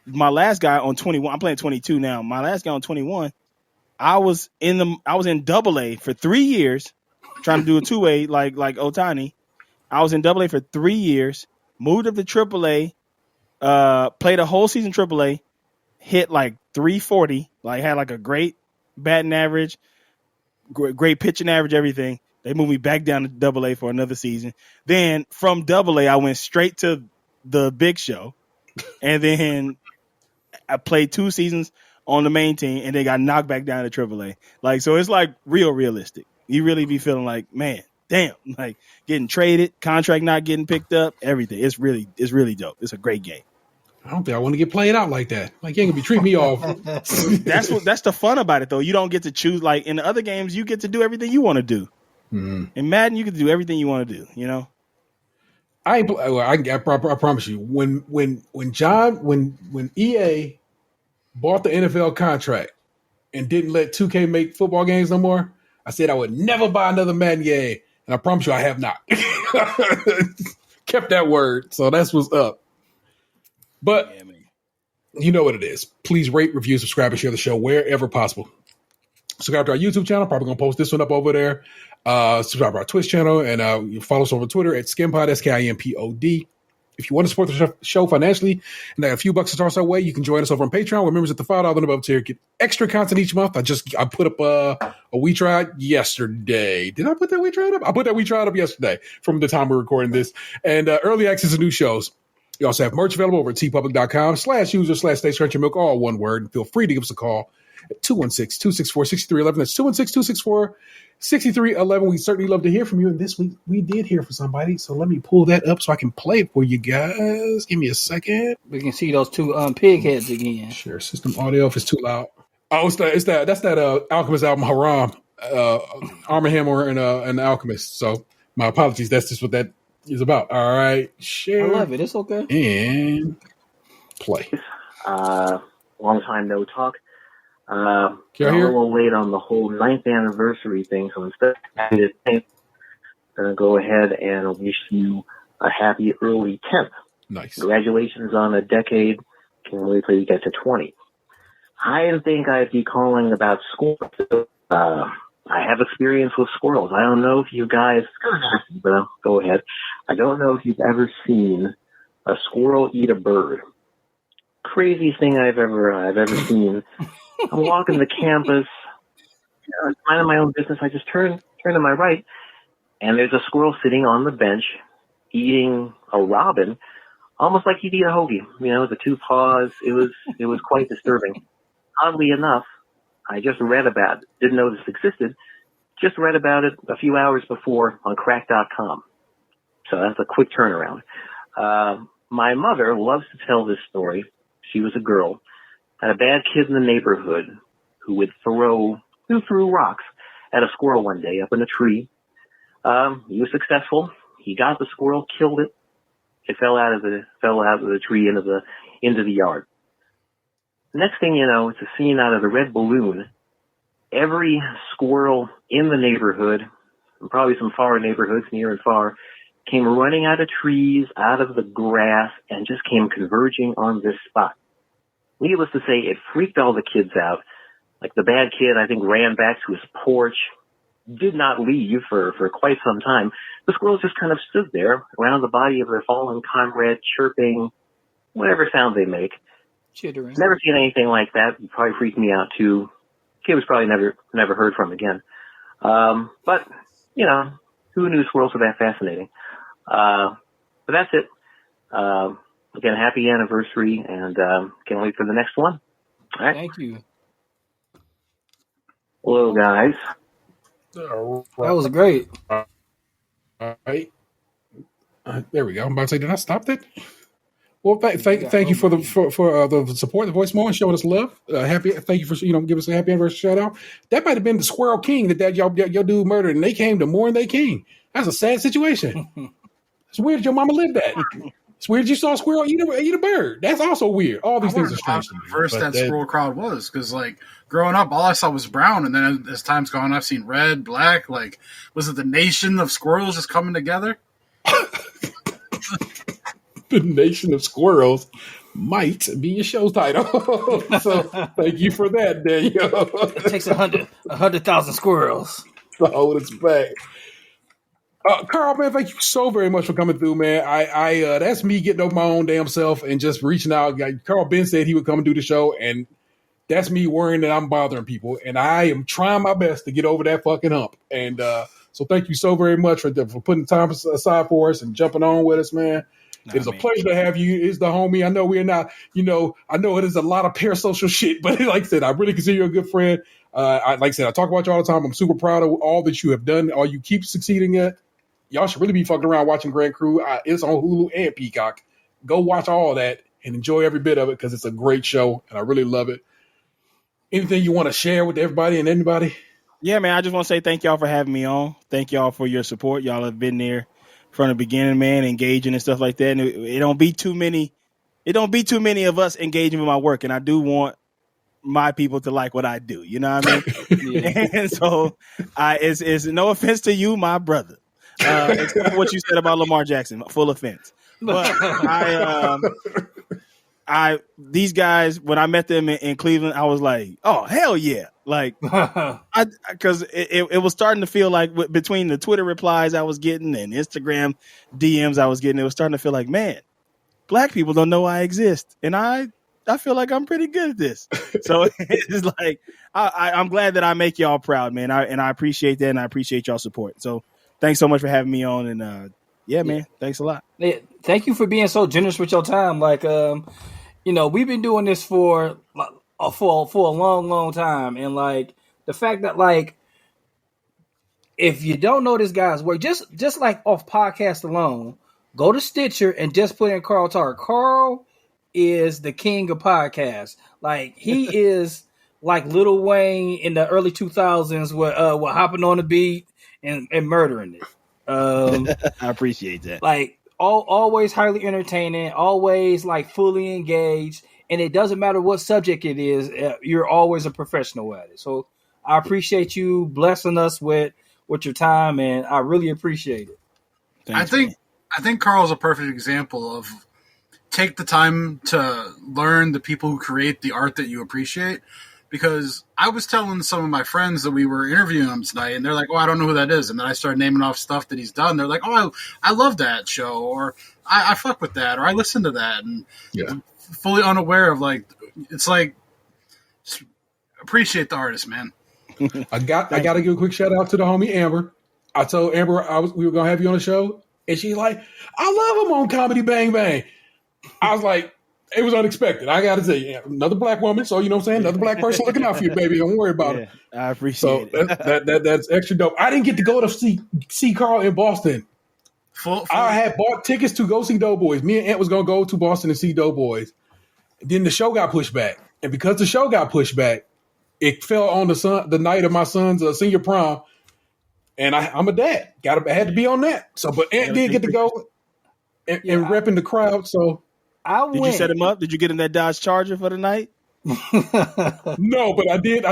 [SPEAKER 6] my last guy on 21, I'm playing 22 now. My last guy on 21, I was in AA for 3 years, trying to do a 2A like Otani. I was in AA for 3 years, moved up to AAA, played a whole season AAA, hit like 340, like had like a great batting average, great pitching average, everything. They moved me back down to AA for another season. Then from AA, I went straight to the big show. And then I played 2 seasons on the main team and they got knocked back down to AAA. Like, so it's like realistic. You really be feeling like, man, damn, like getting traded, contract not getting picked up, everything. It's really dope. It's a great game.
[SPEAKER 1] I don't think I want to get played out like that. Like, you ain't gonna be treating me off.
[SPEAKER 6] That's the fun about it, though. You don't get to choose. Like in the other games, you get to do everything you want to do. Mm-hmm. In Madden, you can do everything you want to do. You know.
[SPEAKER 1] I promise you, when EA bought the NFL contract and didn't let 2K make football games no more, I said I would never buy another Madden game, and I promise you, I have not. Kept that word, so that's what's up. But you know what it is. Please rate, review, subscribe, and share the show wherever possible. Subscribe to our YouTube channel. Probably going to post this one up over there. Subscribe to our Twitch channel. And you follow us over Twitter at SKiMPod, SKIMPOD. If you want to support the show financially and a few bucks to toss our way, you can join us over on Patreon. We're members at the $5 and above tier. Get extra content each month. I put up a We Tried yesterday. Did I put that We Tried up? I put that We Tried up yesterday from the time we're recording this. And early access to new shows. You also have merch available over at tpublic.com/user/StateCrunchyMilk, all one word. And feel free to give us a call at 216-264-6311. That's 216-264-6311. We certainly love to hear from you. And this week, we did hear from somebody. So let me pull that up so I can play it for you guys. Give me a second.
[SPEAKER 3] We can see those 2 pig heads again.
[SPEAKER 1] Share system audio if it's too loud. Oh, that's that Alchemist album, Haram. Arm & Hammer and Alchemist. So my apologies. That's just what that is about. All right. Share.
[SPEAKER 3] I love it. It's okay.
[SPEAKER 1] And Play.
[SPEAKER 8] Long time no talk.
[SPEAKER 1] Can
[SPEAKER 8] I'm
[SPEAKER 1] you
[SPEAKER 8] a
[SPEAKER 1] hear?
[SPEAKER 8] little late on the whole 9th anniversary thing, so instead of happy the 10th, I'm going to go ahead and wish you a happy early 10th.
[SPEAKER 1] Nice.
[SPEAKER 8] Congratulations on a decade. Can't wait till you get to 20. I didn't think I'd be calling about squirrels. I have experience with squirrels. I don't know if you guys, but I'll go ahead. I don't know if you've ever seen a squirrel eat a bird. Craziest thing I've ever seen. I'm walking the campus, minding my own business. I just turn to my right, and there's a squirrel sitting on the bench eating a robin, almost like he'd eat a hoagie. The two paws. It was quite disturbing. Oddly enough, I just read about it. Didn't know this existed. Just read about it a few hours before on crack.com. So that's a quick turnaround. My mother loves to tell this story. She was a girl. Had a bad kid in the neighborhood who threw rocks at a squirrel one day up in a tree. He was successful. He got the squirrel, killed it. It fell out of the tree into the yard. Next thing you know, it's a scene out of The Red Balloon. Every squirrel in the neighborhood, and probably some far neighborhoods near and far, came running out of trees, out of the grass, and just came converging on this spot. Needless to say, it freaked all the kids out. Like the bad kid, I think, ran back to his porch, did not leave for quite some time. The squirrels just kind of stood there around the body of their fallen comrade, chirping, whatever sound they make.
[SPEAKER 3] Chittering.
[SPEAKER 8] Never seen anything like that. It probably freaked me out too. Kid was probably never heard from again. But who knew squirrels were that fascinating? But that's it. Again, happy anniversary, and can't wait for the next one. All right.
[SPEAKER 3] Thank you.
[SPEAKER 8] Hello, guys.
[SPEAKER 1] All
[SPEAKER 3] That was great.
[SPEAKER 1] right. There we go. I'm about to say, did I stop that? Well, thank you for the support, the voicemail, and showing us love. Thank you for give us a happy anniversary shout out. That might have been the Squirrel King that your dude murdered, and they came to mourn their king. That's a sad situation. It's weird that your mama lived that. It's weird you saw a squirrel eat a bird. That's also weird. All these things are strange to me.
[SPEAKER 4] First, that squirrel crowd was because, growing up, all I saw was brown, and then as time's gone, I've seen red, black. Was it the nation of squirrels just coming together?
[SPEAKER 1] The Nation of Squirrels might be your show title. So thank you for that, Daniel.
[SPEAKER 3] It takes 100,000 squirrels
[SPEAKER 1] to hold us back. Carl, man, thank you so very much for coming through, man. I that's me getting over my own damn self and just reaching out. Carl Ben said he would come and do the show, and that's me worrying that I'm bothering people, and I am trying my best to get over that fucking hump. And so thank you so very much for putting time aside for us and jumping on with us, man. It is a pleasure to have you. It's the homie. I know we're not, I know it is a lot of parasocial shit, but like I said, I really consider you a good friend. Like I said, I talk about you all the time. I'm super proud of all that you have done, all you keep succeeding at. Y'all should really be fucking around watching Grand Crew. It's on Hulu and Peacock. Go watch all that and enjoy every bit of it because it's a great show and I really love it. Anything you want to share with everybody and anybody?
[SPEAKER 6] Yeah, man, I just want to say thank y'all for having me on. Thank y'all for your support. Y'all have been there from the beginning, man, engaging and stuff like that. And it don't be too many of us engaging with my work. And I do want my people to like what I do. You know what I mean? Yeah. And so it's no offense to you, my brother. Except for what you said about Lamar Jackson, full offense. But these guys, when I met them in Cleveland, I was like, oh, hell yeah. Because it was starting to feel like between the Twitter replies I was getting and Instagram DMs I was getting, it was starting to feel like, man, black people don't know I exist. And I feel like I'm pretty good at this. So it's like, I'm glad that I make y'all proud, man. I appreciate that. And I appreciate y'all support. So thanks so much for having me on. And yeah, man, thanks a lot.
[SPEAKER 3] Yeah, thank you for being so generous with your time. We've been doing this for a long, long time. And the fact that if you don't know this guy's work, just off podcast alone, go to Stitcher and just put in Carl Tart. Carl is the king of podcasts. He is like Lil Wayne in the early 2000s with hopping on the beat and murdering it.
[SPEAKER 6] I appreciate that.
[SPEAKER 3] always highly entertaining, always like fully engaged, and it doesn't matter what subject it is. You're always a professional at it. So I appreciate you blessing us with your time, and I really appreciate it.
[SPEAKER 6] Thanks,
[SPEAKER 4] I think Carl's a perfect example of take the time to learn the people who create the art that you appreciate. Because I was telling some of my friends that we were interviewing him tonight, and they're like, "Oh, I don't know who that is." And then I started naming off stuff that he's done. They're like, "Oh, I love that show," or I fuck with that, or I listen to that, and fully unaware of like, it's like, just appreciate the artist, man.
[SPEAKER 1] I got to give a quick shout out to the homie Amber. I told Amber we were gonna have you on the show, and she's like, "I love him on Comedy Bang Bang." I was like, it was unexpected. I got to say, another black woman, so you know what I'm saying? Another black person looking out for you, baby. Don't worry about it.
[SPEAKER 6] I appreciate
[SPEAKER 1] it. That's extra dope. I didn't get to go to see Carl in Boston. I had bought tickets to go see Doughboys. Me and Ant was going to go to Boston and see Doughboys. Then the show got pushed back. And because the show got pushed back, it fell on the night of my son's senior prom. And I'm a dad. I had to be on that. So, but Ant did get to go and repping the crowd, so...
[SPEAKER 6] Did you set him up? Did you get him that Dodge Charger for the night?
[SPEAKER 1] No, but I did.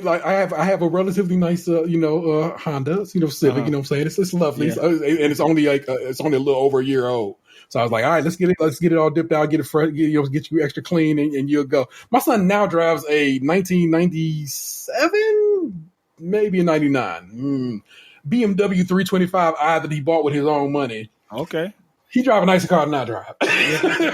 [SPEAKER 1] Like I have a relatively nice, Honda, Civic. You know what I'm saying? It's lovely, and it's only a little over a year old. So I was like, all right, let's get it all dipped out, get it fresh, get you extra clean, and you'll go. My son now drives a 1997, maybe a 99 BMW 325i that he bought with his own money.
[SPEAKER 6] Okay.
[SPEAKER 1] He drive a nicer car than I drive.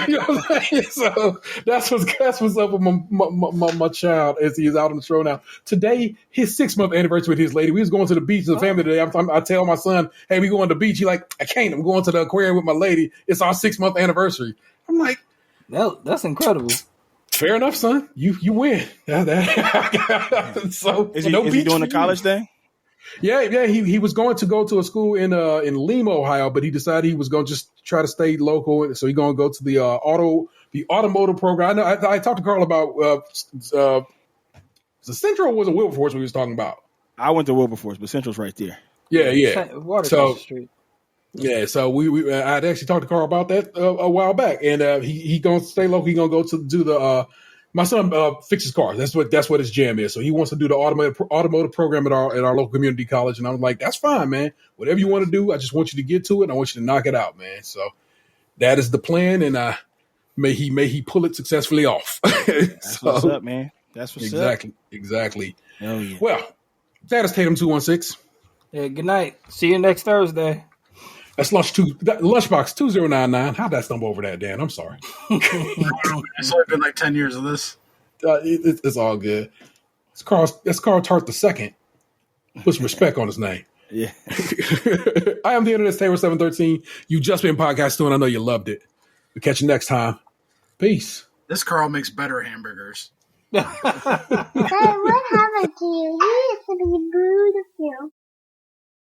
[SPEAKER 1] You know what I'm saying? So that's what's up with my child as he is out on the show now. Today, his 6-month anniversary with his lady. We was going to the beach as a family today. I tell my son, hey, we going to the beach. He's like, I can't. I'm going to the aquarium with my lady. It's our 6-month anniversary. I'm like,
[SPEAKER 3] that's incredible.
[SPEAKER 1] Fair enough, son. You win.
[SPEAKER 6] So is he doing the college thing?
[SPEAKER 1] Yeah. He was going to go to a school in Lima, Ohio, but he decided he was going to just try to stay local. So he's going to go to the automotive program. I talked to Carl about the Central was a Wilberforce we was talking about.
[SPEAKER 6] I went to Wilberforce, but Central's right there.
[SPEAKER 1] Yeah.
[SPEAKER 3] Water across the street.
[SPEAKER 1] Yeah, so we I'd actually talked to Carl about that a while back, and he going to stay local. He going to go to do the. My son fixes cars. That's what his jam is. So he wants to do the automotive program at our local community college. And I'm like, that's fine, man. Whatever you want to do, I just want you to get to it. And I want you to knock it out, man. So that is the plan. And may he pull it successfully off.
[SPEAKER 6] That's what's up, man. That's what's up.
[SPEAKER 1] Exactly.
[SPEAKER 6] Hell yeah.
[SPEAKER 1] Well, that is Tatum 216.
[SPEAKER 3] Yeah. Good night. See you next Thursday.
[SPEAKER 1] That's Lunchbox 2099. How'd that stumble over that, Dan? I'm sorry.
[SPEAKER 4] It's only been like 10 years of this.
[SPEAKER 1] It's all good. That's Carl Tart II. Put some respect on his name.
[SPEAKER 6] Yeah.
[SPEAKER 1] I am the Internet's Taylor 713. You've just been podcasting, and I know you loved it. We'll catch you next time. Peace.
[SPEAKER 4] This Carl makes better hamburgers.
[SPEAKER 11] What happened to you? You used to be beautiful.